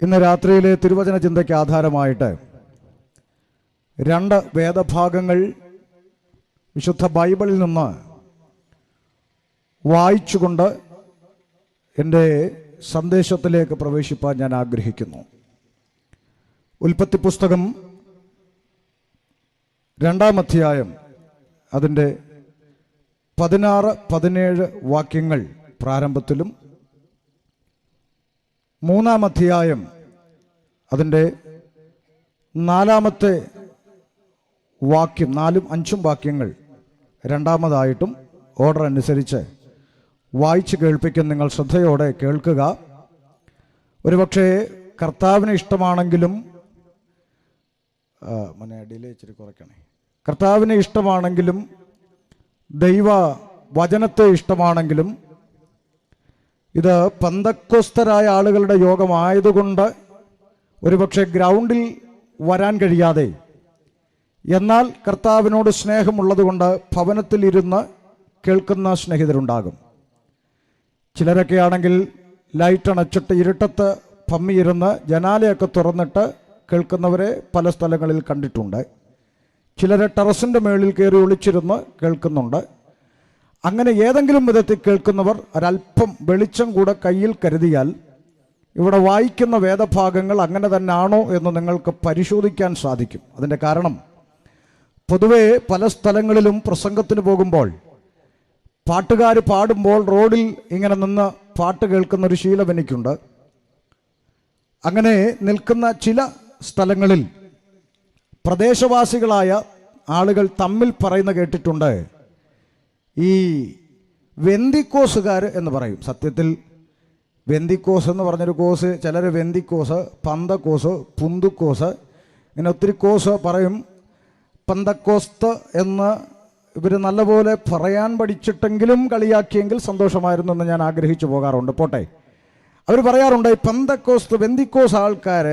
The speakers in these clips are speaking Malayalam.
ഇന്ന് രാത്രിയിലെ തിരുവചന ചിന്തയ്ക്ക് ആധാരമായിട്ട് രണ്ട് വേദഭാഗങ്ങൾ വിശുദ്ധ ബൈബിളിൽ നിന്ന് വായിച്ചുകൊണ്ട് എൻ്റെ സന്ദേശത്തിലേക്ക് പ്രവേശിപ്പാൻ ഞാൻ ആഗ്രഹിക്കുന്നു. ഉൽപ്പത്തി പുസ്തകം 2-ാം അധ്യായം അതിൻ്റെ 16-17 വാക്യങ്ങൾ പ്രാരംഭത്തിലും, 3-ാം അധ്യായം അതിൻ്റെ 4-ാമത്തെ വാക്യം 4-5 വാക്യങ്ങൾ രണ്ടാമതായിട്ടും ഓർഡർ അനുസരിച്ച് വായിച്ച് കേൾപ്പിക്കും. നിങ്ങൾ ശ്രദ്ധയോടെ കേൾക്കുക. ഒരുപക്ഷെ കർത്താവിന് ഇഷ്ടമാണെങ്കിലും ഡിലേ ഇച്ചിരി കുറയ്ക്കണേ. കർത്താവിനെ ഇഷ്ടമാണെങ്കിലും ദൈവ വചനത്തെ ഇഷ്ടമാണെങ്കിലും ഇത് പെന്തക്കോസ്തരായ ആളുകളുടെ യോഗമായതുകൊണ്ട് ഒരുപക്ഷെ ഗ്രൗണ്ടിൽ വരാൻ കഴിയാതെ, എന്നാൽ കർത്താവിനോട് സ്നേഹമുള്ളതുകൊണ്ട് ഭവനത്തിലിരുന്ന് കേൾക്കുന്ന സ്നേഹിതരുണ്ടാകും. ചിലരൊക്കെ ആണെങ്കിൽ ലൈറ്റ് അണച്ചിട്ട് ഇരുട്ടത്ത് പമ്മിയിരുന്ന് ജനാലയൊക്കെ തുറന്നിട്ട് കേൾക്കുന്നവരെ പല സ്ഥലങ്ങളിൽ കണ്ടിട്ടുണ്ട്. ചിലരെ ടെറസിൻ്റെ മേളിൽ കയറി ഒളിച്ചിരുന്ന് കേൾക്കുന്നുണ്ട്. അങ്ങനെ ഏതെങ്കിലും വിധത്തിൽ കേൾക്കുന്നവർ ഒരല്പം വെളിച്ചം കൂടെ കയ്യിൽ കരുതിയാൽ ഇവിടെ വായിക്കുന്ന വേദഭാഗങ്ങൾ അങ്ങനെ തന്നെ ആണോ എന്ന് നിങ്ങൾക്ക് പരിശോധിക്കാൻ സാധിക്കും. അതിൻ്റെ കാരണം, പൊതുവേ പല സ്ഥലങ്ങളിലും പ്രസംഗത്തിന് പോകുമ്പോൾ പാട്ടുകാർ പാടുമ്പോൾ റോഡിൽ ഇങ്ങനെ നിന്ന് പാട്ട് കേൾക്കുന്നൊരു ശീലം എനിക്കുണ്ട്. അങ്ങനെ നിൽക്കുന്ന ചില സ്ഥലങ്ങളിൽ പ്രദേശവാസികളായ ആളുകൾ തമ്മിൽ പറയുന്ന കേട്ടിട്ടുണ്ട്, ഈ വെന്തിക്കോസുകാർ എന്ന് പറയും. സത്യത്തിൽ വെന്തിക്കോസ് എന്ന് പറഞ്ഞൊരു കോസ്, ചിലർ വെന്തിക്കോസ്, പന്തക്കോസ്, പുന്തുക്കോസ്, ഇങ്ങനെ ഒത്തിരി കോസ് പറയും. പന്തക്കോസ്ത് എന്ന് ഇവർ നല്ലപോലെ പറയാൻ പഠിച്ചിട്ടെങ്കിലും കളിയാക്കിയെങ്കിൽ സന്തോഷമായിരുന്നു എന്ന് ഞാൻ ആഗ്രഹിച്ചു പോകാറുണ്ട്. പോട്ടെ, അവർ പറയാറുണ്ട്, ഈ പെന്തക്കോസ്ത് വെന്തിക്കോസ് ആൾക്കാർ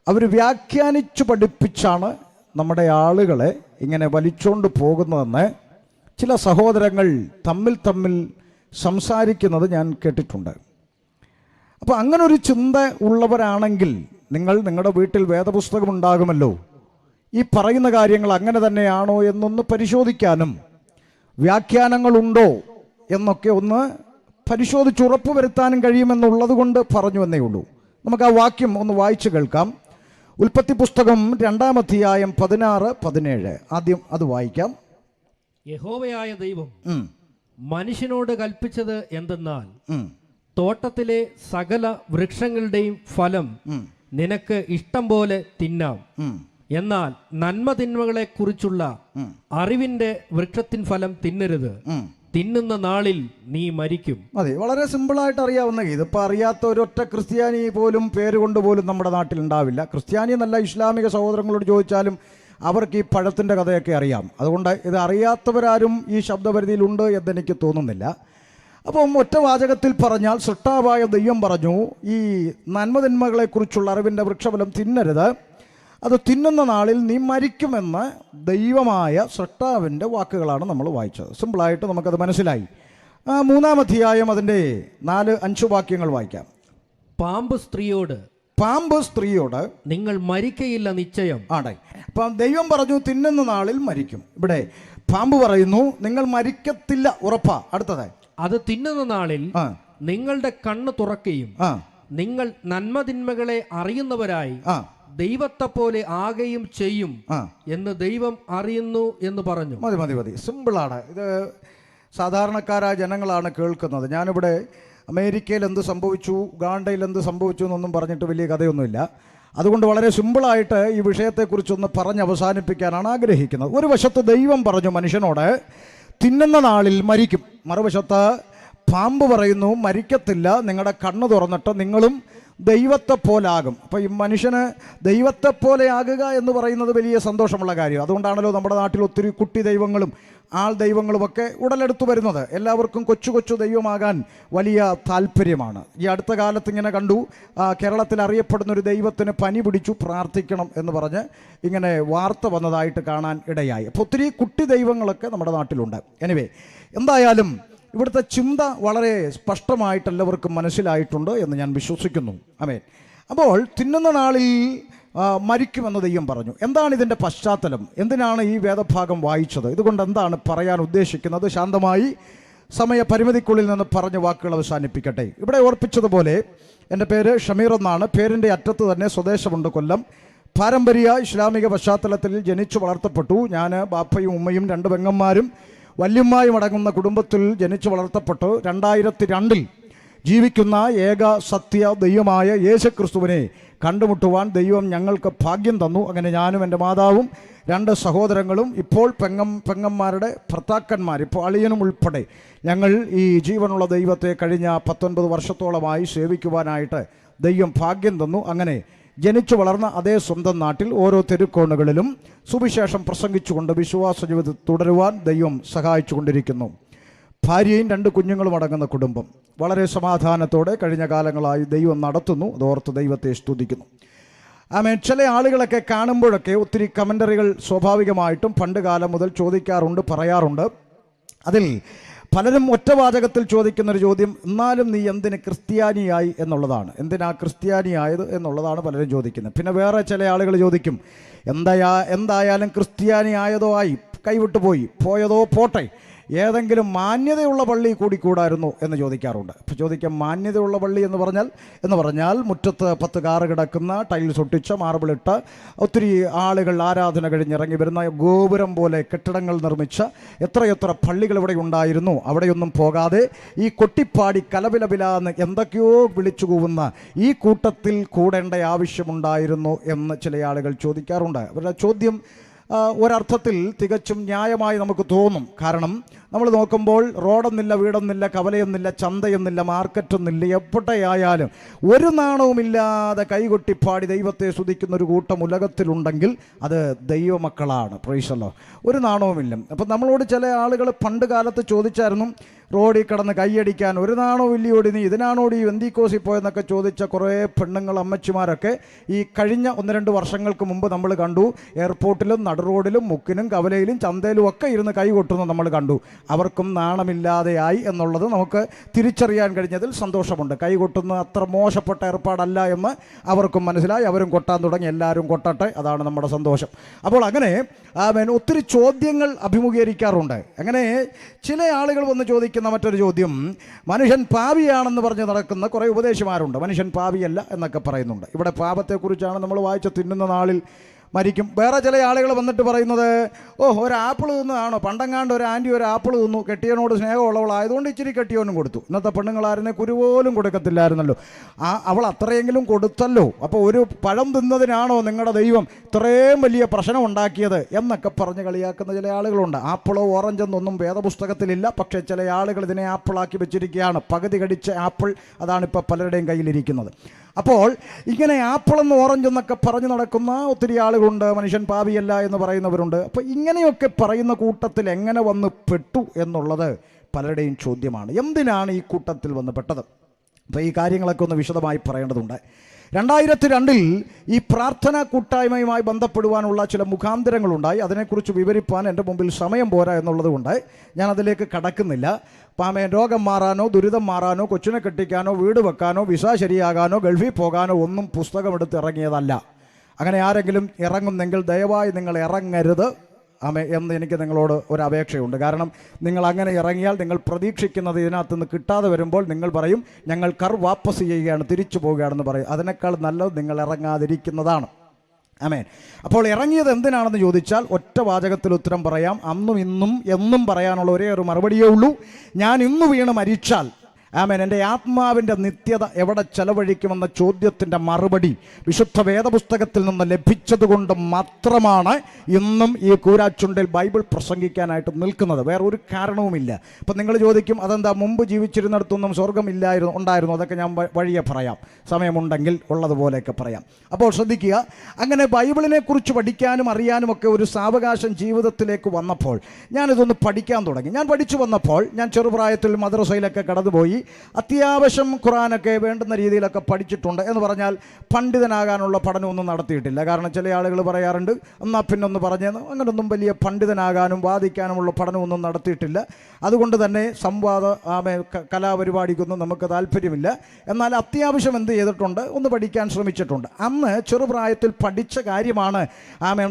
അവർ വ്യാഖ്യാനിച്ചു പഠിപ്പിച്ചാണ് നമ്മുടെ ആളുകളെ ഇങ്ങനെ വലിച്ചുകൊണ്ട് പോകുന്നതെന്ന് ചില സഹോദരങ്ങൾ തമ്മിൽ സംസാരിക്കുന്നത് ഞാൻ കേട്ടിട്ടുണ്ട്. അപ്പോൾ അങ്ങനൊരു ചിന്ത ഉള്ളവരാണെങ്കിൽ നിങ്ങളുടെ വീട്ടിൽ വേദപുസ്തകം ഉണ്ടാകുമല്ലോ. ഈ പറയുന്ന കാര്യങ്ങൾ അങ്ങനെ തന്നെയാണോ എന്നൊന്ന് പരിശോധിക്കാനും വ്യാഖ്യാനങ്ങളുണ്ടോ എന്നൊക്കെ ഒന്ന് പരിശോധിച്ച് ഉറപ്പുവരുത്താനും കഴിയുമെന്നുള്ളത് കൊണ്ട് പറഞ്ഞു എന്നേ ഉള്ളൂ. നമുക്ക് ആ വാക്യം ഒന്ന് വായിച്ചു കേൾക്കാം. ഉൽപ്പത്തി പുസ്തകം 2-ാം അധ്യായം 16-17 ആദ്യം അത് വായിക്കാം. യഹോവയായ ദൈവം മനുഷ്യനോട് കൽപ്പിച്ചത് എന്തെന്നാൽ, തോട്ടത്തിലെ സകല വൃക്ഷങ്ങളുടെയും ഫലം നിനക്ക് ഇഷ്ടം പോലെ തിന്നാം, എന്നാൽ നന്മതിന്മകളെ കുറിച്ചുള്ള അറിവിന്റെ വൃക്ഷത്തിൻ ഫലം തിന്നരുത്, തിന്നുന്ന നാളിൽ നീ മരിക്കും. അതെ, വളരെ സിമ്പിളായിട്ട് അറിയാവുന്ന ഇതിപ്പോൾ അറിയാത്ത ഒരൊറ്റ ക്രിസ്ത്യാനി പോലും പേര് കൊണ്ട് പോലും നമ്മുടെ നാട്ടിൽ ഉണ്ടാവില്ല. ക്രിസ്ത്യാനി എന്നല്ല, ഇസ്ലാമിക സഹോദരങ്ങളോട് ചോദിച്ചാലും അവർക്ക് ഈ പഴത്തിൻ്റെ കഥയൊക്കെ അറിയാം. അതുകൊണ്ട് ഇത് അറിയാത്തവരാരും ഈ ശബ്ദപരിധിയിലുണ്ട് എന്നെനിക്ക് തോന്നുന്നില്ല. അപ്പം ഒറ്റ വാചകത്തിൽ പറഞ്ഞാൽ, സൃഷ്ടാവായ ദൈവം പറഞ്ഞു, ഈ നന്മതിന്മകളെക്കുറിച്ചുള്ള അറിവിൻ്റെ വൃക്ഷഫലം തിന്നരുത്, അത് തിന്നുന്ന നാളിൽ നീ മരിക്കുമെന്ന് ദൈവമായ സൃഷ്ടാവിൻ്റെ വാക്കുകളാണ് നമ്മൾ വായിച്ചത്. സിമ്പിളായിട്ട് നമുക്കത് മനസ്സിലായി. 3-ാം അധ്യായം അതിൻ്റെ 4-5 വാക്യങ്ങൾ വായിക്കാം. പാമ്പ് സ്ത്രീയോട് നിങ്ങൾ മരിക്കയില്ല നിശ്ചയം. ആണേ, അപ്പം ദൈവം പറഞ്ഞു തിന്നുന്ന നാളിൽ മരിക്കും. ഇവിടെ പാമ്പ് പറയുന്നു നിങ്ങൾ മരിക്കത്തില്ല, ഉറപ്പാ. അടുത്തത്, അത് തിന്നുന്ന നാളിൽ നിങ്ങളുടെ കണ്ണ് തുറക്കുകയും നിങ്ങൾ നന്മതിന്മകളെ അറിയുന്നവരായി ദൈവത്തെ പോലെ ആകെയും ചെയ്യും എന്ന് ദൈവം അറിയുന്നു എന്ന് പറഞ്ഞു. മതി. സിമ്പിളാണ്. ഇത് സാധാരണക്കാരായ ജനങ്ങളാണ് കേൾക്കുന്നത്. ഞാനിവിടെ അമേരിക്കയിൽ എന്ത് സംഭവിച്ചു, ഉഗാണ്ടയിൽ എന്ത് സംഭവിച്ചു എന്നൊന്നും പറഞ്ഞിട്ട് വലിയ കഥയൊന്നുമില്ല. അതുകൊണ്ട് വളരെ സിമ്പിളായിട്ട് ഈ വിഷയത്തെക്കുറിച്ചൊന്ന് പറഞ്ഞ് അവസാനിപ്പിക്കാനാണ് ആഗ്രഹിക്കുന്നത്. ഒരു വശത്ത് ദൈവം പറഞ്ഞു മനുഷ്യനോട് തിന്നുന്ന നാളിൽ മരിക്കും, മറുവശത്ത് പാമ്പ് പറയുന്നു മരിക്കത്തില്ല, നിങ്ങളുടെ കണ്ണ് തുറന്നിട്ട് നിങ്ങളും ദൈവത്തെ പോലാകും. അപ്പോൾ ഈ മനുഷ്യന് ദൈവത്തെ പോലെ ആകുക എന്ന് പറയുന്നത് വലിയ സന്തോഷമുള്ള കാര്യം. അതുകൊണ്ടാണല്ലോ നമ്മുടെ നാട്ടിൽ ഒത്തിരി കുട്ടി ദൈവങ്ങളും ആൾ ദൈവങ്ങളുമൊക്കെ ഉടലെടുത്തു വരുന്നത്. എല്ലാവർക്കും കൊച്ചു ദൈവമാകാൻ വലിയ താല്പര്യമാണ്. ഈ അടുത്ത കാലത്ത് ഇങ്ങനെ കണ്ടു, കേരളത്തിൽ അറിയപ്പെടുന്നൊരു ദൈവത്തിന് പനി പിടിച്ചു, പ്രാർത്ഥിക്കണം എന്ന് പറഞ്ഞ് ഇങ്ങനെ വാർത്ത വന്നതായിട്ട് കാണാൻ ഇടയായി. അപ്പോൾ ഒത്തിരി കുട്ടി ദൈവങ്ങളൊക്കെ നമ്മുടെ നാട്ടിലുണ്ട്. എനിവേ, എന്തായാലും ഇവിടുത്തെ ചിന്ത വളരെ സ്പഷ്ടമായിട്ട് എല്ലാവർക്കും മനസ്സിലായിട്ടുണ്ട് എന്ന് ഞാൻ വിശ്വസിക്കുന്നു. ആമേൻ. അപ്പോൾ തിന്നുന്ന നാളിൽ മരിക്കുമെന്ന് ദൈവം പറഞ്ഞു. എന്താണ് ഇതിൻ്റെ പശ്ചാത്തലം? എന്തിനാണ് ഈ വേദഭാഗം വായിച്ചത്? ഇതുകൊണ്ട് എന്താണ് പറയാൻ ഉദ്ദേശിക്കുന്നത്? ശാന്തമായി സമയപരിമിതിക്കുള്ളിൽ നിന്ന് പറഞ്ഞ വാക്കുകൾ അവസാനിപ്പിക്കട്ടെ. ഇവിടെ ഓർപ്പിച്ചതുപോലെ എൻ്റെ പേര് ഷമീർ എന്നാണ്. പേരിൻ്റെ അറ്റത്ത് തന്നെ സ്വദേശമുണ്ട്, കൊല്ലം. പാരമ്പര്യ ഇസ്ലാമിക പശ്ചാത്തലത്തിൽ ജനിച്ചു വളർത്തപ്പെട്ടു. ഞാൻ ബാപ്പയും ഉമ്മയും 2 പെങ്ങന്മാരും വല്യമ്മയും അടങ്ങുന്ന കുടുംബത്തിൽ ജനിച്ചു വളർത്തപ്പെട്ടു. 2002 ജീവിക്കുന്ന ഏക സത്യ ദൈവമായ യേശുക്രിസ്തുവിനെ കണ്ടുമുട്ടുവാൻ ദൈവം ഞങ്ങൾക്ക് ഭാഗ്യം തന്നു. അങ്ങനെ ഞാനും എൻ്റെ മാതാവും 2 സഹോദരങ്ങളും ഇപ്പോൾ പെങ്ങന്മാരുടെ ഭർത്താക്കന്മാർ, ഇപ്പോൾ അളിയനും ഉൾപ്പെടെ ഞങ്ങൾ ഈ ജീവനുള്ള ദൈവത്തെ കഴിഞ്ഞ 19 വർഷത്തോളമായി സേവിക്കുവാനായിട്ട് ദൈവം ഭാഗ്യം തന്നു. അങ്ങനെ ജനിച്ചു വളർന്ന അതേ സ്വന്തം നാട്ടിൽ ഓരോ തെരുക്കോണുകളിലും സുവിശേഷം പ്രസംഗിച്ചുകൊണ്ട് വിശ്വാസ ജീവിതം തുടരുവാൻ ദൈവം സഹായിച്ചു കൊണ്ടിരിക്കുന്നു. ഭാര്യയും 2 കുഞ്ഞുങ്ങളും അടങ്ങുന്ന കുടുംബം വളരെ സമാധാനത്തോടെ കഴിഞ്ഞ കാലങ്ങളായി ദൈവം നടത്തുന്നു. അതോർത്ത് ദൈവത്തെ സ്തുതിക്കുന്നു. ആമേൻ. ചില ആളുകളൊക്കെ കാണുമ്പോഴൊക്കെ ഒത്തിരി കമൻ്ററികൾ സ്വാഭാവികമായിട്ടും പണ്ട് കാലം മുതൽ ചോദിക്കാറുണ്ട്, പറയാറുണ്ട്. അതിൽ പലരും ഒറ്റവാചകത്തിൽ ചോദിക്കുന്നൊരു ചോദ്യം, എന്നാലും നീ എന്തിന് ക്രിസ്ത്യാനിയായി എന്നുള്ളതാണ്. എന്തിനാ ക്രിസ്ത്യാനിയായത് എന്നുള്ളതാണ് പലരും ചോദിക്കുന്നത്. പിന്നെ വേറെ ചില ആളുകൾ ചോദിക്കും, എന്തായാലും ക്രിസ്ത്യാനിയായതോ ആയി, കൈവിട്ടു പോയതോ പോട്ടെ, ഏതെങ്കിലും മാന്യതയുള്ള പള്ളി കൂടിക്കൂടായിരുന്നു എന്ന് ചോദിക്കാറുണ്ട്. അപ്പോൾ ചോദിക്കാം, മാന്യതയുള്ള പള്ളി എന്ന് പറഞ്ഞാൽ മുറ്റത്ത് 10 കാറ് കിടക്കുന്ന, ടൈൽസ് ഒട്ടിച്ച, മാർബിളിട്ട, ഒത്തിരി ആളുകൾ ആരാധന കഴിഞ്ഞിറങ്ങി വരുന്ന ഗോപുരം പോലെ കെട്ടിടങ്ങൾ നിർമ്മിച്ച എത്രയെത്ര പള്ളികൾ ഇവിടെ ഉണ്ടായിരുന്നു. അവിടെയൊന്നും പോകാതെ ഈ കൊട്ടിപ്പാടി കലപിലപിലാന്ന് എന്തൊക്കെയോ വിളിച്ചു കൂവുന്ന ഈ കൂട്ടത്തിൽ കൂടേണ്ട ആവശ്യമുണ്ടായിരുന്നു എന്ന് ചില ആളുകൾ ചോദിക്കാറുണ്ട്. അവരുടെ ചോദ്യം ഒരർത്ഥത്തിൽ തികച്ചും ന്യായമായി നമുക്ക് തോന്നും. കാരണം നമ്മൾ നോക്കുമ്പോൾ റോഡൊന്നില്ല, വീടൊന്നില്ല, കവലയൊന്നില്ല, ചന്തയൊന്നില്ല, മാർക്കറ്റൊന്നില്ല, എവിടെയായാലും ഒരു നാണവുമില്ലാതെ കൈകൊട്ടിപ്പാടി ദൈവത്തെ സ്തുതിക്കുന്ന ഒരു കൂട്ടം ഉലകത്തിലുണ്ടെങ്കിൽ അത് ദൈവമക്കളാണ്. പ്രൈസല്ലോ. ഒരു നാണവുമില്ല. അപ്പം നമ്മളോട് ചില ആളുകൾ പണ്ട് കാലത്ത് ചോദിച്ചായിരുന്നു, റോഡിൽ കിടന്ന് കൈയടിക്കാൻ ഒരു നാണവും ഇല്ലയോടി, നീ ഇതിനാണോടി വെന്തിക്കോസിൽ പോയെന്നൊക്കെ ചോദിച്ച കുറേ പെണ്ണുങ്ങൾ, അമ്മച്ചിമാരൊക്കെ ഈ കഴിഞ്ഞ 1-2 വർഷങ്ങൾക്ക് മുമ്പ് നമ്മൾ കണ്ടു. എയർപോർട്ടിലും നടുറോഡിലും മുക്കിനും കവലയിലും ചന്തയിലും ഒക്കെ ഇരുന്ന് കൈ കൊട്ടുന്നു നമ്മൾ കണ്ടു. അവർക്കും നാണമില്ലാതെയായി എന്നുള്ളത് നമുക്ക് തിരിച്ചറിയാൻ കഴിഞ്ഞതിൽ സന്തോഷമുണ്ട്. കൈ കൊട്ടുന്നത് അത്ര മോശപ്പെട്ട ഏർപ്പാടല്ല എന്ന് അവർക്കും മനസ്സിലായി. അവരും കൊട്ടാൻ തുടങ്ങി. എല്ലാവരും കൊട്ടട്ടെ, അതാണ് നമ്മുടെ സന്തോഷം. അപ്പോൾ അങ്ങനെ ഒത്തിരി ചോദ്യങ്ങൾ അഭിമുഖീകരിക്കാറുണ്ട്. അങ്ങനെ ചില ആളുകൾ വന്ന് ചോദിക്കുന്ന മറ്റൊരു ചോദ്യം, മനുഷ്യൻ പാപിയാണെന്ന് പറഞ്ഞ് നടക്കുന്ന കുറേ ഉപദേശിമാരുണ്ട്. മനുഷ്യൻ പാപിയല്ല എന്നൊക്കെ പറയുന്നുണ്ട്. ഇവിടെ പാപത്തെക്കുറിച്ചാണ് നമ്മൾ വായിച്ച തിന്നുന്ന നാളിൽ മരിക്കും. വേറെ ചില ആളുകൾ വന്നിട്ട് പറയുന്നത്, ഒരു ആപ്പിൾ തിന്നതാണോ, പണ്ടങ്ങാണ്ട് ഒരു ആൻറ്റി ഒരു ആപ്പിൾ തിന്നു, കെട്ടിയവനോട് സ്നേഹമുള്ളവളായതുകൊണ്ട് ഇച്ചിരി കെട്ടിയവനും കൊടുത്തു. ഇന്നത്തെ പെണ്ണുങ്ങളായിരുന്നെ കുരുപോലും കൊടുക്കത്തില്ലായിരുന്നല്ലോ, അവൾ അത്രയെങ്കിലും കൊടുത്തല്ലോ. അപ്പോൾ ഒരു പഴം തിന്നതിനാണോ നിങ്ങളുടെ ദൈവം ഇത്രയും വലിയ പ്രശ്നം ഉണ്ടാക്കിയത് എന്നൊക്കെ പറഞ്ഞ് കളിയാക്കുന്ന ചില ആളുകളുണ്ട്. ആപ്പിളോ ഓറഞ്ചെന്നൊന്നും വേദപുസ്തകത്തിലില്ല, പക്ഷേ ചില ആളുകൾ ഇതിനെ ആപ്പിളാക്കി വെച്ചിരിക്കുകയാണ്. പകുതി കടിച്ച ആപ്പിൾ, അതാണിപ്പോൾ പലരുടെയും കയ്യിലിരിക്കുന്നത്. അപ്പോൾ ഇങ്ങനെ ആപ്പിളെന്ന് ഓറഞ്ചെന്നൊക്കെ പറഞ്ഞു നടക്കുന്ന ഒത്തിരി ആളുകളുണ്ട്. മനുഷ്യൻ പാപിയല്ല എന്ന് പറയുന്നവരുണ്ട്. അപ്പോൾ ഇങ്ങനെയൊക്കെ പറയുന്ന കൂട്ടത്തിൽ എങ്ങനെ വന്ന് പെട്ടു എന്നുള്ളത് പലരുടെയും ചോദ്യമാണ്. എന്തിനാണ് ഈ കൂട്ടത്തിൽ വന്ന് പെട്ടത്? അപ്പോൾ ഈ കാര്യങ്ങളൊക്കെ ഒന്ന് വിശദമായി പറയേണ്ടതുണ്ട്. 2002 ഈ പ്രാർത്ഥനാ കൂട്ടായ്മയുമായി ബന്ധപ്പെടുവാനുള്ള ചില മുഖാന്തരങ്ങളുണ്ടായി. അതിനെക്കുറിച്ച് വിവരിപ്പാൻ എൻ്റെ മുമ്പിൽ സമയം പോരാ എന്നുള്ളതുകൊണ്ട് ഞാൻ അതിലേക്ക് കടക്കുന്നില്ല. രോഗം മാറാനോ, ദുരിതം മാറാനോ, കൊച്ചിനെ കെട്ടിക്കാനോ, വീട് വെക്കാനോ, വിസ ശരിയാകാനോ, ഗൾഫിൽ പോകാനോ ഒന്നും പുസ്തകമെടുത്ത് ഇറങ്ങിയതല്ല. അങ്ങനെ ആരെങ്കിലും ഇറങ്ങുന്നെങ്കിൽ ദയവായി നിങ്ങൾ ഇറങ്ങരുത് എന്ന് എനിക്ക് നിങ്ങളോട് ഒരു അപേക്ഷയുണ്ട്. കാരണം നിങ്ങൾ അങ്ങനെ ഇറങ്ങിയാൽ നിങ്ങൾ പ്രതീക്ഷിക്കുന്നത് ഇതിനകത്ത് നിന്ന് കിട്ടാതെ വരുമ്പോൾ നിങ്ങൾ പറയും, ഞങ്ങൾ വാപ്പസ് ചെയ്യുകയാണ്, തിരിച്ചു പോവുകയാണെന്ന് പറയും. അതിനേക്കാൾ നല്ലത് നിങ്ങൾ ഇറങ്ങാതിരിക്കുന്നതാണ്. ആമേൻ. അപ്പോൾ ഇറങ്ങിയത് എന്തിനാണെന്ന് ചോദിച്ചാൽ ഒറ്റ വാചകത്തിൽ ഉത്തരം പറയാം. അന്നും ഇന്നും എന്നും പറയാനുള്ള ഒരേ ഒരു മറുപടിയേ ഉള്ളൂ, ഞാൻ ഇന്ന് വീണ് മരിച്ചാൽ ആമേൻ എൻ്റെ ആത്മാവിൻ്റെ നിത്യത എവിടെ ചെലവഴിക്കുമെന്ന ചോദ്യത്തിൻ്റെ മറുപടി വിശുദ്ധ വേദപുസ്തകത്തിൽ നിന്ന് ലഭിച്ചതുകൊണ്ട് മാത്രമാണ് ഇന്നും ഈ കൂരാച്ചുണ്ടിൽ ബൈബിൾ പ്രസംഗിക്കാനായിട്ട് നിൽക്കുന്നത്. വേറെ ഒരു കാരണവുമില്ല. അപ്പം നിങ്ങൾ ചോദിക്കും, അതെന്താ മുമ്പ് ജീവിച്ചിരുന്നിടത്തൊന്നും സ്വർഗം ഉണ്ടായിരുന്നു? അതൊക്കെ ഞാൻ വഴിയെ പറയാം, സമയമുണ്ടെങ്കിൽ ഉള്ളതുപോലെയൊക്കെ പറയാം. അപ്പോൾ ശ്രദ്ധിക്കുക, അങ്ങനെ ബൈബിളിനെ കുറിച്ച് പഠിക്കാനും അറിയാനും ഒക്കെ ഒരു സാവകാശം ജീവിതത്തിലേക്ക് വന്നപ്പോൾ ഞാനിതൊന്ന് പഠിക്കാൻ തുടങ്ങി. ഞാൻ പഠിച്ചു വന്നപ്പോൾ ഞാൻ ചെറുപ്രായത്തിൽ മദ്രസയിലൊക്കെ കടന്നുപോയി. അത്യാവശ്യം ഖുറാനൊക്കെ വേണ്ടുന്ന രീതിയിലൊക്കെ പഠിച്ചിട്ടുണ്ട് എന്ന് പറഞ്ഞാൽ പണ്ഡിതനാകാനുള്ള പഠനമൊന്നും നടത്തിയിട്ടില്ല. കാരണം ചില ആളുകൾ പറയാറുണ്ട് എന്നാൽ പിന്നൊന്ന് പറഞ്ഞേന്ന്. അങ്ങനൊന്നും വലിയ പണ്ഡിതനാകാനും വാദിക്കാനുമുള്ള പഠനമൊന്നും നടത്തിയിട്ടില്ല. അതുകൊണ്ട് തന്നെ സംവാദ കലാപരിപാടിക്കൊന്നും നമുക്ക് താല്പര്യമില്ല. എന്നാൽ അത്യാവശ്യം എന്ത് ചെയ്തിട്ടുണ്ട്, ഒന്ന് പഠിക്കാൻ ശ്രമിച്ചിട്ടുണ്ട്. അന്ന് ചെറുപ്രായത്തിൽ പഠിച്ച കാര്യമാണ്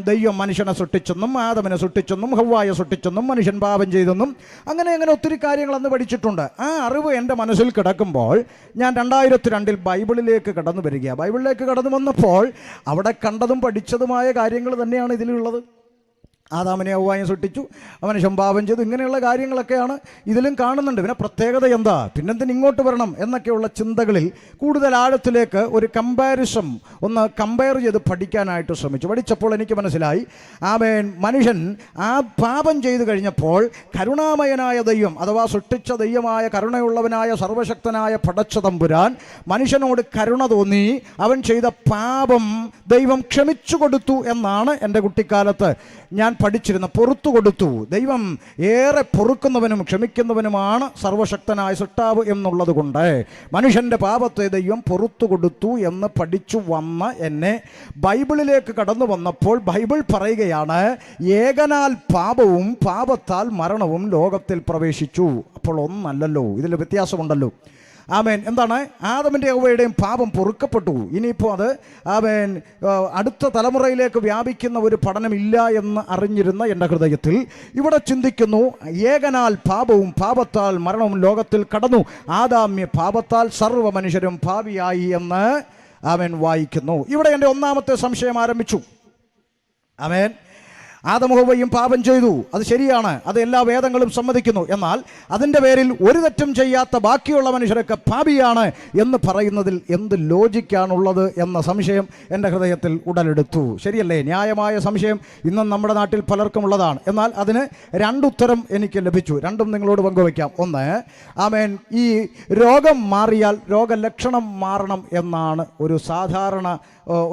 ദൈവം മനുഷ്യനെ സൃഷ്ടിച്ചെന്നും ആദമിനെ സൃഷ്ടിച്ചെന്നും ഹവ്വായെ സൃഷ്ടിച്ചെന്നും മനുഷ്യൻ പാപം ചെയ്തെന്നും അങ്ങനെ ഒത്തിരി കാര്യങ്ങൾ അന്ന് പഠിച്ചിട്ടുണ്ട്. ആ അറിവ് എൻ്റെ മനസ്സിൽ കിടക്കുമ്പോൾ ഞാൻ 2002 ബൈബിളിലേക്ക് കടന്നു വരിക. ബൈബിളിലേക്ക് കടന്നു വന്നപ്പോൾ അവിടെ കണ്ടതും പഠിച്ചതുമായ കാര്യങ്ങൾ തന്നെയാണ് ഇതിലുള്ളത്. ആദാമിനെ ഹവ്വായെ സൃഷ്ടിച്ചു, മനുഷ്യൻ പാപം ചെയ്തു, ഇങ്ങനെയുള്ള കാര്യങ്ങളൊക്കെയാണ് ഇതിലും കാണുന്നുണ്ട്. പിന്നെ പ്രത്യേകത എന്താ, പിന്നെന്തിന് ഇങ്ങോട്ട് വരണം എന്നൊക്കെയുള്ള ചിന്തകളിൽ കൂടുതൽ ആഴത്തിലേക്ക് ഒരു കമ്പാരിസം ഒന്ന് കമ്പയർ ചെയ്ത് പഠിക്കാനായിട്ട് ശ്രമിച്ചു. പഠിച്ചപ്പോൾ എനിക്ക് മനസ്സിലായി മനുഷ്യൻ ആ പാപം ചെയ്തു കഴിഞ്ഞപ്പോൾ കരുണാമയനായ ദൈവം, അഥവാ സൃഷ്ടിച്ച ദൈവമായ കരുണയുള്ളവനായ സർവശക്തനായ പടച്ച തമ്പുരാൻ മനുഷ്യനോട് കരുണ തോന്നി അവൻ ചെയ്ത പാപം ദൈവം ക്ഷമിച്ചു കൊടുത്തു എന്നാണ് എൻ്റെ കുട്ടിക്കാലത്ത് ഞാൻ പഠിച്ചിരുന്ന. പൊറുത്തു കൊടുത്തു. ദൈവം ഏറെ പൊറുക്കുന്നവനും ക്ഷമിക്കുന്നവനുമാണ് സർവശക്തനായ സൃഷ്ടാവ് എന്നുള്ളത് കൊണ്ട് മനുഷ്യൻ്റെ പാപത്തെ ദൈവം പൊറുത്തു കൊടുത്തു എന്ന് പഠിച്ചു വന്ന എന്നെ ബൈബിളിലേക്ക് കടന്നു വന്നപ്പോൾ ബൈബിൾ പറയുകയാണ്, ഏകനാൽ പാപവും പാപത്താൽ മരണവും ലോകത്തിൽ പ്രവേശിച്ചു. അപ്പോൾ ഒന്നല്ലല്ലോ, ഇതിൽ വ്യത്യാസമുണ്ടല്ലോ. എന്താണ്, ആദമിൻ്റെ ഹവ്വയുടെയും പാപം പൊറുക്കപ്പെട്ടു. ഇനിയിപ്പോൾ അത് അടുത്ത തലമുറയിലേക്ക് വ്യാപിക്കുന്ന ഒരു പഠനമില്ല എന്ന് അറിഞ്ഞിരുന്ന എൻ്റെ ഹൃദയത്തിൽ ഇവിടെ ചിന്തിക്കുന്നു, ഏകനാൽ പാപവും പാപത്താൽ മരണവും ലോകത്തിൽ കടന്നു, ആദാമ്യ പാപത്താൽ സർവ്വ മനുഷ്യരും പാപിയായി എന്ന് വായിക്കുന്നു. ഇവിടെ എൻ്റെ ഒന്നാമത്തെ സംശയം ആരംഭിച്ചു. ആദമും ഹവ്വയും പാപം ചെയ്തു, അത് ശരിയാണ്, അത് എല്ലാ വേദങ്ങളും സമ്മതിക്കുന്നു. എന്നാൽ അതിൻ്റെ പേരിൽ ഒരു തെറ്റും ചെയ്യാത്ത ബാക്കിയുള്ള മനുഷ്യരൊക്കെ പാപിയാണ് എന്ന് പറയുന്നതിൽ എന്ത് ലോജിക്കാണുള്ളത് എന്ന സംശയം എൻ്റെ ഹൃദയത്തിൽ ഉടലെടുത്തു. ശരിയല്ലേ? ന്യായമായ സംശയം ഇന്നും നമ്മുടെ നാട്ടിൽ പലർക്കും ഉള്ളതാണ്. എന്നാൽ അതിന് രണ്ടുത്തരം എനിക്ക് ലഭിച്ചു. രണ്ടും നിങ്ങളോട് പങ്കുവയ്ക്കാം. ഒന്ന്, ഈ രോഗം മാറിയാൽ രോഗലക്ഷണം മാറണം എന്നാണ് ഒരു സാധാരണ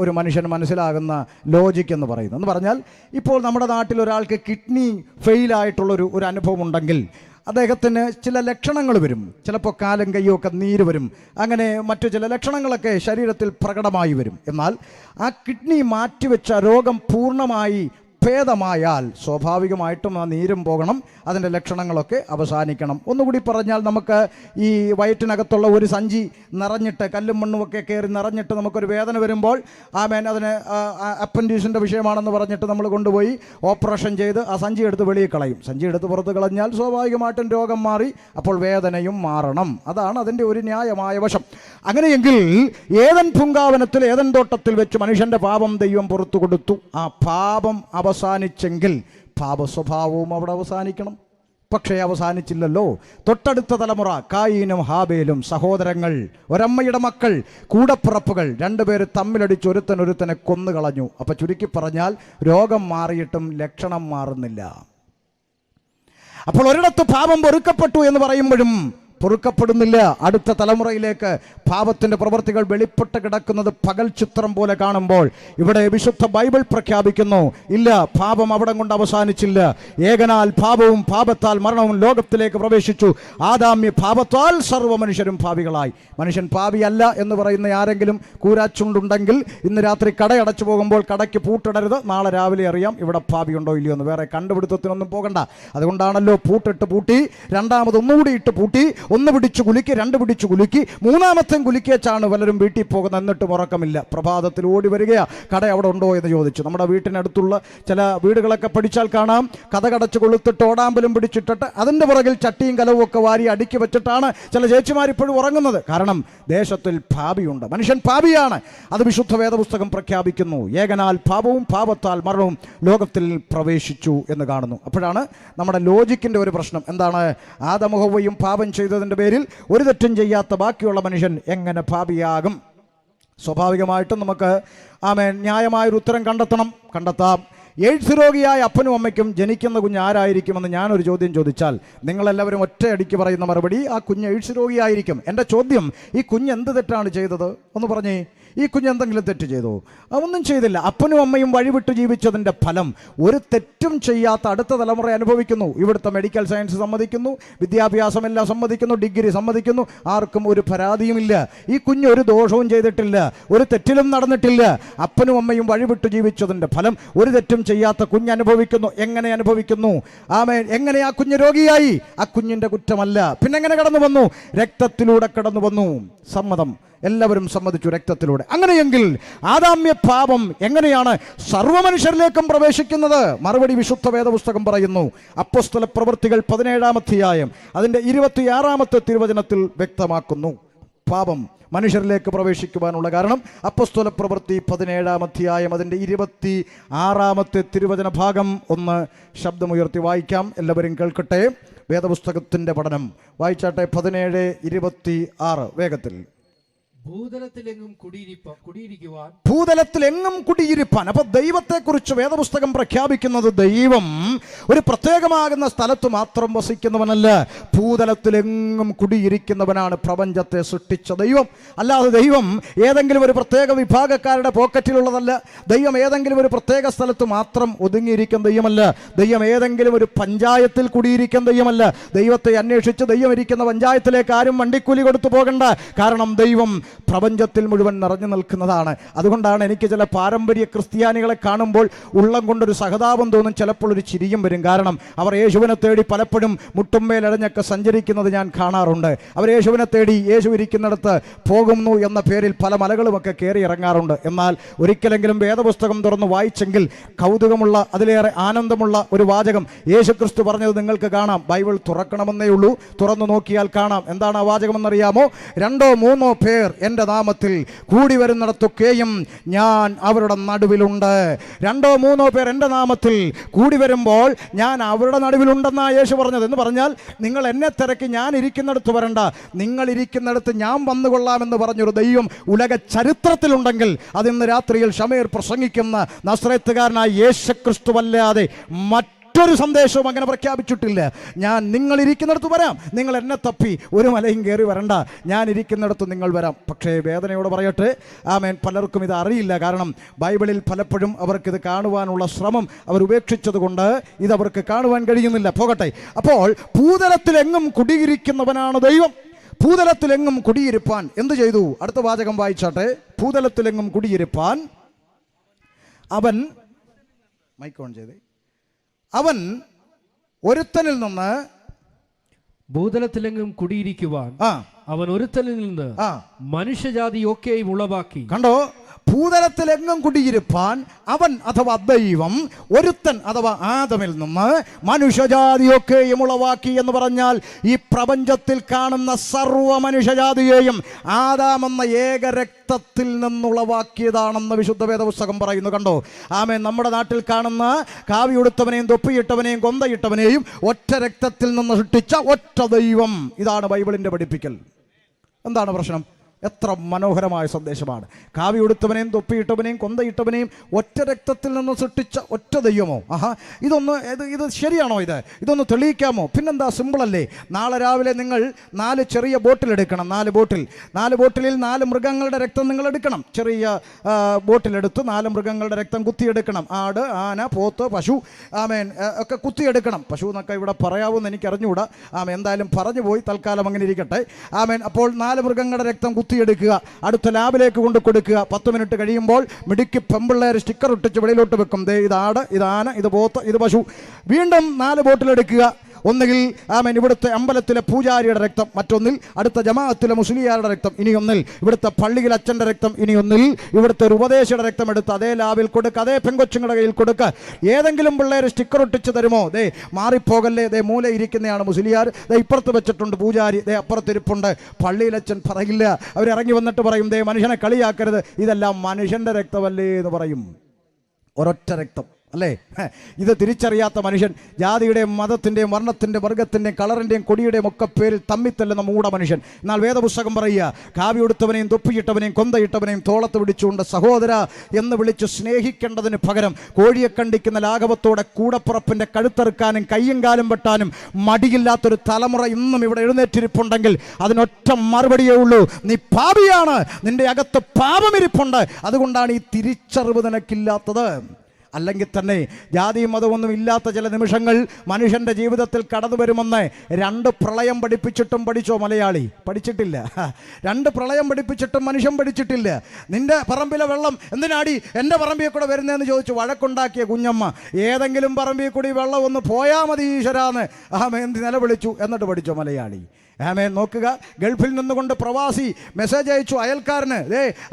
ഒരു മനുഷ്യന് മനസ്സിലാകുന്ന ലോജിക്ക് എന്ന് പറയുന്നത്. എന്ന് പറഞ്ഞാൽ ഇപ്പോൾ നമ്മുടെ നാട്ടിൽ ഒരാൾക്ക് കിഡ്നി ഫെയിലായിട്ടുള്ളൊരു അനുഭവം ഉണ്ടെങ്കിൽ അദ്ദേഹത്തിന് ചില ലക്ഷണങ്ങൾ വരും. ചിലപ്പോൾ കാലും കയ്യും ഒക്കെ നീര് വരും. അങ്ങനെ മറ്റു ചില ലക്ഷണങ്ങളൊക്കെ ശരീരത്തിൽ പ്രകടമായി വരും. എന്നാൽ ആ കിഡ്നി മാറ്റിവെച്ച രോഗം പൂർണ്ണമായി ഭേദമായാൽ സ്വാഭാവികമായിട്ടും ആ നീരും പോകണം, അതിൻ്റെ ലക്ഷണങ്ങളൊക്കെ അവസാനിക്കണം. ഒന്നുകൂടി പറഞ്ഞാൽ, നമുക്ക് ഈ വയറ്റിനകത്തുള്ള ഒരു സഞ്ചി നിറഞ്ഞിട്ട് കല്ലും മണ്ണുമൊക്കെ കയറി നിറഞ്ഞിട്ട് നമുക്കൊരു വേദന വരുമ്പോൾ അതിന് അപ്പൻഡിക്സിൻ്റെ വിഷയമാണെന്ന് പറഞ്ഞിട്ട് നമ്മൾ കൊണ്ടുപോയി ഓപ്പറേഷൻ ചെയ്ത് ആ സഞ്ചി എടുത്ത് വെളിയിൽ കളയും. സഞ്ചി എടുത്ത് പുറത്ത് കളഞ്ഞാൽ സ്വാഭാവികമായിട്ടും രോഗം മാറി, അപ്പോൾ വേദനയും മാറണം. അതാണ് അതിൻ്റെ ഒരു ന്യായമായ വശം. അങ്ങനെയെങ്കിൽ ഏദൻ പൂങ്കാവനത്തിൽ, ഏദൻ തോട്ടത്തിൽ വെച്ച് മനുഷ്യൻ്റെ പാപം ദൈവം പുറത്തു കൊടുത്തു. ആ പാപം അവസാനിച്ചെങ്കിൽ പാപ സ്വഭാവവും അവിടെ അവസാനിക്കണം. പക്ഷേ അവസാനിച്ചില്ലല്ലോ. തൊട്ടടുത്ത തലമുറ കായീനും ഹാബേലും സഹോദരങ്ങൾ, ഒരമ്മയുടെ മക്കൾ, കൂടപ്പിറപ്പുകൾ, രണ്ടുപേര് തമ്മിലടിച്ച് ഒരുത്തനെ കൊന്നുകളഞ്ഞു. അപ്പം ചുരുക്കി പറഞ്ഞാൽ രോഗം മാറിയിട്ടും ലക്ഷണം മാറുന്നില്ല. അപ്പോൾ ഒരിടത്ത് പാപം പൊറുക്കപ്പെട്ടു എന്ന് പറയുമ്പോഴും പൊറുക്കപ്പെടുന്നില്ല. അടുത്ത തലമുറയിലേക്ക് പാപത്തിൻ്റെ പ്രവൃത്തികൾ വെളിപ്പെട്ട് കിടക്കുന്നത് പകൽ ചിത്രം പോലെ കാണുമ്പോൾ ഇവിടെ വിശുദ്ധ ബൈബിൾ പ്രഖ്യാപിക്കുന്നു, ഇല്ല, പാപം അവിടെ കൊണ്ട് അവസാനിച്ചില്ല. ഏകനാൽ പാപവും പാപത്താൽ മരണവും ലോകത്തിലേക്ക് പ്രവേശിച്ചു. ആദാമ്യ പാപത്താൽ സർവ്വ മനുഷ്യരും പാപികളായി. മനുഷ്യൻ പാപിയല്ല എന്ന് പറയുന്ന ആരെങ്കിലും കൂരാച്ചുണ്ടുണ്ടെങ്കിൽ ഇന്ന് രാത്രി കടയടച്ചു പോകുമ്പോൾ കടയ്ക്ക് പൂട്ടിടരുത്. നാളെ രാവിലെ അറിയാം ഇവിടെ പാപിയുണ്ടോ ഇല്ലയോ എന്ന്. വേറെ കണ്ടുപിടുത്തത്തിനൊന്നും പോകണ്ട. അതുകൊണ്ടാണല്ലോ പൂട്ടിട്ട് പൂട്ടി, രണ്ടാമത് ഒന്നുകൂടി ഇട്ട് പൂട്ടി, ഒന്ന് പിടിച്ചു കുലുക്കി, രണ്ട് പിടിച്ചു കുലുക്കി, മൂന്നാമത്തെ കുലുക്കിയച്ചാണ് പലരും വീട്ടിൽ പോകുന്നത്. എന്നിട്ടും ഉറക്കമില്ല. പ്രഭാതത്തിൽ ഓടി വരികയാ, കട അവിടെ ഉണ്ടോ എന്ന് ചോദിച്ചു. നമ്മുടെ വീട്ടിനടുത്തുള്ള ചില വീടുകളൊക്കെ പഠിച്ചാൽ കാണാം, കഥ കടച്ച് കൊളുത്തിട്ട് ഓടാമ്പലും പിടിച്ചിട്ടിട്ട് അതിൻ്റെ പുറകിൽ ചട്ടിയും കലവും ഒക്കെ വാരി അടുക്കി വെച്ചിട്ടാണ് ചില ചേച്ചിമാർ ഇപ്പോഴും ഉറങ്ങുന്നത്. കാരണം ദേശത്തിൽ പാപിയുണ്ട്, മനുഷ്യൻ പാപിയാണ്. അത് വിശുദ്ധ വേദപുസ്തകം പ്രഖ്യാപിക്കുന്നു. ഏകനാൽ പാപവും പാപത്താൽ മരണവും ലോകത്തിൽ പ്രവേശിച്ചു എന്ന് കാണുന്നു. അപ്പോഴാണ് നമ്മുടെ ലോജിക്കിൻ്റെ ഒരു പ്രശ്നം. എന്താണ്? ആദമും ഹവ്വയും പാപം ചെയ്തതിൻ്റെ പേരിൽ ഒരു തെറ്റും ചെയ്യാത്ത ബാക്കിയുള്ള മനുഷ്യൻ എങ്ങനെ പാപിയാകും? സ്വാഭാവികമായിട്ടും നമുക്ക് ന്യായമായൊരു ഉത്തരം കണ്ടെത്താം. എയ്ഡ്സ് രോഗിയായ അപ്പനും അമ്മയ്ക്കും ജനിക്കുന്ന കുഞ്ഞ് ആരായിരിക്കുമെന്ന് ഞാനൊരു ചോദ്യം ചോദിച്ചാൽ നിങ്ങളെല്ലാവരും ഒറ്റയടിക്ക് പറയുന്ന മറുപടി, ആ കുഞ്ഞ് എയ്ഡ്സ് രോഗിയായിരിക്കും. എൻ്റെ ചോദ്യം, ഈ കുഞ്ഞ് എന്ത് തെറ്റാണ് ചെയ്തത്? ഒന്ന് പറഞ്ഞേ. ഈ കുഞ്ഞ് എന്തെങ്കിലും തെറ്റ് ചെയ്തോ? ഒന്നും ചെയ്തില്ല. അപ്പനും അമ്മയും വഴിവിട്ട് ജീവിച്ചതിൻ്റെ ഫലം ഒരു തെറ്റും ചെയ്യാത്ത അടുത്ത തലമുറ അനുഭവിക്കുന്നു. ഇവിടുത്തെ മെഡിക്കൽ സയൻസ് സമ്മതിക്കുന്നു, വിദ്യാഭ്യാസമെല്ലാം സമ്മതിക്കുന്നു, ഡിഗ്രി സമ്മതിക്കുന്നു, ആർക്കും ഒരു പരാതിയുമില്ല. ഈ കുഞ്ഞ് ഒരു ദോഷവും ചെയ്തിട്ടില്ല, ഒരു തെറ്റിലും നടന്നിട്ടില്ല. അപ്പനും അമ്മയും വഴിവിട്ട് ജീവിച്ചതിൻ്റെ ഫലം ഒരു തെറ്റും ചെയ്യാത്ത കുഞ്ഞ് അനുഭവിക്കുന്നു. എങ്ങനെ അനുഭവിക്കുന്നു? ആമേൻ. എങ്ങനെ ആ കുഞ്ഞ് രോഗിയായി? ആ കുഞ്ഞിൻ്റെ കുറ്റമല്ല. പിന്നെ എങ്ങനെ കടന്നു വന്നു? രക്തത്തിലൂടെ കടന്നു വന്നു. സമ്മതം, എല്ലാവരും സമ്മതിച്ചു, രക്തത്തിലൂടെ. അങ്ങനെയെങ്കിൽ ആദാമ്യ പാപം എങ്ങനെയാണ് സർവ്വമനുഷ്യരിലേക്കും പ്രവേശിക്കുന്നത്? മറുപടി വിശുദ്ധ വേദപുസ്തകം പറയുന്നു. അപ്പോസ്തല പ്രവൃത്തികൾ 17-ാം അധ്യായം അതിൻ്റെ 26-ാമത്തെ തിരുവചനത്തിൽ വ്യക്തമാക്കുന്നു. പാപം മനുഷ്യരിലേക്ക് പ്രവേശിക്കുവാനുള്ള കാരണം അപ്പോസ്തല പ്രവൃത്തി 17-ാം അധ്യായം അതിൻ്റെ 26-ാമത്തെ തിരുവചന ഭാഗം ഒന്ന് ശബ്ദമുയർത്തി വായിക്കാം. എല്ലാവരും കേൾക്കട്ടെ. വേദപുസ്തകത്തിൻ്റെ പഠനം വായിച്ചാട്ടെ. 17:26 വേഗത്തിൽ. ഭൂതലത്തിലെങ്ങും കുടിയിരിക്കുവാൻ. ഭൂതലത്തിലെങ്ങും കുടിയിരിപ്പാൻ. അപ്പൊ ദൈവത്തെക്കുറിച്ച് വേദപുസ്തകം പ്രഖ്യാപിക്കുന്നത് ദൈവം ഒരു പ്രത്യേകമാകുന്ന സ്ഥലത്ത് മാത്രം വസിക്കുന്നവനല്ല, ഭൂതലത്തിലെങ്ങും കുടിയിരിക്കുന്നവനാണ്. പ്രപഞ്ചത്തെ സൃഷ്ടിച്ച ദൈവം. അല്ലാതെ ദൈവം ഏതെങ്കിലും ഒരു പ്രത്യേക വിഭാഗക്കാരുടെ പോക്കറ്റിലുള്ളതല്ല. ദൈവം ഏതെങ്കിലും ഒരു പ്രത്യേക സ്ഥലത്ത് മാത്രം ഒതുങ്ങിയിരിക്കുന്ന ദൈവമല്ല. ദൈവം ഏതെങ്കിലും ഒരു പഞ്ചായത്തിൽ കുടിയിരിക്കുന്ന ദൈവമല്ല. ദൈവത്തെ അന്വേഷിച്ച് ദൈവം ഇരിക്കുന്ന പഞ്ചായത്തിലേക്ക് ആരും വണ്ടിക്കൂലി കൊടുത്തു പോകണ്ട. കാരണം ദൈവം പ്രപഞ്ചത്തിൽ മുഴുവൻ നിറഞ്ഞു നിൽക്കുന്നതാണ്. അതുകൊണ്ടാണ് എനിക്ക് ചില പാരമ്പര്യ ക്രിസ്ത്യാനികളെ കാണുമ്പോൾ ഉള്ളം കൊണ്ടൊരു സഹതാപം തോന്നും, ചിലപ്പോൾ ഒരു ചിരിയും വരും. കാരണം അവർ യേശുവിനെ തേടി പലപ്പോഴും മുട്ടുമ്മേലടഞ്ഞൊക്കെ സഞ്ചരിക്കുന്നത് ഞാൻ കാണാറുണ്ട്. അവർ യേശുവിനെ തേടി യേശു ഇരിക്കുന്നിടത്ത് പോകുന്നു എന്ന പേരിൽ പല മലകളുമൊക്കെ കയറി ഇറങ്ങാറുണ്ട്. എന്നാൽ ഒരിക്കലെങ്കിലും വേദപുസ്തകം തുറന്ന് വായിച്ചെങ്കിൽ കൗതുകമുള്ള, അതിലേറെ ആനന്ദമുള്ള ഒരു വാചകം യേശു ക്രിസ്തു പറഞ്ഞത് നിങ്ങൾക്ക് കാണാം. ബൈബിൾ തുറക്കണമെന്നേ ഉള്ളൂ, തുറന്നു നോക്കിയാൽ കാണാം. എന്താണ് ആ വാചകമെന്നറിയാമോ? 2-3 പേർ എൻ്റെ നാമത്തിൽ കൂടി വരുന്നിടത്തൊക്കെയും ഞാൻ അവരുടെ നടുവിലുണ്ട്. 2-3 പേർ എൻ്റെ നാമത്തിൽ കൂടി വരുമ്പോൾ ഞാൻ അവരുടെ നടുവിലുണ്ടെന്നാ യേശു പറഞ്ഞത്. എന്ന് പറഞ്ഞാൽ നിങ്ങൾ എന്നെ തിരക്കി ഞാൻ ഇരിക്കുന്നിടത്ത് വരണ്ട, നിങ്ങൾ ഇരിക്കുന്നിടത്ത് ഞാൻ വന്നുകൊള്ളാമെന്ന് പറഞ്ഞൊരു ദൈവം ഉലക ചരിത്രത്തിലുണ്ടെങ്കിൽ അതിന്ന് രാത്രിയിൽ ഷമീർ പ്രസംഗിക്കുന്ന നസ്രേത്തുകാരനായ യേശു ക്രിസ്തുവല്ലാതെ മറ്റൊരു സന്ദേശവും അങ്ങനെ പ്രഖ്യാപിച്ചിട്ടില്ല. ഞാൻ നിങ്ങൾ ഇരിക്കുന്നിടത്ത് വരാം, നിങ്ങൾ എന്നെ തപ്പി ഒരു മലയും കയറി വരണ്ട, ഞാൻ ഇരിക്കുന്നിടത്ത് നിങ്ങൾ വരാം. പക്ഷേ വേദനയോട് പറയട്ടെ, ആമേൻ, പലർക്കും ഇത് അറിയില്ല. കാരണം ബൈബിളിൽ പലപ്പോഴും അവർക്കിത് കാണുവാനുള്ള ശ്രമം അവർ ഉപേക്ഷിച്ചത് കൊണ്ട് ഇതവർക്ക് കാണുവാൻ കഴിയുന്നില്ല. പോകട്ടെ. അപ്പോൾ ഭൂതലത്തിലെങ്ങും കുടിയിരിക്കുന്നവനാണ് ദൈവം. ഭൂതലത്തിലെങ്ങും കുടിയിരിപ്പാൻ എന്ത് ചെയ്തു? അടുത്ത വാചകം വായിച്ചാട്ടെ. ഭൂതലത്തിലെങ്ങും കുടിയിരിപ്പാൻ അവൻ, മൈക്ക് ഓൺ ചെയ്തേ, അവൻ ഒരുത്തനിൽ നിന്ന്. ഭൂതലത്തിലെങ്ങും കുടിയിരിക്കുവാൻ അവൻ ഒരുത്തനിൽ നിന്ന് മനുഷ്യജാതി ഒക്കെയും ഉളവാക്കി. കണ്ടോ? ഭൂതലത്തിലെങ്ങും കുടിയിരിപ്പാൻ അവൻ അഥവാ ദൈവം ഒരുത്തൻ അഥവാ ആദമിൽ നിന്ന് മനുഷ്യജാതിയൊക്കെയും ഉളവാക്കി എന്ന് പറഞ്ഞാൽ ഈ പ്രപഞ്ചത്തിൽ കാണുന്ന സർവ്വ മനുഷ്യജാതിയെയും ആദാമെന്ന ഏക രക്തത്തിൽ നിന്നുളവാക്കിയതാണെന്ന് വിശുദ്ധ വേദപുസ്തകം പറയുന്നു. കണ്ടോ? ആമേൻ. നമ്മുടെ നാട്ടിൽ കാണുന്ന കാവിയുടുത്തവനെയും തൊപ്പിയിട്ടവനെയും കൊന്തയിട്ടവനെയും ഒറ്റ രക്തത്തിൽ നിന്ന് സൃഷ്ടിച്ച ഒറ്റ ദൈവം. ഇതാണ് ബൈബിളിൻ്റെ പഠിപ്പിക്കൽ. എന്താണ് പ്രശ്നം? എത്ര മനോഹരമായ സന്ദേശമാണ്. കാവി ഉടുത്തവനെയും തൊപ്പിയിട്ടവനെയും കൊന്തയിട്ടവനെയും ഒറ്റ രക്തത്തിൽ നിന്ന് സൃഷ്ടിച്ച ഒറ്റ ദൈവമോ? ഇത് ശരിയാണോ? ഇതൊന്ന് തെളിയിക്കാമോ? പിന്നെന്താ, സിമ്പിളല്ലേ? നാളെ രാവിലെ നിങ്ങൾ 4 ചെറിയ ബോട്ടിലെടുക്കണം. 4 ബോട്ടിലിൽ 4 മൃഗങ്ങളുടെ രക്തം നിങ്ങൾ എടുക്കണം. ചെറിയ ബോട്ടിലെടുത്ത് 4 മൃഗങ്ങളുടെ രക്തം കുത്തിയെടുക്കണം. ആട്, ആന, പോത്ത്, പശു, ആമേൻ, ഒക്കെ കുത്തിയെടുക്കണം. പശു എന്നൊക്കെ ഇവിടെ പറയാവുമെന്ന് എനിക്ക് അറിഞ്ഞുകൂടാ. ആമേൻ, എന്തായാലും പറഞ്ഞു പോയി, തൽക്കാലം അങ്ങനെ ഇരിക്കട്ടെ. ആമേൻ. അപ്പോൾ 4 മൃഗങ്ങളുടെ രക്തം കുത്തിയെടുക്കുക, അടുത്ത ലാബിലേക്ക് കൊണ്ട് കൊടുക്കുക. 10 മിനിറ്റ് കഴിയുമ്പോൾ മിടുക്കി പെമ്പിള്ളേർ സ്റ്റിക്കർ ഒട്ടിച്ച് വെളിയിലോട്ട് വെക്കും. ദേ ഇതാട്, ഇതാന, ഇത് പോത്ത്, ഇത് പശു. വീണ്ടും 4 ബോട്ടിലെടുക്കുക. ഒന്നുകിൽ ആമേൻ ഇവിടുത്തെ അമ്പലത്തിലെ പൂജാരിയുടെ രക്തം, മറ്റൊന്നിൽ അടുത്ത ജമാഅത്തിലെ മുസ്ലിയാരുടെ രക്തം, ഇനിയൊന്നിൽ ഇവിടുത്തെ പള്ളിയിൽ അച്ഛൻ്റെ രക്തം, ഇനിയൊന്നിൽ ഇവിടുത്തെ ഒരു ഉപദേശയുടെ രക്തം എടുത്ത് അതേ ലാബിൽ കൊടുക്കുക, അതേ പെങ്കൊച്ചുങ്ങളുടെ കയ്യിൽ കൊടുക്കുക. ഏതെങ്കിലും പിള്ളേർ സ്റ്റിക്കർ ഒട്ടിച്ച് തരുമോ? ദേ മാറിപ്പോകല്ലേ, ദേ മൂല ഇരിക്കുന്നതാണ് മുസ്ലിയാർ, ദേ ഇപ്പുറത്ത് വെച്ചിട്ടുണ്ട് പൂജാരി, ദേ അപ്പുറത്തിരിപ്പുണ്ട് പള്ളിയിലച്ഛൻ. പറയില്ല. അവരിറങ്ങി വന്നിട്ട് പറയും, ദേ മനുഷ്യനെ കളിയാക്കരുത്, ഇതെല്ലാം മനുഷ്യൻ്റെ രക്തമല്ലേ എന്ന് പറയും. ഒരൊറ്റ രക്തം. അല്ലേ? ഇത് തിരിച്ചറിയാത്ത മനുഷ്യൻ ജാതിയുടെയും മതത്തിൻ്റെയും വർണ്ണത്തിൻ്റെ വർഗത്തിൻ്റെയും കളറിൻ്റെയും കൊടിയുടെയും ഒക്കെ പേരിൽ തമ്മിത്തല്ലുന്ന മൂട മനുഷ്യൻ. എന്നാൽ വേദപുസ്തകം പറയുക, കാവി ഉടുത്തവനെയും തൊപ്പിയിട്ടവനെയും കൊന്തയിട്ടവനെയും തോളത്ത് പിടിച്ചുകൊണ്ട് സഹോദര എന്ന് വിളിച്ച് സ്നേഹിക്കേണ്ടതിന് പകരം കോഴിയെ കണ്ടിക്കുന്ന ലാഘവത്തോടെ കൂടപ്പുറപ്പിൻ്റെ കഴുത്തെറുക്കാനും കയ്യും കാലും വെട്ടാനും മടിയില്ലാത്തൊരു തലമുറ ഇന്നും ഇവിടെ എഴുന്നേറ്റിരിപ്പുണ്ടെങ്കിൽ അതിനൊറ്റ മറുപടിയേ ഉള്ളൂ: നീ പാപിയാണ്, നിന്റെ അകത്ത് പാപമിരിപ്പുണ്ട്. അതുകൊണ്ടാണ് ഈ തിരിച്ചറിവ് നിനക്കില്ലാത്തത്. അല്ലെങ്കിൽ തന്നെ ജാതിയും മതമൊന്നും ഇല്ലാത്ത ചില നിമിഷങ്ങൾ മനുഷ്യൻ്റെ ജീവിതത്തിൽ കടന്നു വരുമെന്ന് 2 പ്രളയം പഠിപ്പിച്ചിട്ടും പഠിച്ചോ മലയാളി? പഠിച്ചിട്ടില്ല. 2 പ്രളയം പഠിപ്പിച്ചിട്ടും മനുഷ്യൻ പഠിച്ചിട്ടില്ല. നിന്റെ പറമ്പിലെ വെള്ളം എന്തിനാടി എൻ്റെ പറമ്പിൽ കൂടെ വരുന്നതെന്ന് ചോദിച്ചു വഴക്കുണ്ടാക്കിയ കുഞ്ഞമ്മ ഏതെങ്കിലും പറമ്പിൽ കൂടി വെള്ളം ഒന്ന് പോയാൽ മതി ഈശ്വരാന്ന് എന്ത് നിലവിളിച്ചു. എന്നിട്ട് പഠിച്ചോ മലയാളി? നോക്കുക, ഗൾഫിൽ നിന്നുകൊണ്ട് പ്രവാസി മെസ്സേജ് അയച്ചു അയൽക്കാരന്,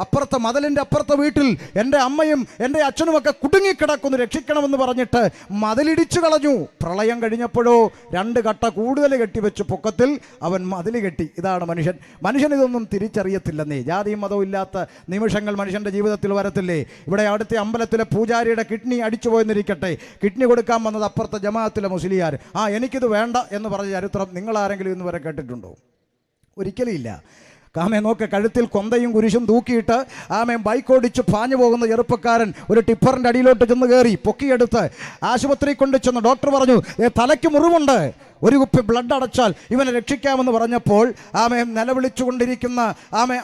അപ്പുറത്തെ മതിലിൻ്റെ അപ്പുറത്തെ വീട്ടിൽ എൻ്റെ അമ്മയും എൻ്റെ അച്ഛനുമൊക്കെ കുടുങ്ങിക്കിടക്കുന്നു, രക്ഷിക്കണമെന്ന് പറഞ്ഞിട്ട് മതിലിടിച്ചു കളഞ്ഞു. പ്രളയം കഴിഞ്ഞപ്പോഴോ 2 കട്ട കൂടുതൽ കെട്ടിവെച്ച് പൊക്കത്തിൽ അവൻ മതിൽ കെട്ടി. ഇതാണ് മനുഷ്യൻ. മനുഷ്യൻ ഇതൊന്നും തിരിച്ചറിയത്തില്ലെന്നേ. ജാതിയും മതവും ഇല്ലാത്ത നിമിഷങ്ങൾ മനുഷ്യൻ്റെ ജീവിതത്തിൽ വരത്തില്ലേ? ഇവിടെ അടുത്ത അമ്പലത്തിലെ പൂജാരിയുടെ കിഡ്നി അടിച്ചു പോയെന്നിരിക്കട്ടെ, കിഡ്നി കൊടുക്കാൻ വന്നത് അപ്പുറത്തെ ജമാഅത്തിലെ മുസ്ലിയാർ. എനിക്കിത് വേണ്ട എന്ന് പറഞ്ഞ ചരിത്രം നിങ്ങളാരെങ്കിലും ഇന്ന് വരെ കേട്ടിട്ടുണ്ടോ? ഒരിക്കലും ഇല്ല. നോക്ക്, കഴുത്തിൽ കൊന്തയും കുരിശും തൂക്കിയിട്ട് ബൈക്ക് ഓടിച്ച് പാഞ്ഞു പോകുന്ന ചെറുപ്പക്കാരൻ ഒരു ടിപ്പറിൻ്റെ അടിയിലോട്ട് ചെന്ന് കയറി പൊക്കിയെടുത്ത് ആശുപത്രി കൊണ്ട് ചെന്ന് ഡോക്ടർ പറഞ്ഞു, തലയ്ക്ക് മുറിവുണ്ട്, ഒരു കുപ്പി ബ്ലഡ് അടച്ചാൽ ഇവനെ രക്ഷിക്കാമെന്ന് പറഞ്ഞപ്പോൾ നിലവിളിച്ചുകൊണ്ടിരിക്കുന്ന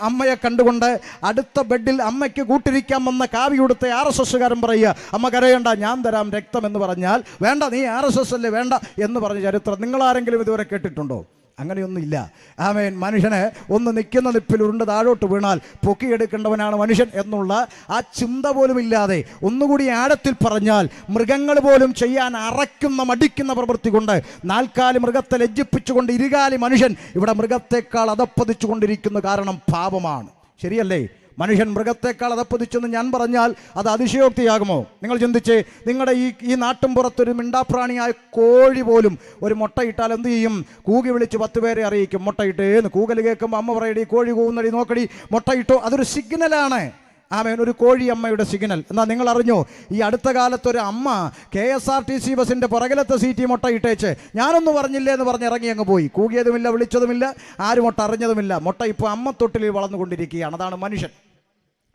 അമ്മയെ കണ്ടുകൊണ്ട് അടുത്ത ബെഡിൽ അമ്മയ്ക്ക് കൂട്ടിരിക്കാൻ വന്ന കാവി കൊടുത്ത RSSകാരൻ പറയുക, അമ്മ കരയണ്ട, ഞാൻ തരാം രക്തം എന്ന് പറഞ്ഞാൽ വേണ്ട, നീ RSS അല്ലേ, വേണ്ട എന്ന് പറഞ്ഞ ചരിത്രം നിങ്ങളാരെങ്കിലും ഇതുവരെ കേട്ടിട്ടുണ്ടോ? അങ്ങനെയൊന്നുമില്ല. മനുഷ്യന് ഒന്ന് നിൽക്കുന്ന നിപ്പിൽ ഉരുണ്ട് താഴോട്ട് വീണാൽ പൊക്കിയെടുക്കേണ്ടവനാണ് മനുഷ്യൻ എന്നുള്ള ആ ചിന്ത പോലും ഇല്ലാതെ, ഒന്നുകൂടി ആഴത്തിൽ പറഞ്ഞാൽ മൃഗങ്ങൾ പോലും ചെയ്യാൻ അറയ്ക്കുന്ന മടിക്കുന്ന പ്രവൃത്തി കൊണ്ട് 4 കാലി മൃഗത്തെ ലജ്ജിപ്പിച്ചുകൊണ്ട് 2 കാലി മനുഷ്യൻ ഇവിടെ മൃഗത്തെക്കാൾ അധപ്പതിച്ചു കൊണ്ടിരിക്കുന്ന കാരണം പാപമാണ്. ശരിയല്ലേ? മനുഷ്യൻ മൃഗത്തെക്കാൾ അതപ്പതിച്ചെന്ന് ഞാൻ പറഞ്ഞാൽ അത് അതിശയോക്തിയാകുമോ? നിങ്ങൾ ചിന്തിച്ചേ, നിങ്ങളുടെ ഈ നാട്ടും പുറത്തൊരു മിണ്ടാപ്രാണിയായ കോഴി പോലും ഒരു മുട്ടയിട്ടാൽ എന്ത് ചെയ്യും? കൂകി വിളിച്ച് 10 പേരെ അറിയിക്കും മുട്ടയിട്ടേന്ന്. കൂകൽ കേൾക്കുമ്പോൾ അമ്മ പറയടി കോഴി കൂവുന്നടി നോക്കടി മുട്ടയിട്ടോ. അതൊരു സിഗ്നലാണ്. ഒരു കോഴിയമ്മയുടെ സിഗ്നൽ. എന്നാൽ നിങ്ങൾ അറിഞ്ഞോ, ഈ അടുത്ത കാലത്തൊരു അമ്മ KSRTC ബസ്സിൻ്റെ പുറകിലത്തെ സീറ്റ് മുട്ടയിട്ടേച്ച് ഞാനൊന്നും പറഞ്ഞില്ലേ എന്ന് പറഞ്ഞ് ഇറങ്ങി അങ്ങ് പോയി. കൂകിയതുമില്ല, വിളിച്ചതുമില്ല, ആരും മുട്ട അറിഞ്ഞതുമില്ല. മുട്ട ഇപ്പോൾ അമ്മത്തൊട്ടിൽ വളർന്നുകൊണ്ടിരിക്കുകയാണ്. അതാണ് മനുഷ്യൻ.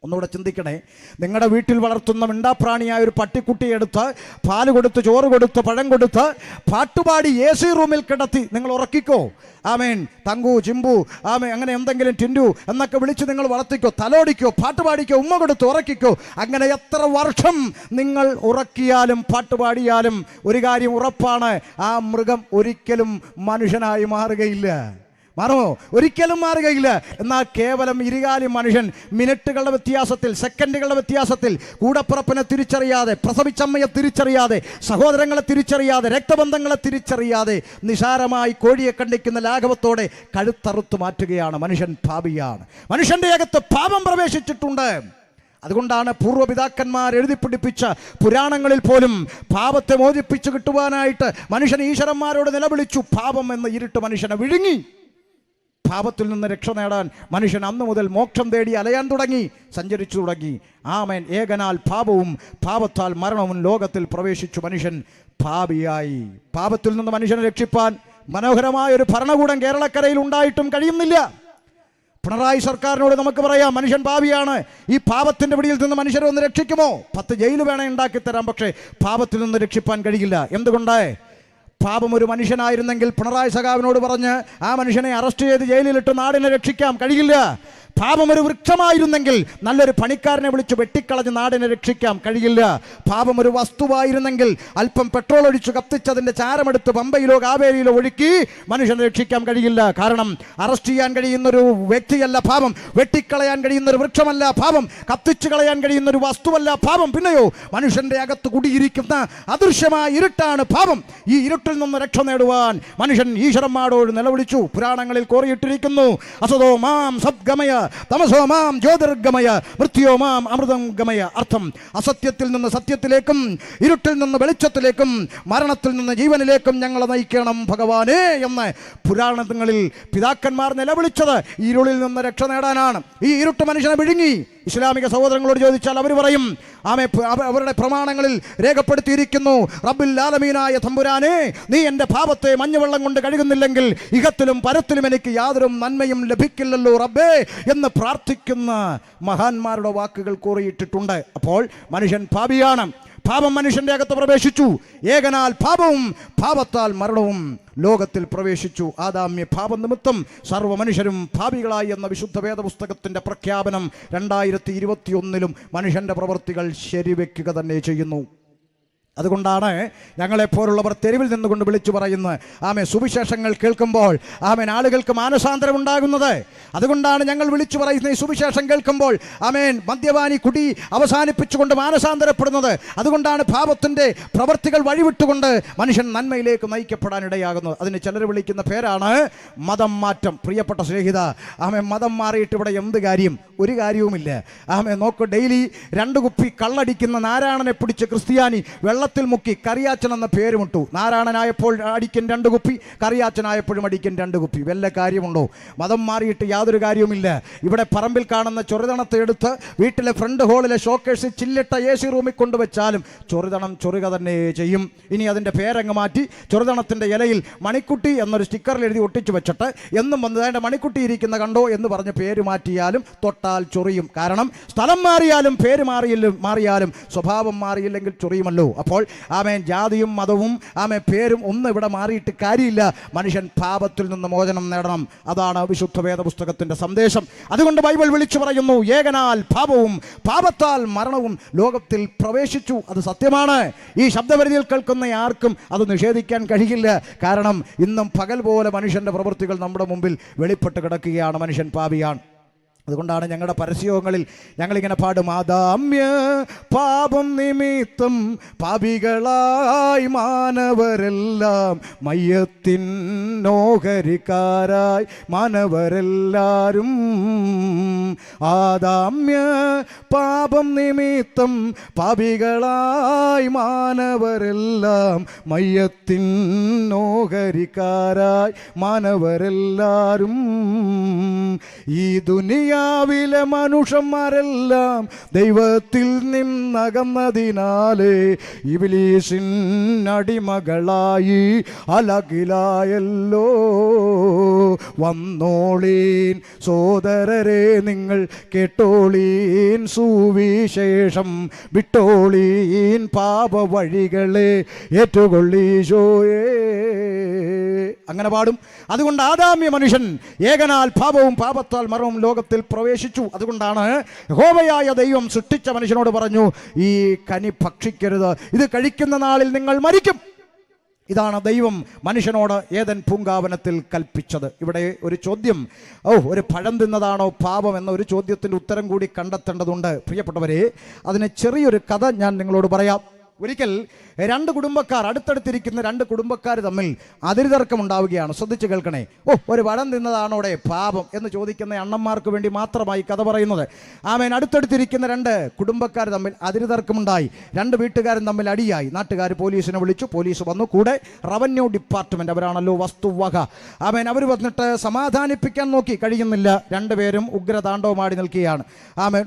ഒന്നുകൂടെ ചിന്തിക്കണേ. നിങ്ങളുടെ വീട്ടിൽ വളർത്തുന്ന മിണ്ടാപ്രാണിയായ ഒരു പട്ടിക്കുട്ടിയെ എടുത്ത് പാല് കൊടുത്ത് ചോറ് കൊടുത്ത് പഴം കൊടുത്ത് പാട്ടുപാടി AC റൂമിൽ കിടത്തി നിങ്ങൾ ഉറക്കിക്കോ. തങ്കു ചിമ്പു അങ്ങനെ എന്തെങ്കിലും ടിൻഡു എന്നൊക്കെ വിളിച്ച് നിങ്ങൾ വളർത്തിക്കോ, തലോടിക്കോ, പാട്ടുപാടിക്കോ, ഉമ്മ കൊടുത്ത് ഉറക്കിക്കോ. അങ്ങനെ എത്ര വർഷം നിങ്ങൾ ഉറക്കിയാലും പാട്ടുപാടിയാലും ഒരു കാര്യം ഉറപ്പാണ്, ആ മൃഗം ഒരിക്കലും മനുഷ്യനായി മാറുകയില്ല. മാറുമോ? ഒരിക്കലും മാറുകയില്ല. എന്നാൽ കേവലം 2 കാലി മനുഷ്യൻ മിനിറ്റുകളുടെ വ്യത്യാസത്തിൽ, സെക്കൻഡുകളുടെ വ്യത്യാസത്തിൽ കൂടപ്പുറപ്പിനെ തിരിച്ചറിയാതെ, പ്രസവിച്ചമ്മയെ തിരിച്ചറിയാതെ, സഹോദരങ്ങളെ തിരിച്ചറിയാതെ, രക്തബന്ധങ്ങളെ തിരിച്ചറിയാതെ നിസാരമായി കോഴിയെ കണ്ടിക്കുന്ന ലാഘവത്തോടെ കഴുത്തറുത്ത് മാറ്റുകയാണ്. മനുഷ്യൻ പാപിയാണ്. മനുഷ്യൻ്റെ അകത്ത് പാപം പ്രവേശിച്ചിട്ടുണ്ട്. അതുകൊണ്ടാണ് പൂർവ്വപിതാക്കന്മാർ എഴുതിപ്പിടിപ്പിച്ച പുരാണങ്ങളിൽ പോലും പാപത്തെ മോചിപ്പിച്ചു കിട്ടുവാനായിട്ട് മനുഷ്യൻ ഈശ്വരന്മാരോട് നിലവിളിച്ചു. പാപം എന്ന ഇരുട്ട് മനുഷ്യനെ വിഴുങ്ങി. പാപത്തിൽ നിന്ന് രക്ഷ നേടാൻ മനുഷ്യൻ അന്നു മുതൽ മോക്ഷം തേടി അലയാൻ തുടങ്ങി, സഞ്ചരിച്ചു തുടങ്ങി. ഏകനാൽ പാപവും പാപത്താൽ മരണവും ലോകത്തിൽ പ്രവേശിച്ചു. മനുഷ്യൻ പാപിയായി. പാപത്തിൽ നിന്ന് മനുഷ്യനെ രക്ഷിപ്പാൻ മനോഹരമായ ഒരു ഭരണകൂടം കേരളക്കരയിൽ ഉണ്ടായിട്ടും കഴിയുന്നില്ല. പിണറായി സർക്കാരിനോട് നമുക്ക് പറയാം, മനുഷ്യൻ പാപിയാണ്, ഈ പാപത്തിൻ്റെ പിടിയിൽ നിന്ന് മനുഷ്യരെ ഒന്ന് രക്ഷിക്കുമോ? 10 ജയിൽ വേണേ ഉണ്ടാക്കിത്തരാം, പക്ഷേ പാപത്തിൽ നിന്ന് രക്ഷിപ്പാൻ കഴിയില്ല. എന്തുകൊണ്ടേ? പാപം ഒരു മനുഷ്യനായിരുന്നെങ്കിൽ പിണറായി സഖാവിനോട് പറഞ്ഞ് ആ മനുഷ്യനെ അറസ്റ്റ് ചെയ്ത് ജയിലിലിട്ട് നാടിനെ രക്ഷിക്കാം, കഴിയില്ല. പാപം ഒരു വൃക്ഷമായിരുന്നെങ്കിൽ നല്ലൊരു പണിക്കാരനെ വിളിച്ച് വെട്ടിക്കളഞ്ഞ് നാടിനെ രക്ഷിക്കാം, കഴിയില്ല. പാപം ഒരു വസ്തുവായിരുന്നെങ്കിൽ അല്പം പെട്രോൾ ഒഴിച്ച് കത്തിച്ചതിൻ്റെ ചാരമെടുത്ത് പമ്പയിലോ കാവേരിയിലോ ഒഴുക്കി മനുഷ്യനെ രക്ഷിക്കാൻ കഴിയില്ല. കാരണം അറസ്റ്റ് ചെയ്യാൻ കഴിയുന്നൊരു വ്യക്തിയല്ല പാപം, വെട്ടിക്കളയാൻ കഴിയുന്നൊരു വൃക്ഷമല്ല പാപം, കത്തിച്ചു കളയാൻ കഴിയുന്നൊരു വസ്തുവല്ല പാപം. പിന്നെയോ മനുഷ്യൻ്റെ അകത്ത് കുടിയിരിക്കുന്ന അദൃശ്യമായ ഇരുട്ടാണ് പാപം. ഈ ഇരുട്ടിൽ നിന്ന് രക്ഷ നേടുവാൻ മനുഷ്യൻ ഈശ്വരന്മാരോട് നിലവിളിച്ചു. പുരാണങ്ങളിൽ കോറിയിട്ടിരിക്കുന്നു, അസതോ മാം സദ്ഗമയ തമസോ മാം ജ്യോതിർഗമയ മൃത്യോ മാം അമൃതം ഗമയ. അർത്ഥം, അസത്യത്തിൽ നിന്ന് സത്യത്തിലേക്കും ഇരുട്ടിൽ നിന്ന് വെളിച്ചത്തിലേക്കും മരണത്തിൽ നിന്ന് ജീവനിലേക്കും ഞങ്ങളെ നയിക്കണം ഭഗവാനേ എന്ന് പുരാണങ്ങളിൽ പിതാക്കന്മാർ നിലവിളിച്ചത് ഇരുളിൽ നിന്ന് രക്ഷ നേടാനാണ്. ഈ ഇരുട്ട് മനുഷ്യനെ വിഴുങ്ങി. ഇസ്ലാമിക സഹോദരങ്ങളോട് ചോദിച്ചാൽ അവർ പറയും അവരുടെ പ്രമാണങ്ങളിൽ രേഖപ്പെടുത്തിയിരിക്കുന്നു, റബ്ബുൽ ആലമീനായ തമ്പുരാനെ, നീ എൻ്റെ പാപത്തെ മഞ്ഞുവെള്ളം കൊണ്ട് കഴുകുന്നില്ലെങ്കിൽ ഇഹത്തിലും പരത്തിലും എനിക്ക് യാതൊരു നന്മയും ലഭിക്കില്ലല്ലോ റബ്ബേ എന്ന് പ്രാർത്ഥിക്കുന്ന മഹാന്മാരുടെ വാക്കുകൾ കോറിയിട്ടിട്ടുണ്ട്. അപ്പോൾ മനുഷ്യൻ പാപിയാണ്. പാപം മനുഷ്യന്റെ അകത്ത് പ്രവേശിച്ചു. ഏകനാൽ പാപവും പാപത്താൽ മരണവും ലോകത്തിൽ പ്രവേശിച്ചു. ആദാമ്യ പാപനിമിത്തം സർവ്വ മനുഷ്യരും പാപികളായി എന്ന വിശുദ്ധ വേദപുസ്തകത്തിൻ്റെ പ്രഖ്യാപനം 2021 മനുഷ്യൻ്റെ പ്രവൃത്തികൾ ശരിവെക്കുക തന്നെ ചെയ്യുന്നു. അതുകൊണ്ടാണ് ഞങ്ങളെപ്പോലുള്ളവർ തെരുവിൽ നിന്നുകൊണ്ട് വിളിച്ചു പറയുന്നത്, സുവിശേഷങ്ങൾ കേൾക്കുമ്പോൾ ആളുകൾക്ക് മാനസാന്തരം ഉണ്ടാകുന്നത്. അതുകൊണ്ടാണ് ഞങ്ങൾ വിളിച്ചു പറയുന്നത്, ഈ സുവിശേഷം കേൾക്കുമ്പോൾ മദ്യപാനി കുടി അവസാനിപ്പിച്ചുകൊണ്ട് മാനസാന്തരപ്പെടുന്നത്. അതുകൊണ്ടാണ് പാപത്തിൻ്റെ പ്രവൃത്തികൾ വഴിവിട്ടുകൊണ്ട് മനുഷ്യൻ നന്മയിലേക്ക് നയിക്കപ്പെടാനിടയാകുന്നത്. അതിന് ചിലർ വിളിക്കുന്ന പേരാണ് മതം മാറ്റം. പ്രിയപ്പെട്ട സ്നേഹിത, മതം മാറിയിട്ട് ഇവിടെ എന്ത് കാര്യം? ഒരു കാര്യവുമില്ല. നോക്ക്, ഡെയിലി 2 കുപ്പി കള്ളടിക്കുന്ന നാരായണനെ പിടിച്ച് ക്രിസ്ത്യാനി വെള്ളത്തിൽ മുക്കി കറിയാച്ചൻ എന്ന പേരുമിട്ടു. നാരായണനായപ്പോൾ അടിക്കൻ 2 കുപ്പി, കറിയാച്ചനായപ്പോഴും അടിക്കൻ 2 കുപ്പി. വല്ല കാര്യമുണ്ടോ? മതം മാറിയിട്ട് യാതൊരു കാര്യവുമില്ല. ഇവിടെ പറമ്പിൽ കാണുന്ന ചൊറിതണത്തെ എടുത്ത് വീട്ടിലെ ഫ്രണ്ട് ഹോളിലെ ഷോക്കേഴ്സ് ചില്ലിട്ട AC റൂമിൽ കൊണ്ടുവച്ചാലും ചൊറിതണം ചൊറുക തന്നെ ചെയ്യും. ഇനി അതിൻ്റെ പേരങ്ങ് മാറ്റി ചൊറിതണത്തിൻ്റെ ഇലയിൽ മണിക്കുട്ടി എന്നൊരു സ്റ്റിക്കറിൽ എഴുതി ഒട്ടിച്ചു വെച്ചിട്ട് എന്നും വന്നതായിട്ട് മണിക്കുട്ടി ഇരിക്കുന്ന കണ്ടോ എന്ന് പറഞ്ഞ് പേര് മാറ്റിയാലും തൊട്ടാൽ ചൊറിയും. കാരണം സ്ഥലം മാറിയാലും പേര് മാറിയാലും സ്വഭാവം മാറിയില്ലെങ്കിൽ ചൊറിയുമല്ലോ. അപ്പോൾ ജാതിയും മതവും പേരും ഒന്നും ഇവിടെ മാറിയിട്ട് കാര്യമില്ല. മനുഷ്യൻ പാപത്തിൽ നിന്ന് മോചനം നേടണം. അതാണ് വിശുദ്ധ വേദപുസ്തകത്തിൻ്റെ സന്ദേശം. അതുകൊണ്ട് ബൈബിൾ വിളിച്ചു പറയുന്നു, ഏകനാൽ പാപവും പാപത്താൽ മരണവും ലോകത്തിൽ പ്രവേശിച്ചു. അത് സത്യമാണ്. ഈ ശബ്ദപരിധിയിൽ കേൾക്കുന്ന ആർക്കും അത് നിഷേധിക്കാൻ കഴിയില്ല. കാരണം ഇന്നും പകൽ പോലെ മനുഷ്യൻ്റെ പ്രവൃത്തികൾ നമ്മുടെ മുമ്പിൽ വെളിപ്പെട്ട് കിടക്കുകയാണ്. മനുഷ്യൻ പാപിയാണ്. അതുകൊണ്ടാണ് ഞങ്ങളുടെ പരസ്യങ്ങളിൽ ഞങ്ങളിങ്ങനെ പാടും, ആദാമ്യ പാപം നിമിത്തം പാപികളായി മാനവരെല്ലാം മയ്യത്തിൻ ഓഹരിക്കാരായി മാനവരെല്ലാരും. ആദാമ്യ പാപം നിമിത്തം പാപികളായി മാനവരെല്ലാം മയ്യത്തിൻ ഓഹരിക്കാരായി മാനവരെല്ലാരും. ഈ ദുനിയാവിലെ മനുഷ്യന്മാരെല്ലാം ദൈവത്തിൽ നിന്നകന്നതിനാലേ ഇബ്ലീസിൻ അടിമകളായി അലകിലായല്ലോ. വന്നോളീൻ സോദരരെ, നിങ്ങൾ കേട്ടോളീൻ സുവിശേഷം, വിട്ടോളീൻ പാപ വഴികളെ ഏറ്റുകൊള്ളീശോയേ. അങ്ങനെ പാടും. അതുകൊണ്ട് ആദാമ്യ മനുഷ്യൻ ഏകനാൽ പാപവും പാപത്താൽ മരണവും ലോകത്തിൽ പ്രവേശിച്ചു. അതുകൊണ്ടാണ് യഹോവയായ ദൈവം സൃഷ്ടിച്ച മനുഷ്യനോട് പറഞ്ഞു, ഈ കനി ഭക്ഷിക്കരുത്, ഇത് കഴിക്കുന്ന നാളിൽ നിങ്ങൾ മരിക്കും. ഇതാണ് ദൈവം മനുഷ്യനോട് ഏദൻ പൂങ്കാവനത്തിൽ കൽപ്പിച്ചത്. ഇവിടെ ഒരു ചോദ്യം, ഒരു പഴം തിന്നതാണോ പാപം എന്ന ഒരു ചോദ്യത്തിൻ്റെ ഉത്തരം കൂടി കണ്ടെത്തേണ്ടതുണ്ട്. പ്രിയപ്പെട്ടവരെ, അതിന് ചെറിയൊരു കഥ ഞാൻ നിങ്ങളോട് പറയാം. ഒരിക്കൽ 2 കുടുംബക്കാർ, അടുത്തടുത്തിരിക്കുന്ന 2 കുടുംബക്കാർ തമ്മിൽ അതിരുതർക്കം ഉണ്ടാവുകയാണ്. ശ്രദ്ധിച്ച് കേൾക്കണേ. ഒരു പഴം തിന്നതാണോടെ പാപം എന്ന് ചോദിക്കുന്ന അണ്ണന്മാർക്ക് വേണ്ടി മാത്രമായി കഥ പറയുന്നത്. അടുത്തടുത്തിരിക്കുന്ന 2 കുടുംബക്കാർ തമ്മിൽ അതിരുതർക്കമുണ്ടായി. 2 വീട്ടുകാരും തമ്മിൽ അടിയായി. നാട്ടുകാർ പോലീസിനെ വിളിച്ചു. പോലീസ് വന്നു. കൂടെ റവന്യൂ ഡിപ്പാർട്ട്മെന്റ്, അവരാണല്ലോ വസ്തുവക. അവർ വന്നിട്ട് സമാധാനിപ്പിക്കാൻ നോക്കി. കഴിയുന്നില്ല. 2 പേരും ഉഗ്രതാണ്ഡവമാടി നിൽക്കുകയാണ്.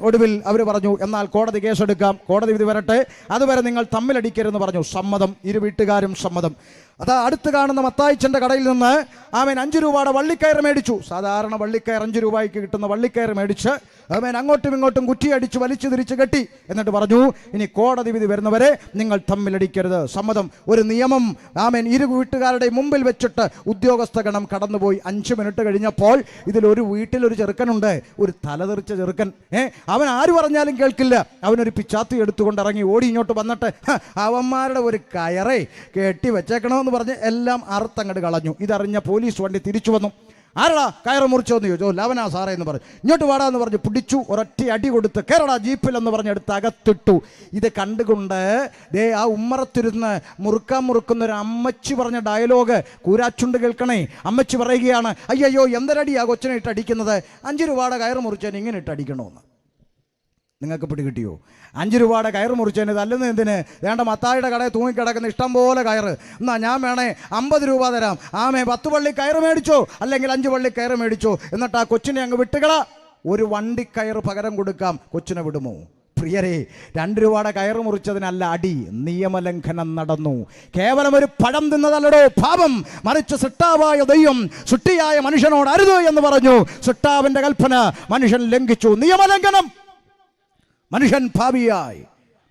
ഒടുവിൽ അവർ പറഞ്ഞു, എന്നാൽ കോടതി കേസെടുക്കാം, കോടതി വിധി വരട്ടെ, അതുവരെ നിങ്ങൾ തമ്മിലടിക്കരുതെന്ന് പറഞ്ഞു. സമ്മതം. 2 വീട്ടുകാരും സമ്മതം. അതാ അടുത്ത് കാണുന്ന മത്തായിച്ചൻ്റെ കടയിൽ നിന്ന് 5 രൂപയുടെ വള്ളിക്കയർ മേടിച്ചു. സാധാരണ വള്ളിക്കയർ 5 രൂപയ്ക്ക് കിട്ടുന്ന വള്ളിക്കയർ മേടിച്ച് അങ്ങോട്ടും ഇങ്ങോട്ടും കുറ്റിയടിച്ച് വലിച്ചു തിരിച്ച് കെട്ടി. എന്നിട്ട് പറഞ്ഞു, ഇനി കോടതി വിധി വരുന്നവരെ നിങ്ങൾ തമ്മിലടിക്കരുത്. സമ്മതം. ഒരു നിയമം 2 വീട്ടുകാരുടെ മുമ്പിൽ വെച്ചിട്ട് ഉദ്യോഗസ്ഥഗണം കടന്നുപോയി. 5 മിനിറ്റ് കഴിഞ്ഞപ്പോൾ ഇതിലൊരു വീട്ടിലൊരു ചെറുക്കനുണ്ട്, ഒരു തലതെറിച്ച ചെറുക്കൻ. അവൻ ആര് പറഞ്ഞാലും കേൾക്കില്ല. അവനൊരു പിച്ചാത്തി എടുത്തുകൊണ്ട് ഇറങ്ങി ഓടി ഇങ്ങോട്ട് വന്നിട്ട് അവന്മാരുടെ ഒരു കയറേ കെട്ടി വെച്ചേക്കണമെന്ന് പറഞ്ഞ് എല്ലാം അറുത്തങ്ങോട്ട് കളഞ്ഞു. ഇതറിഞ്ഞ പോലീസ് വണ്ടി തിരിച്ചു വന്നു. ആരടാ കയറ് മുറിച്ചോന്ന് ചോദിച്ചു. ലവനാ സാറേ എന്ന് പറഞ്ഞു. ഇങ്ങോട്ട് വാടാന്ന് പറഞ്ഞ് പിടിച്ചു. ഒരൊറ്റ അടി കൊടുത്ത് കേരള ജീപ്പിലെന്ന് പറഞ്ഞ് എടുത്ത് അകത്തിട്ടു. ഇത് കണ്ടുകൊണ്ട് ആ ഉമ്മറത്തിരുന്ന് മുറുക്കുന്ന ഒരു അമ്മച്ചി പറഞ്ഞ ഡയലോഗ് കൂരാച്ചുണ്ട് കേൾക്കണേ. അമ്മച്ചി പറയുകയാണ്, അയ്യോ എന്തരടിയാ കൊച്ചിനെ ഇട്ട് അടിക്കുന്നത്? 5 രൂപയുടെ കയറ് മുറിച്ചതിന് ഇങ്ങനെ ഇട്ട് അടിക്കണമെന്ന്. നിങ്ങൾക്ക് പിടികിട്ടിയോ? 5 രൂപയുടെ കയറ് മുറിച്ചതിന് തല്ലുന്ന എന്തിന്? വേണ്ട, മത്തായിയുടെ കടയിൽ തൂങ്ങിക്കിടക്കുന്ന ഇഷ്ടം പോലെ കയറ്. എന്നാ ഞാൻ വേണേ 50 രൂപ തരാം. 10 വള്ളി കയറ് മേടിച്ചോ, അല്ലെങ്കിൽ 5 വള്ളി കയറ് മേടിച്ചോ, എന്നിട്ട് ആ കൊച്ചിനെ അങ്ങ് വിട്ടുകളാ. ഒരു വണ്ടിക്കയറ് പകരം കൊടുക്കാം, കൊച്ചിനെ വിടുമോ? പ്രിയരെ, 2 രൂപയുടെ കയറ് മുറിച്ചതിനല്ല അടി, നിയമലംഘനം നടന്നു. കേവലം ഒരു പഴം തിന്നതല്ലടോ പാപം, മറിച്ച് സൃഷ്ടാവായ ദൈവം സൃഷ്ടിയായ മനുഷ്യനോട് അരുത് എന്ന് പറഞ്ഞു. സൃഷ്ടാവിന്റെ കൽപ്പന മനുഷ്യൻ ലംഘിച്ചു, നിയമലംഘനം. മനുഷ്യൻ പാപിയായി,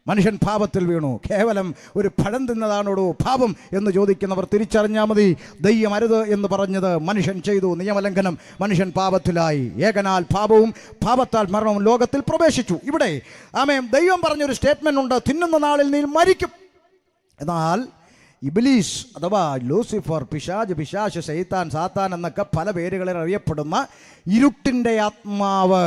മനുഷ്യൻ പാപത്തിൽ വീണു. കേവലം ഒരു പഴം തിന്നതാണോടോ പാപം എന്ന് ചോദിക്കുന്നവർ തിരിച്ചറിഞ്ഞാൽ മതി. ദൈവം അരുത് എന്ന് പറഞ്ഞത് മനുഷ്യൻ ചെയ്തു, നിയമലംഘനം. മനുഷ്യൻ പാപത്തിലായി. ഏകനാൽ പാപവും പാപത്താൽ മരണവും ലോകത്തിൽ പ്രവേശിച്ചു. ഇവിടെ ദൈവം പറഞ്ഞൊരു സ്റ്റേറ്റ്മെന്റ് ഉണ്ട്, തിന്നുന്ന നാളിൽ നീ മരിക്കും. എന്നാൽ ഇബ്ലീസ് അഥവാ ലൂസിഫർ, പിശാച്, ശൈത്താൻ, സാത്താൻ എന്നൊക്കെ പല പേരുകളിൽ അറിയപ്പെടുന്ന ഇരുട്ടിൻ്റെ ആത്മാവ്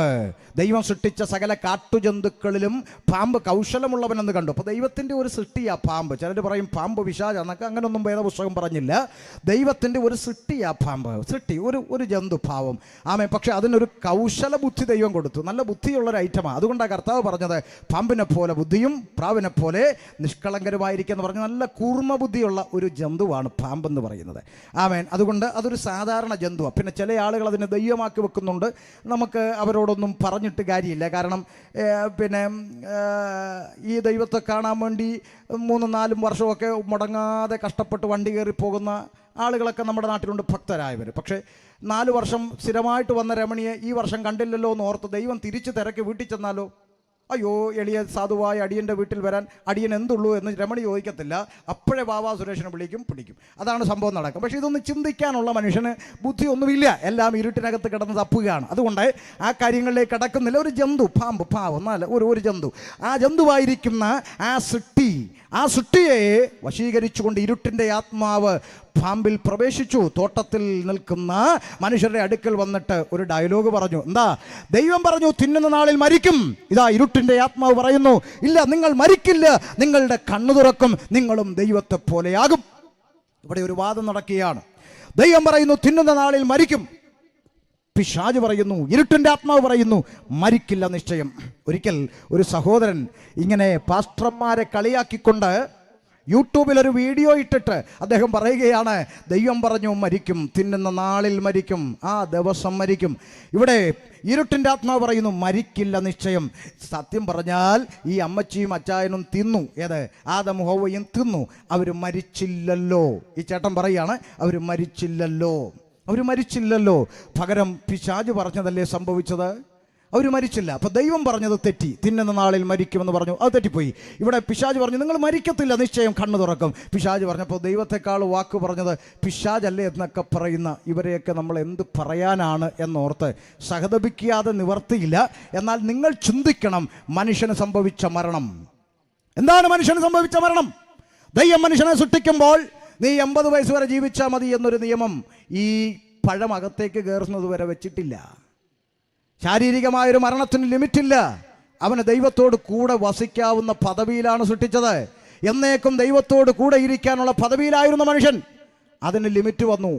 ദൈവം സൃഷ്ടിച്ച സകല കാട്ടുജന്തുക്കളിലും പാമ്പ് കൗശലമുള്ളവനെന്ന് കണ്ടു. അപ്പോൾ ദൈവത്തിൻ്റെ ഒരു സൃഷ്ടിയാ പാമ്പ്. ചിലർ പറയും പാമ്പ് പിശാച് എന്നൊക്കെ, അങ്ങനൊന്നും വേദപുസ്തകം പറഞ്ഞില്ല. ദൈവത്തിൻ്റെ ഒരു സൃഷ്ടിയാ പാമ്പ്, സൃഷ്ടി, ഒരു ജന്തു പാവം. പക്ഷേ അതിനൊരു കൗശല ബുദ്ധി ദൈവം കൊടുത്തു. നല്ല ബുദ്ധിയുള്ളൊരു ഐറ്റമാണ്. അതുകൊണ്ടാണ് കർത്താവ് പറഞ്ഞത് പാമ്പിനെ പോലെ ബുദ്ധിയും പ്രാവിനെ പോലെ നിഷ്കളങ്കരുമായിരിക്കും എന്ന് പറഞ്ഞ്. നല്ല കൂർമ്മ ബുദ്ധിയുള്ള ഒരു ജന്തുവാണ് പാമ്പെന്ന് പറയുന്നത്. അതുകൊണ്ട് അതൊരു സാധാരണ ജന്തുവാണ്. പിന്നെ ചില ആളുകൾ അതിനെ ദൈവമാക്കി വെക്കുന്നുണ്ട്. നമുക്ക് അവരോടൊന്നും പറഞ്ഞിട്ട് കാര്യമില്ല. കാരണം ഈ ദൈവത്തെ കാണാൻ വേണ്ടി 3-4 വർഷമൊക്കെ മുടങ്ങാതെ കഷ്ടപ്പെട്ട് വണ്ടി കയറി പോകുന്ന ആളുകളൊക്കെ നമ്മുടെ നാട്ടിലുണ്ട്, ഭക്തരായവർ. പക്ഷേ 4 വർഷം സ്ഥിരമായിട്ട് വന്ന രമണിയെ ഈ വർഷം കണ്ടില്ലല്ലോ എന്ന് ഓർത്ത് ദൈവം തിരിച്ച് തിരക്ക് വീട്ടിൽ ചെന്നാലോ? അയ്യോ, എളിയ സാധുവായ അടിയൻ്റെ വീട്ടിൽ വരാൻ അടിയൻ എന്തുള്ളൂ എന്ന് രമണി ചോദിക്കത്തില്ല. അപ്പോഴേ ബാബാ സുരേഷിനെ പിടിക്കും. അതാണ് സംഭവം നടക്കും. പക്ഷേ ഇതൊന്നും ചിന്തിക്കാനുള്ള മനുഷ്യന് ബുദ്ധിയൊന്നുമില്ല. എല്ലാം ഇരുട്ടിനകത്ത് കിടന്ന് തപ്പുകയാണ്. അതുകൊണ്ട് ആ കാര്യങ്ങളിലേക്ക് കടക്കുന്നില്ല. ഒരു ജന്തു, പാമ്പ്, ഒന്നല്ല, ഒരു ജന്തു. ആ ജന്തുവായിരിക്കുന്ന ആ സൃഷ്ടിയെ വശീകരിച്ചുകൊണ്ട് ഇരുട്ടിൻ്റെ ആത്മാവ് പാമ്പിൽ പ്രവേശിച്ചു. തോട്ടത്തിൽ നിൽക്കുന്ന മനുഷ്യരുടെ അടുക്കൽ വന്നിട്ട് ഒരു ഡയലോഗ് പറഞ്ഞു. എന്താ? ദൈവം പറഞ്ഞു തിന്നുന്ന നാളിൽ മരിക്കും. ഇതാ ഇരുട്ടിൻ്റെ ആത്മാവ് പറയുന്നു, ഇല്ല, നിങ്ങൾ മരിക്കില്ല, നിങ്ങളുടെ കണ്ണു തുറക്കും, നിങ്ങളും ദൈവത്തെ പോലെയാകും. ഇവിടെ ഒരു വാദം നടക്കുകയാണ്. ദൈവം പറയുന്നു തിന്നുന്ന നാളിൽ മരിക്കും. പിശാച് പറയുന്നു, ഇരുട്ടിൻ്റെ ആത്മാവ് പറയുന്നു മരിക്കില്ല നിശ്ചയം. ഒരിക്കൽ ഒരു സഹോദരൻ ഇങ്ങനെ പാസ്റ്റർമാരെ കളിയാക്കിക്കൊണ്ട് യൂട്യൂബിൽ ഒരു വീഡിയോ ഇട്ടിട്ട് അദ്ദേഹം പറയുകയാണ്, ദൈവം പറഞ്ഞു മരിക്കും, തിന്നുന്ന നാളിൽ മരിക്കും, ആ ദിവസം മരിക്കും. ഇവിടെ ഇരുട്ടിൻ്റെ ആത്മാവ് പറയുന്നു മരിക്കില്ല നിശ്ചയം. സത്യം പറഞ്ഞാൽ ഈ അമ്മച്ചിയും അച്ചായനും തിന്നു. ഏത്? ആദം ഹവ്വയും തിന്നു. അവർ മരിച്ചില്ലല്ലോ. ഈ ചേട്ടൻ പറയുകയാണ് അവർ മരിച്ചില്ലല്ലോ. പകരം പിശാച് പറഞ്ഞതല്ലേ സംഭവിച്ചത്? അവർ മരിച്ചില്ല. അപ്പോൾ ദൈവം പറഞ്ഞത് തെറ്റി. തിന്നുന്ന നാളിൽ മരിക്കുമെന്ന് പറഞ്ഞു, അത് തെറ്റിപ്പോയി. ഇവിടെ പിശാച് പറഞ്ഞു നിങ്ങൾ മരിക്കത്തില്ല നിശ്ചയം, കണ്ണു തുറക്കും. പിശാച് പറഞ്ഞപ്പോൾ ദൈവത്തെക്കാൾ വാക്ക് പറഞ്ഞത് പിശാചല്ലേ എന്നൊക്കെ പറയുന്ന ഇവരെയൊക്കെ നമ്മൾ എന്ത് പറയാനാണ് എന്നോർത്ത് സഹതപിക്കാതെ നിവർത്തിയില്ല. എന്നാൽ നിങ്ങൾ ചിന്തിക്കണം, മനുഷ്യന് സംഭവിച്ച മരണം എന്താണ്? മനുഷ്യന് സംഭവിച്ച മരണം, ദൈവം മനുഷ്യനെ സൃഷ്ടിക്കുമ്പോൾ നീ 80 വയസ്സ് വരെ ജീവിച്ചാൽ മതി എന്നൊരു നിയമം ഈ പഴം അകത്തേക്ക് കയറുന്നത് വരെ വെച്ചിട്ടില്ല. ശാരീരികമായൊരു മരണത്തിന് ലിമിറ്റില്ല. അവന് ദൈവത്തോട് കൂടെ വസിക്കാവുന്ന പദവിയിലാണ് സൃഷ്ടിച്ചത്. എന്നേക്കും ദൈവത്തോട് കൂടെ ഇരിക്കാനുള്ള പദവിയിലായിരുന്ന മനുഷ്യൻ, അതിന് ലിമിറ്റ് വന്നു.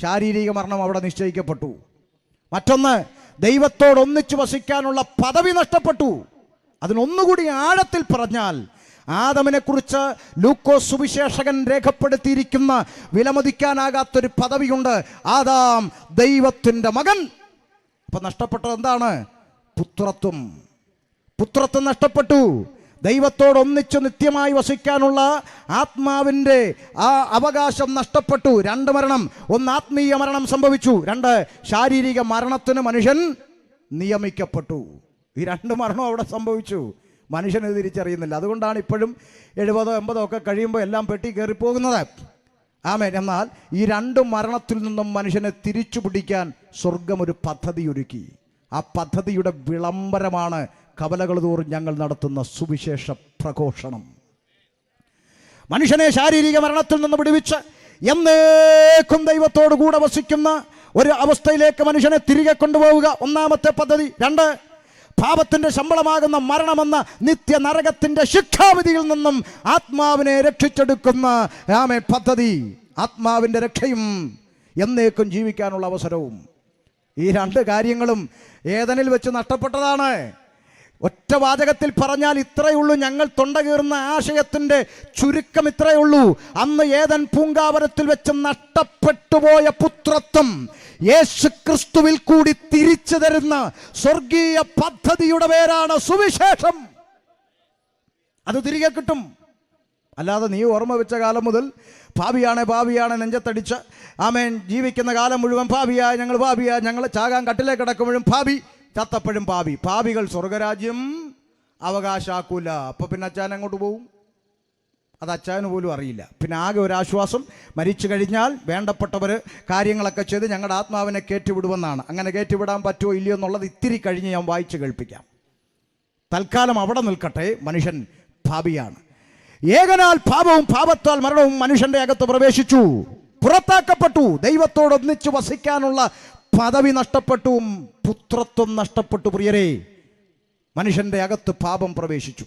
ശാരീരിക മരണം അവിടെ നിശ്ചയിക്കപ്പെട്ടു. മറ്റൊന്ന്, ദൈവത്തോടൊന്നിച്ച് വസിക്കാനുള്ള പദവി നഷ്ടപ്പെട്ടു. അതിനൊന്നുകൂടി ആഴത്തിൽ പറഞ്ഞാൽ, ആദമിനെ കുറിച്ച് ലൂക്കോസ് സുവിശേഷകൻ രേഖപ്പെടുത്തിയിരിക്കുന്ന വിലമതിക്കാനാകാത്തൊരു പദവിയുണ്ട്. ആദാം ദൈവത്തിൻ്റെ മകൻ. അപ്പൊ നഷ്ടപ്പെട്ടത് എന്താണ്? പുത്രത്വം നഷ്ടപ്പെട്ടു. ദൈവത്തോടൊന്നിച്ച് നിത്യമായി വസിക്കാനുള്ള ആത്മാവിൻ്റെ ആ അവകാശം നഷ്ടപ്പെട്ടു. 2 മരണം. 1 ആത്മീയ മരണം സംഭവിച്ചു. 2 ശാരീരിക മരണത്തിന് മനുഷ്യൻ നിയമിക്കപ്പെട്ടു. ഈ 2 മരണവും അവിടെ സംഭവിച്ചു. മനുഷ്യന് തിരിച്ചറിയുന്നില്ല. അതുകൊണ്ടാണ് ഇപ്പോഴും 70-80 ഒക്കെ കഴിയുമ്പോൾ എല്ലാം പെട്ടി കയറിപ്പോകുന്നത്. എന്നാൽ ഈ 2 മരണത്തിൽ നിന്നും മനുഷ്യനെ തിരിച്ചു പിടിക്കാൻ സ്വർഗം ഒരു പദ്ധതി ഒരുക്കി. ആ പദ്ധതിയുടെ വിളംബരമാണ് കവലകൾ തോറും ഞങ്ങൾ നടത്തുന്ന സുവിശേഷ പ്രഘോഷണം. മനുഷ്യനെ ശാരീരിക മരണത്തിൽ നിന്ന് വിടുവിച്ച് എന്നേക്കും ദൈവത്തോടു കൂടെ വസിക്കുന്ന ഒരു അവസ്ഥയിലേക്ക് മനുഷ്യനെ തിരികെ കൊണ്ടുപോവുക ഒന്നാമത്തെ പദ്ധതി. 2, പാപത്തിൻ്റെ ശമ്പളമാകുന്ന മരണമെന്ന നിത്യ നരകത്തിൻ്റെ ശിക്ഷാവിധിയിൽ നിന്നും ആത്മാവിനെ രക്ഷിച്ചെടുക്കുന്ന പദ്ധതി. ആത്മാവിൻ്റെ രക്ഷയും എന്നേക്കും ജീവിക്കാനുള്ള അവസരവും. ഈ 2 കാര്യങ്ങളും ഏദനിൽ വെച്ച് നഷ്ടപ്പെട്ടതാണ്. ഒറ്റ വാചകത്തിൽ പറഞ്ഞാൽ ഇത്രയുള്ളൂ. ഞങ്ങൾ തൊണ്ട കീറുന്ന ആശയത്തിൻ്റെ ചുരുക്കം ഇത്രയുള്ളൂ. അന്ന് ഏദൻ പൂങ്കാവനത്തിൽ വെച്ച് നഷ്ടപ്പെട്ടുപോയ പുത്രത്വം യേശു ക്രിസ്തുവിൽ കൂടി തിരിച്ചു തരുന്ന സ്വർഗീയ പദ്ധതിയുടെ പേരാണ് സുവിശേഷം. അത് തിരികെ കിട്ടും. അല്ലാതെ നീ ഓർമ്മ വെച്ച കാലം മുതൽ ഭാവിയാണ് നെഞ്ചത്തടിച്ച് ആമേൻ ജീവിക്കുന്ന കാലം മുഴുവൻ ഭാവിയായി ഞങ്ങൾ ചാകാൻ കട്ടിലേക്ക് കിടക്കുമ്പോഴും ഭാവി, ചത്തപ്പോഴും ഭാവികൾ സ്വർഗരാജ്യം അവകാശാക്കൂല. അപ്പോൾ പിന്നെ അച്ചാൻ അങ്ങോട്ട് പോവും? അത് അച്ചാന് പോലും അറിയില്ല. പിന്നെ ആകെ ഒരാശ്വാസം, മരിച്ചു കഴിഞ്ഞാൽ വേണ്ടപ്പെട്ടവർ കാര്യങ്ങളൊക്കെ ചെയ്ത് ഞങ്ങളുടെ ആത്മാവിനെ കയറ്റിവിടുമെന്നാണ്. അങ്ങനെ കയറ്റിവിടാൻ പറ്റുമോ ഇല്ലയോ എന്നുള്ളത് ഇത്തിരി കഴിഞ്ഞ് ഞാൻ വായിച്ച് കേൾപ്പിക്കാം. തൽക്കാലം അവിടെ നിൽക്കട്ടെ. മനുഷ്യൻ ഭാവിയാണ്. ഏകനാൽ പാപവും പാപത്താൽ മരണവും മനുഷ്യന്റെ അകത്ത് പ്രവേശിച്ചു, പുറത്താക്കപ്പെട്ടു. ദൈവത്തോടൊന്നിച്ച് വസിക്കാനുള്ള പദവി നഷ്ടപ്പെട്ടു, പുത്രത്വം നഷ്ടപ്പെട്ടു. പ്രിയരേ, മനുഷ്യന്റെ അകത്ത് പാപം പ്രവേശിച്ചു.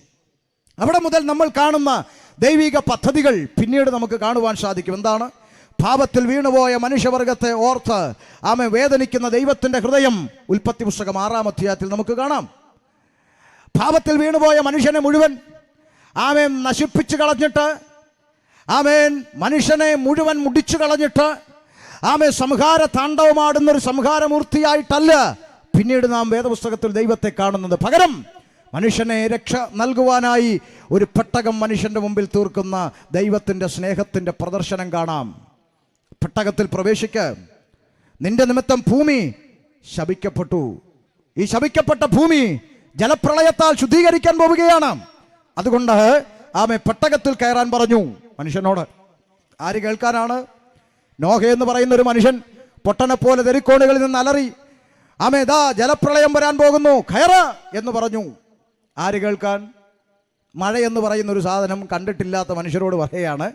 അവിടെ മുതൽ നമ്മൾ കാണുന്ന ദൈവിക പദ്ധതികൾ പിന്നീട് നമുക്ക് കാണുവാൻ സാധിക്കും. എന്താണ്? പാപത്തിൽ വീണുപോയ മനുഷ്യവർഗത്തെ ഓർത്ത് വേദനിക്കുന്ന ദൈവത്തിന്റെ ഹൃദയം ഉൽപ്പത്തി പുസ്തകം 6-ാം അധ്യായത്തിൽ നമുക്ക് കാണാം. പാപത്തിൽ വീണുപോയ മനുഷ്യനെ മുഴുവൻ നശിപ്പിച്ചു കളഞ്ഞിട്ട്, മനുഷ്യനെ മുഴുവൻ മുടിച്ചു കളഞ്ഞിട്ട് സംഹാര താണ്ഡവമാടുന്നൊരു സംഹാരമൂർത്തിയായിട്ടല്ല പിന്നീട് നാം വേദപുസ്തകത്തിൽ ദൈവത്തെ കാണുന്നത്. പകരം മനുഷ്യനെ രക്ഷ നൽകുവാനായി ഒരു പെട്ടകം മനുഷ്യന്റെ മുമ്പിൽ തീർക്കുന്ന ദൈവത്തിൻ്റെ സ്നേഹത്തിൻ്റെ പ്രദർശനം കാണാം. പെട്ടകത്തിൽ പ്രവേശിക്ക്, നിന്റെ നിമിത്തം ഭൂമി ശപിക്കപ്പെട്ടു. ഈ ശപിക്കപ്പെട്ട ഭൂമി ജലപ്രളയത്താൽ ശുദ്ധീകരിക്കാൻ പോവുകയാണ്. അതുകൊണ്ട് പെട്ടകത്തിൽ കയറാൻ പറഞ്ഞു മനുഷ്യനോട്. ആര് കേൾക്കാനാണ്? നോഹ എന്ന് പറയുന്ന ഒരു മനുഷ്യൻ പൊട്ടനെ പോലെ തെരിക്കോണുകളിൽ നിന്ന് അലറി, ദാ ജലപ്രളയം വരാൻ പോകുന്നു, കയറ എന്ന് പറഞ്ഞു. ആര് കേൾക്കാൻ? മഴ എന്ന് പറയുന്ന ഒരു സാധനം കണ്ടിട്ടില്ലാത്ത മനുഷ്യരോട് പറയുകയാണ്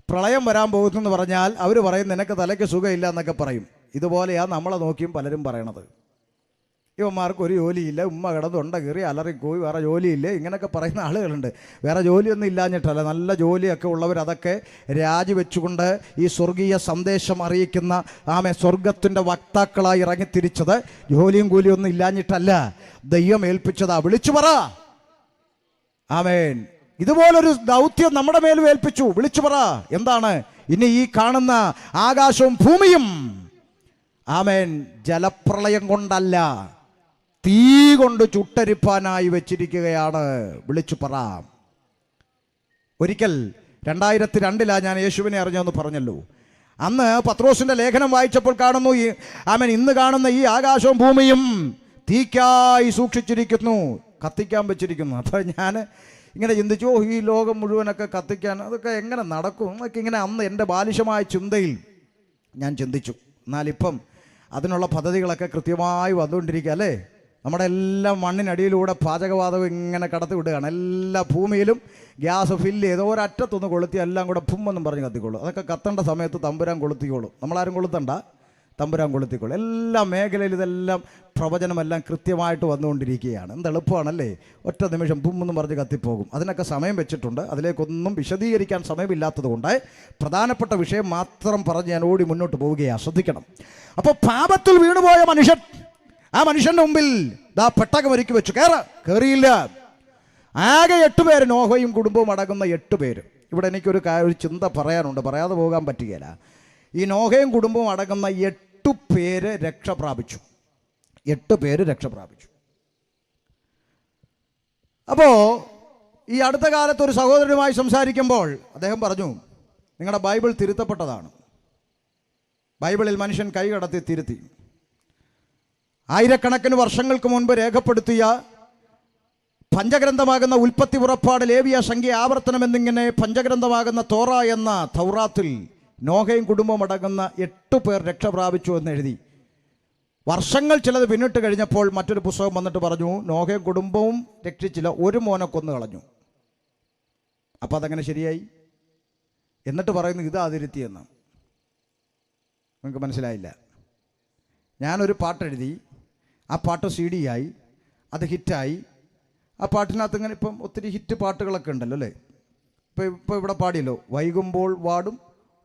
പ്രളയം വരാൻ പോകുന്നു എന്ന് പറഞ്ഞാൽ അവർ പറയും നിനക്ക് തലയ്ക്ക് സുഖമില്ല എന്നൊക്കെ പറയും. ഇതുപോലെയാണ് നമ്മളെ നോക്കിയും പലരും പറയണത്. ഇവന്മാർക്ക് ഒരു ജോലിയില്ല, ഉമ്മ കിടന്നുണ്ട കയറി അലറിപ്പോയി, വേറെ ജോലിയില്ല, ഇങ്ങനെയൊക്കെ പറയുന്ന ആളുകളുണ്ട്. വേറെ ജോലിയൊന്നും ഇല്ലാഞ്ഞിട്ടല്ല, നല്ല ജോലിയൊക്കെ ഉള്ളവർ അതൊക്കെ രാജിവെച്ചുകൊണ്ട് ഈ സ്വർഗീയ സന്ദേശം അറിയിക്കുന്ന സ്വർഗത്തിൻ്റെ വക്താക്കളായി ഇറങ്ങിത്തിരിച്ചത് ജോലിയും കൂലിയൊന്നും ഇല്ലാഞ്ഞിട്ടല്ല, ദൈവം ഏൽപ്പിച്ചതാ. വിളിച്ചു പറ. ആമേൻ. ഇതുപോലൊരു ദൗത്യം നമ്മുടെ മേലും ഏൽപ്പിച്ചു. വിളിച്ചു പറ. എന്താണ്? ഇനി ഈ കാണുന്ന ആകാശവും ഭൂമിയും ജലപ്രളയം കൊണ്ടല്ല, തീ കൊണ്ട് ചുട്ടരിപ്പാനായി വെച്ചിരിക്കുകയാണ്. വിളിച്ചു പറ. ഒരിക്കൽ 2002 ഞാൻ യേശുവിനെ അറിഞ്ഞെന്ന് പറഞ്ഞല്ലോ. അന്ന് പത്രോസിന്റെ ലേഖനം വായിച്ചപ്പോൾ കാണുന്നു ഇന്ന് കാണുന്ന ഈ ആകാശവും ഭൂമിയും തീക്കായി സൂക്ഷിച്ചിരിക്കുന്നു, കത്തിക്കാൻ വെച്ചിരിക്കുന്നു. അപ്പോൾ ഞാൻ ഇങ്ങനെ ചിന്തിച്ചു, ഈ ലോകം മുഴുവനൊക്കെ കത്തിക്കാൻ അതൊക്കെ എങ്ങനെ നടക്കും എന്നൊക്കെ ഇങ്ങനെ അന്ന് എൻ്റെ ബാലിശമായ ചിന്തയിൽ ഞാൻ ചിന്തിച്ചു. എന്നാലിപ്പം അതിനുള്ള പദ്ധതികളൊക്കെ കൃത്യമായി വന്നുകൊണ്ടിരിക്കുക അല്ലേ? നമ്മുടെ എല്ലാം മണ്ണിനടിയിലൂടെ പാചകവാതകം ഇങ്ങനെ കടത്തി വിടുകയാണ്. എല്ലാ ഭൂമിയിലും ഗ്യാസ് ഫില്ല് ചെയ്ത് ഒരറ്റത്തൊന്ന് കൊളുത്തി എല്ലാം കൂടെ ഭൂമെന്നും പറഞ്ഞ് കത്തിക്കോളും. അതൊക്കെ കത്തേണ്ട സമയത്ത് തമ്പുരാൻ കൊളുത്തിക്കോളും. നമ്മളാരും കൊളുത്തണ്ട, തമ്പുരാൻ കൊളുത്തിക്കോളും. എല്ലാ മേഖലയിൽ ഇതെല്ലാം പ്രവചനമെല്ലാം കൃത്യമായിട്ട് വന്നുകൊണ്ടിരിക്കുകയാണ്. എന്ത് എളുപ്പമാണല്ലേ? ഒറ്റ നിമിഷം ഭൂമെന്നും പറഞ്ഞ് കത്തിപ്പോകും. അതിനൊക്കെ സമയം വെച്ചിട്ടുണ്ട്. അതിലേക്കൊന്നും വിശദീകരിക്കാൻ സമയമില്ലാത്തത് കൊണ്ട് പ്രധാനപ്പെട്ട വിഷയം മാത്രം പറഞ്ഞ് ഞാൻ ഓടി മുന്നോട്ട് പോവുകയാണ്. ശ്രദ്ധിക്കണം. അപ്പോൾ പാപത്തിൽ വീണുപോയ മനുഷ്യൻ, ആ മനുഷ്യൻ്റെ മുമ്പിൽ ദാ പെട്ടകം ഒരുക്കി വെച്ചു. കയറിയില്ല. ആകെ 8 പേര്, നോഹയും കുടുംബവും അടങ്ങുന്ന 8 പേര്. ഇവിടെ എനിക്കൊരു ചിന്ത പറയാനുണ്ട്, പറയാതെ പോകാൻ പറ്റുകയില്ല. ഈ നോഹയും കുടുംബവും അടങ്ങുന്ന 8 പേര് രക്ഷ പ്രാപിച്ചു. 8 പേര് രക്ഷ പ്രാപിച്ചു. അപ്പോൾ ഈ അടുത്ത കാലത്ത് ഒരു സഹോദരനുമായി സംസാരിക്കുമ്പോൾ അദ്ദേഹം പറഞ്ഞു, നിങ്ങളുടെ ബൈബിൾ തിരുത്തപ്പെട്ടതാണ്. ബൈബിളിൽ മനുഷ്യൻ കൈ കടത്തി തിരുത്തി. ആയിരക്കണക്കിന് വർഷങ്ങൾക്ക് മുൻപ് രേഖപ്പെടുത്തിയ പഞ്ചഗ്രന്ഥമാകുന്ന ഉൽപ്പത്തി, പുറപ്പാട്, ലേവ്യ, സംഖ്യ, ആവർത്തനം എന്നിങ്ങനെ പഞ്ചഗ്രന്ഥമാകുന്ന തോറ എന്ന തൗറാത്തിൽ നോഹയും കുടുംബവും അടങ്ങുന്ന 8 പേർ രക്ഷ പ്രാപിച്ചു എന്നെഴുതി. വർഷങ്ങൾ ചിലത് പിന്നിട്ട് കഴിഞ്ഞപ്പോൾ മറ്റൊരു പുസ്തകം വന്നിട്ട് പറഞ്ഞു നോഹയും കുടുംബവും രക്ഷിച്ചില്ല, ഒരു മോനെ കൊന്നു കളഞ്ഞു. അപ്പോൾ അതങ്ങനെ ശരിയായി. എന്നിട്ട് പറയുന്നു ഇതാ അതിരുത്തിയെന്ന്. നിങ്ങൾക്ക് മനസ്സിലായില്ല. ഞാനൊരു പാട്ടെഴുതി, ആ പാട്ട് CD ആയി, അത് ഹിറ്റായി. ആ പാട്ടിനകത്ത് ഇങ്ങനെ ഇപ്പം ഒത്തിരി ഹിറ്റ് പാട്ടുകളൊക്കെ ഉണ്ടല്ലോ അല്ലേ? ഇപ്പോൾ ഇവിടെ പാടിയല്ലോ, വൈകുമ്പോൾ വാടും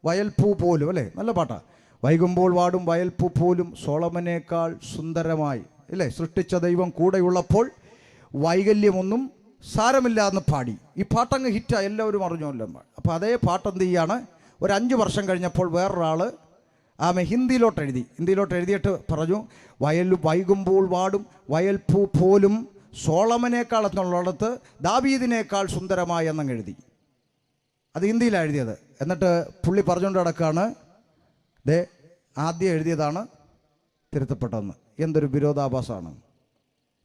വയൽപ്പൂ പോലും, അല്ലേ? നല്ല പാട്ടാണ്. വൈകുമ്പോൾ വാടും വയൽപ്പൂ പോലും സോളമനേക്കാൾ സുന്ദരമായി, അല്ലേ? സൃഷ്ടിച്ച ദൈവം കൂടെയുള്ളപ്പോൾ വൈകല്യമൊന്നും സാരമില്ല എന്ന് പാടി. ഈ പാട്ടങ്ങ് ഹിറ്റാണ്, എല്ലാവരും അറിഞ്ഞല്ലോ. അപ്പോൾ അതേ പാട്ട് എന്ത് ചെയ്യാണ്, ഒരു 5 വർഷം കഴിഞ്ഞപ്പോൾ വേറൊരാൾ ഹിന്ദിയിലോട്ട് എഴുതിയിട്ട് പറഞ്ഞു, വയൽ വൈകുമ്പോൾ വാടും വയൽപ്പൂ പോലും സോളമനേക്കാൾ എന്നുള്ളിടത്ത് ദാവീദിനേക്കാൾ സുന്ദരമായ എന്നങ്ങ് എഴുതി. അത് ഹിന്ദിയിലാണ് എഴുതിയത്. എന്നിട്ട് പുള്ളി പറഞ്ഞുകൊണ്ട് കിടക്കാണ്, ദേ ആദ്യം എഴുതിയതാണ് തിരുത്തപ്പെട്ടതെന്ന്. എന്തൊരു വിരോധാഭാസമാണ്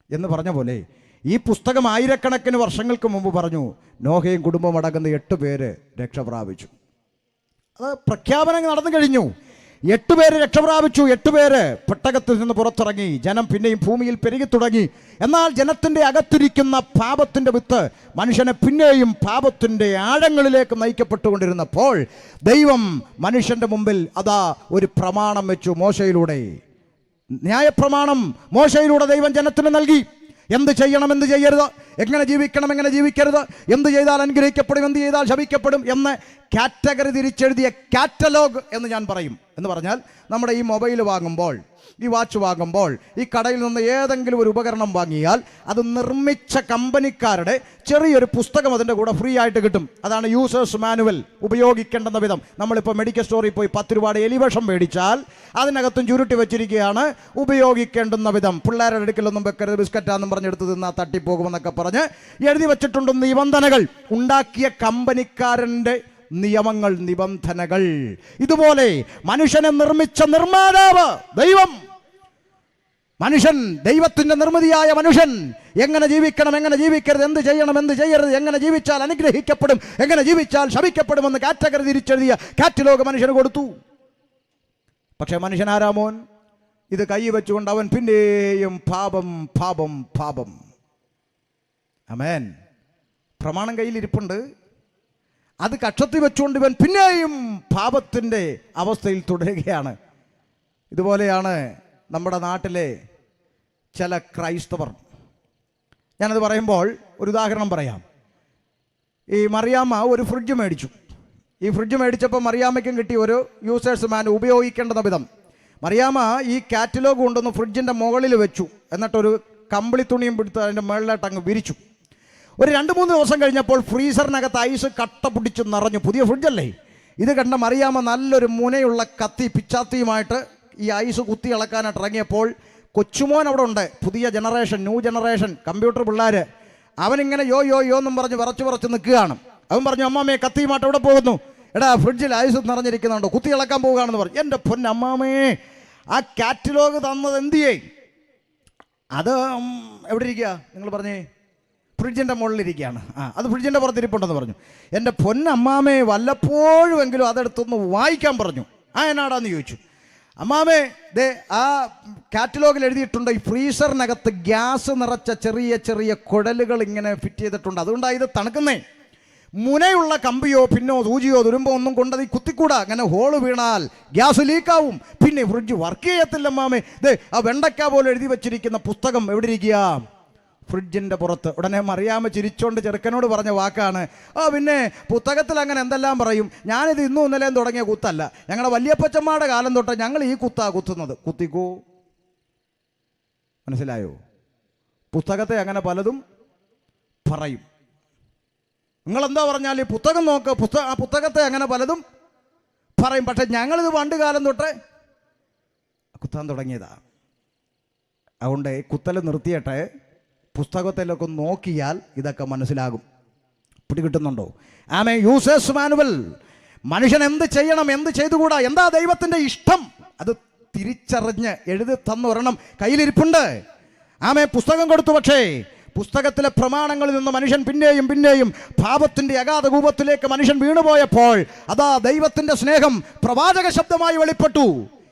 എന്ന് പറഞ്ഞ പോലെ ഈ പുസ്തകം ആയിരക്കണക്കിന് വർഷങ്ങൾക്ക് മുമ്പ് പറഞ്ഞു, നോഹയും കുടുംബം അടങ്ങുന്ന 8 പേര് രക്ഷ പ്രാപിച്ചു. അത് പ്രഖ്യാപനം നടന്നു കഴിഞ്ഞു. 8 പേര് രക്ഷ പ്രാപിച്ചു. 8 പേര് പെട്ടകത്തിൽ നിന്ന് പുറത്തിറങ്ങി. ജനം പിന്നെയും ഭൂമിയിൽ പെരുകി തുടങ്ങി. എന്നാൽ ജനത്തിൻ്റെ അകത്തിരിക്കുന്ന പാപത്തിൻ്റെ വിത്ത് മനുഷ്യനെ പിന്നെയും പാപത്തിൻ്റെ ആഴങ്ങളിലേക്ക് നയിക്കപ്പെട്ടുകൊണ്ടിരുന്നപ്പോൾ ദൈവം മനുഷ്യൻ്റെ മുമ്പിൽ അതാ ഒരു പ്രമാണം വെച്ചു. മോശയിലൂടെ ന്യായപ്രമാണം മോശയിലൂടെ ദൈവം ജനത്തിന് നൽകി. എന്ത് ചെയ്യണം, എന്ത് ചെയ്യരുത്, എങ്ങനെ ജീവിക്കണം, എങ്ങനെ ജീവിക്കരുത്, എന്ത് ചെയ്താൽ അനുഗ്രഹിക്കപ്പെടും, എന്ത് ചെയ്താൽ ശപിക്കപ്പെടും എന്ന് കാറ്റഗറി തിരിച്ചെഴുതിയ കാറ്റലോഗ് എന്ന് ഞാൻ പറയും. എന്ന് പറഞ്ഞാൽ നമ്മുടെ ഈ മൊബൈൽ വാങ്ങുമ്പോൾ, ഈ വാച്ച് വാങ്ങുമ്പോൾ, ഈ കടയിൽ നിന്ന് ഏതെങ്കിലും ഒരു ഉപകരണം വാങ്ങിയാൽ അത് നിർമ്മിച്ച കമ്പനിക്കാരുടെ ചെറിയൊരു പുസ്തകം അതിൻ്റെ കൂടെ ഫ്രീ ആയിട്ട് കിട്ടും. അതാണ് യൂസേഴ്സ് മാനുവൽ, ഉപയോഗിക്കേണ്ടുന്ന വിധം. നമ്മളിപ്പോൾ മെഡിക്കൽ സ്റ്റോറിൽ പോയി 10 രൂപയുടെ എലിവിഷം മേടിച്ചാൽ അതിനകത്തും ചുരുട്ടി വെച്ചിരിക്കുകയാണ് ഉപയോഗിക്കേണ്ടുന്ന വിധം. പിള്ളേരുടെ അടുക്കലൊന്നും വെക്കരുത്, ബിസ്ക്കറ്റാന്നും പറഞ്ഞെടുത്ത് തിന്നാൽ തട്ടിപ്പോകുമെന്നൊക്കെ പറഞ്ഞ് എഴുതി വെച്ചിട്ടുണ്ട് നിബന്ധനകൾ. ഉണ്ടാക്കിയ കമ്പനിക്കാരൻ്റെ നിയമങ്ങൾ, നിബന്ധനകൾ. ഇതുപോലെ മനുഷ്യനെ നിർമ്മിച്ച നിർമ്മാതാവ് ദൈവം, മനുഷ്യൻ, ദൈവത്തിൻ്റെ നിർമ്മിതിയായ മനുഷ്യൻ എങ്ങനെ ജീവിക്കണം, എങ്ങനെ ജീവിക്കരുത്, എന്ത് ചെയ്യണം, എന്ത് ചെയ്യരുത്, എങ്ങനെ ജീവിച്ചാൽ അനുഗ്രഹിക്കപ്പെടും, എങ്ങനെ ജീവിച്ചാൽ ശപിക്കപ്പെടുമെന്ന് കാറ്റഗറി തിരിച്ചെഴുതിയ കാറ്റലോഗ് മനുഷ്യന് കൊടുത്തു. പക്ഷേ മനുഷ്യൻ ആരാമോൻ ഇത് കൈ വെച്ചുകൊണ്ട് അവൻ പിന്നെയും പാപം പാപം പാപം. ആമേൻ. പ്രമാണം കയ്യിലിരിപ്പുണ്ട്, അത് കക്ഷത്തിൽ വെച്ചുകൊണ്ട് ഇവൻ പിന്നെയും പാപത്തിൻ്റെ അവസ്ഥയിൽ തുടരുകയാണ്. ഇതുപോലെയാണ് നമ്മുടെ നാട്ടിലെ ചില ക്രൈസ്തവർ. ഞാനത് പറയുമ്പോൾ ഒരു ഉദാഹരണം പറയാം. ഈ മറിയാമ്മ ഒരു ഫ്രിഡ്ജ് മേടിച്ചു. ഈ ഫ്രിഡ്ജ് മേടിച്ചപ്പോൾ മറിയാമ്മയ്ക്കും കിട്ടി ഒരു യൂസേഴ്സ് മാനുവൽ, ഉപയോഗിക്കേണ്ടുന്ന വിധം. മറിയാമ്മ ഈ കാറ്റലോഗ് കൊണ്ടുവന്ന് ഫ്രിഡ്ജിൻ്റെ മുകളിൽ വെച്ചു. എന്നിട്ടൊരു കമ്പിളി തുണിയും പിടിച്ച് അതിൻ്റെ മുകളിലായിട്ട് അങ്ങ് വിരിച്ചു. ഒരു 2-3 ദിവസം കഴിഞ്ഞപ്പോൾ ഫ്രീസറിനകത്ത് ഐസ് കട്ട പിടിച്ച് നിറഞ്ഞു. പുതിയ ഫ്രിഡ്ജല്ലേ. ഇത് കണ്ട മറിയാമ്മ നല്ലൊരു മുനയുള്ള കത്തി പിച്ചാത്തിയുമായിട്ട് ഈ ഐസ് കുത്തി ഇളക്കാനായിട്ട് ഇറങ്ങിയപ്പോൾ കൊച്ചുമോൻ അവിടെ ഉണ്ട്. പുതിയ ജനറേഷൻ, ന്യൂ ജനറേഷൻ കമ്പ്യൂട്ടർ പിള്ളേർ. അവനിങ്ങനെ യോ യോ യോ എന്നും പറഞ്ഞ് വിറച്ച് നിൽക്കുകയാണ്. അവൻ പറഞ്ഞു, അമ്മാമ്മയെ കത്തിയുമായിട്ട് എവിടെ പോകുന്നു? എടാ ഫ്രിഡ്ജിൽ ഐസ് നിറഞ്ഞിരിക്കുന്നുണ്ടോ, കുത്തി ഇളക്കാൻ പോവുകയാണെന്ന് പറഞ്ഞു. എൻ്റെ പൊന്നമ്മാമേ, ആ കാറ്റലോഗ് തന്നത് എന്തിയേ? അത് എവിടെ ഇരിക്കുക? നിങ്ങൾ പറഞ്ഞേ. ഫ്രിഡ്ജിൻ്റെ മുകളിലിരിക്കുകയാണ്. അത് ഫ്രിഡ്ജിൻ്റെ പുറത്തിരിപ്പുണ്ടെന്ന് പറഞ്ഞു. എൻ്റെ പൊന്നമ്മാമേ, വല്ലപ്പോഴുമെങ്കിലും അതെടുത്തൊന്ന് വായിക്കാൻ പറഞ്ഞു. എന്നാടാന്ന് ചോദിച്ചു. അമ്മാമേ, ദേ ആ കാറ്റലോഗിൽ എഴുതിയിട്ടുണ്ട്, ഈ ഫ്രീസറിനകത്ത് ഗ്യാസ് നിറച്ച ചെറിയ ചെറിയ കുഴലുകൾ ഇങ്ങനെ ഫിറ്റ് ചെയ്തിട്ടുണ്ട്, അതുകൊണ്ടാണ് ഇത് തണുക്കുന്നേ. മുനയുള്ള കമ്പിയോ പിന്നോ സൂചിയോ തുരുമ്പോ ഒന്നും കൊണ്ടത് ഈ കുത്തിക്കൂടാ. അങ്ങനെ ഹോള് വീണാൽ ഗ്യാസ് ലീക്കാവും, പിന്നെ ഫ്രിഡ്ജ് വർക്ക് ചെയ്യത്തില്ല അമ്മാമേ. ദേ ആ വെണ്ടയ്ക്ക പോലെ എഴുതി വെച്ചിരിക്കുന്ന പുസ്തകം എവിടെ ഇരിക്കുക? ഫ്രിഡ്ജിൻ്റെ പുറത്ത്. ഉടനെ മറിയാമ്മ ചിരിച്ചോണ്ട് ചെറുക്കനോട് പറഞ്ഞ വാക്കാണ്, പിന്നെ പുസ്തകത്തിൽ അങ്ങനെ എന്തെല്ലാം പറയും, ഞാനിത് ഇന്നും ഇന്നലെയും തുടങ്ങിയ കുത്തല്ല, ഞങ്ങളുടെ വല്യപ്പച്ചന്മാരുടെ കാലം തൊട്ട് ഞങ്ങൾ ഈ കുത്താ കുത്തുന്നത്. കുത്തിക്കോ. മനസ്സിലായോ? പുസ്തകത്തെ അങ്ങനെ പലതും പറയും. നിങ്ങളെന്താ പറഞ്ഞാൽ ഈ പുസ്തകം നോക്ക്, പുസ്തകത്തെ അങ്ങനെ പലതും പറയും. പക്ഷെ ഞങ്ങളിത് പണ്ട് കാലം തൊട്ട് കുത്താൻ തുടങ്ങിയതാ. അതുകൊണ്ട് കുത്തൽ നിർത്തിയട്ടെ, പുസ്തകത്തിലൊക്കെ നോക്കിയാൽ ഇതൊക്കെ മനസ്സിലാകും. പിടികിട്ടുന്നുണ്ടോ? ആമേ. Users manual. മനുഷ്യൻ എന്ത് ചെയ്യണം, എന്ത് ചെയ്തുകൂടാ, എന്താ ദൈവത്തിൻ്റെ ഇഷ്ടം, അത് തിരിച്ചറിഞ്ഞ് എഴുതി തന്നൊരെണ്ണം കയ്യിലിരിപ്പുണ്ട്. ആമേ. പുസ്തകം കൊടുത്തു. പക്ഷേ പുസ്തകത്തിലെ പ്രമാണങ്ങളിൽ നിന്ന് മനുഷ്യൻ പിന്നെയും പിന്നെയും പാപത്തിൻ്റെ അഗാധ കൂപത്തിലേക്ക് മനുഷ്യൻ വീണുപോയപ്പോൾ അതാ ദൈവത്തിൻ്റെ സ്നേഹം പ്രവാചക ശബ്ദമായി വെളിപ്പെട്ടു.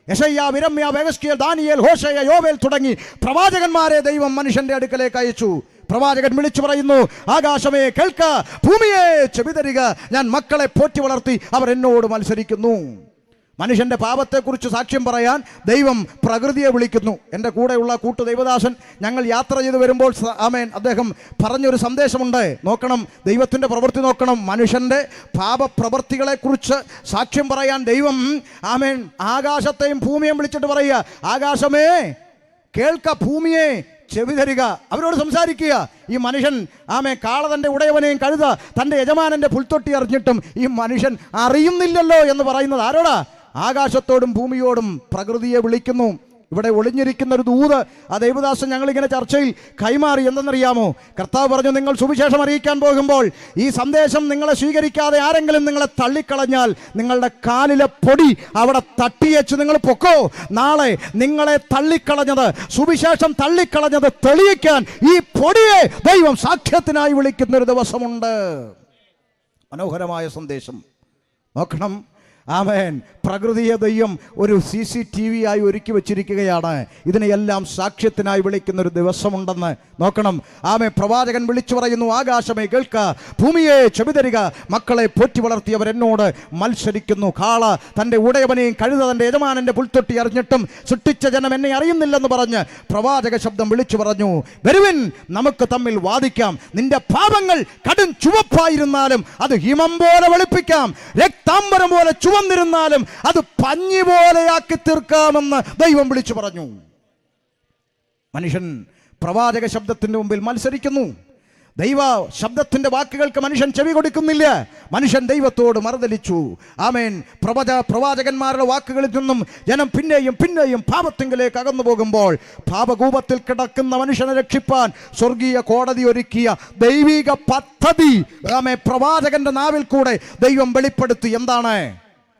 യെശയ്യാ, യിരെമ്യാ, എഹെസ്കേൽ, ദാനിയേൽ, ഹോശേയ, യോവേൽ തുടങ്ങി പ്രവാചകന്മാരെ ദൈവം മനുഷ്യന്റെ അടുക്കലേക്ക് അയച്ചു. പ്രവാചകൻ വിളിച്ചു പറയുന്നു, ആകാശമേ കേൾക്ക, ഭൂമിയെ ചെവിതരിക, ഞാൻ മക്കളെ പോറ്റി വളർത്തി, അവർ എന്നോട് മത്സരിക്കുന്നു. മനുഷ്യന്റെ പാപത്തെക്കുറിച്ച് സാക്ഷ്യം പറയാൻ ദൈവം പ്രകൃതിയെ വിളിക്കുന്നു. എൻ്റെ കൂടെയുള്ള കൂട്ടു ദൈവദാസൻ ഞങ്ങൾ യാത്ര ചെയ്ത് വരുമ്പോൾ ആമേൻ അദ്ദേഹം പറഞ്ഞൊരു സന്ദേശമുണ്ട്. നോക്കണം, ദൈവത്തിൻ്റെ പ്രവൃത്തി നോക്കണം. മനുഷ്യൻ്റെ പാപപ്രവൃത്തികളെക്കുറിച്ച് സാക്ഷ്യം പറയാൻ ദൈവം ആമേൻ ആകാശത്തെയും ഭൂമിയെയും വിളിച്ചിട്ട് പറയുക, ആകാശമേ കേൾക്ക, ഭൂമിയെ ചെവി തരിക, അവരോട് സംസാരിക്കുക. ഈ മനുഷ്യൻ കാള തൻ്റെ ഉടയവനെയും കഴുത തൻ്റെ യജമാനൻ്റെ പുൽത്തൊട്ടി അറിഞ്ഞിട്ടും ഈ മനുഷ്യൻ അറിയുന്നില്ലല്ലോ എന്ന് പറയുന്നത് ആരോടാ? ആകാശത്തോടും ഭൂമിയോടും പ്രകൃതിയെ വിളിക്കുന്നു. ഇവിടെ ഒളിഞ്ഞിരിക്കുന്ന ഒരു ദൂത് ആ ദൈവദാസൻ ഞങ്ങളിങ്ങനെ ചർച്ചയിൽ കൈമാറി. എന്തെന്നറിയാമോ? കർത്താവ് പറഞ്ഞു, നിങ്ങൾ സുവിശേഷം അറിയിക്കാൻ പോകുമ്പോൾ ഈ സന്ദേശം നിങ്ങളെ സ്വീകരിക്കാതെ ആരെങ്കിലും നിങ്ങളെ തള്ളിക്കളഞ്ഞാൽ നിങ്ങളുടെ കാലിലെ പൊടി അവിടെ തട്ടിയേച്ച് നിങ്ങൾ പൊക്കോ. നാളെ നിങ്ങളെ തള്ളിക്കളഞ്ഞത്, സുവിശേഷം തള്ളിക്കളഞ്ഞത് തെളിയിക്കാൻ ഈ പൊടിയെ ദൈവം സാക്ഷ്യത്തിനായി വിളിക്കുന്നൊരു ദിവസമുണ്ട്. മനോഹരമായ സന്ദേശം നോക്കണം. ആമേൻ. പ്രകൃതിയെ ദൈവം ഒരു CCTV ആയി ഒരുക്കി വെച്ചിരിക്കുകയാണ്. ഇതിനെയെല്ലാം സാക്ഷ്യത്തിനായി വിളിക്കുന്നൊരു ദിവസമുണ്ടെന്ന് നോക്കണം. പ്രവാചകൻ വിളിച്ചു പറയുന്നു, ആകാശമേ കേൾക്ക, ഭൂമിയെ ചെവി തരിക, മക്കളെ പോറ്റി വളർത്തിയവർ എന്നോട് മത്സരിക്കുന്നു. കാള തൻ്റെ ഉടയവനെയും കഴുത തൻ്റെ യജമാനൻ്റെ പുൽത്തൊട്ടി അറിഞ്ഞിട്ടും സൃഷ്ടിച്ച ജനം എന്നെ അറിയുന്നില്ലെന്ന് പറഞ്ഞ് പ്രവാചക ശബ്ദം വിളിച്ചു പറഞ്ഞു, വരുവിൻ, നമുക്ക് തമ്മിൽ വാദിക്കാം. നിന്റെ പാപങ്ങൾ കടും ചുവപ്പായിരുന്നാലും അത് ഹിമം പോലെ വെളുപ്പിക്കാം, രക്താംബരം പോലെ ചുവന്നിരുന്നാലും അത് പഞ്ഞി പോലെയാക്കി തീർക്കാമെന്ന് ദൈവം വിളിച്ചു പറഞ്ഞു. മനുഷ്യൻ പ്രവാചക ശബ്ദത്തിന്റെ മുമ്പിൽ മത്സരിക്കുന്നു. ദൈവ ശബ്ദത്തിന്റെ വാക്കുകൾക്ക് മനുഷ്യൻ ചെവി കൊടുക്കുന്നില്ല. മനുഷ്യൻ ദൈവത്തോട് മറുതലിച്ചു. ആമേൻ. പ്രവാചകന്മാരുടെ വാക്കുകളിൽ നിന്നും ജനം പിന്നെയും പിന്നെയും പാപത്തിങ്കിലേക്ക് അകന്നു പോകുമ്പോൾ പാപകൂപത്തിൽ കിടക്കുന്ന മനുഷ്യനെ രക്ഷിപ്പാൻ സ്വർഗീയ കോടതി ഒരുക്കിയ ദൈവിക പദ്ധതി പ്രവാചകന്റെ നാവിൽ കൂടെ ദൈവം വെളിപ്പെടുത്തി. എന്താണ്?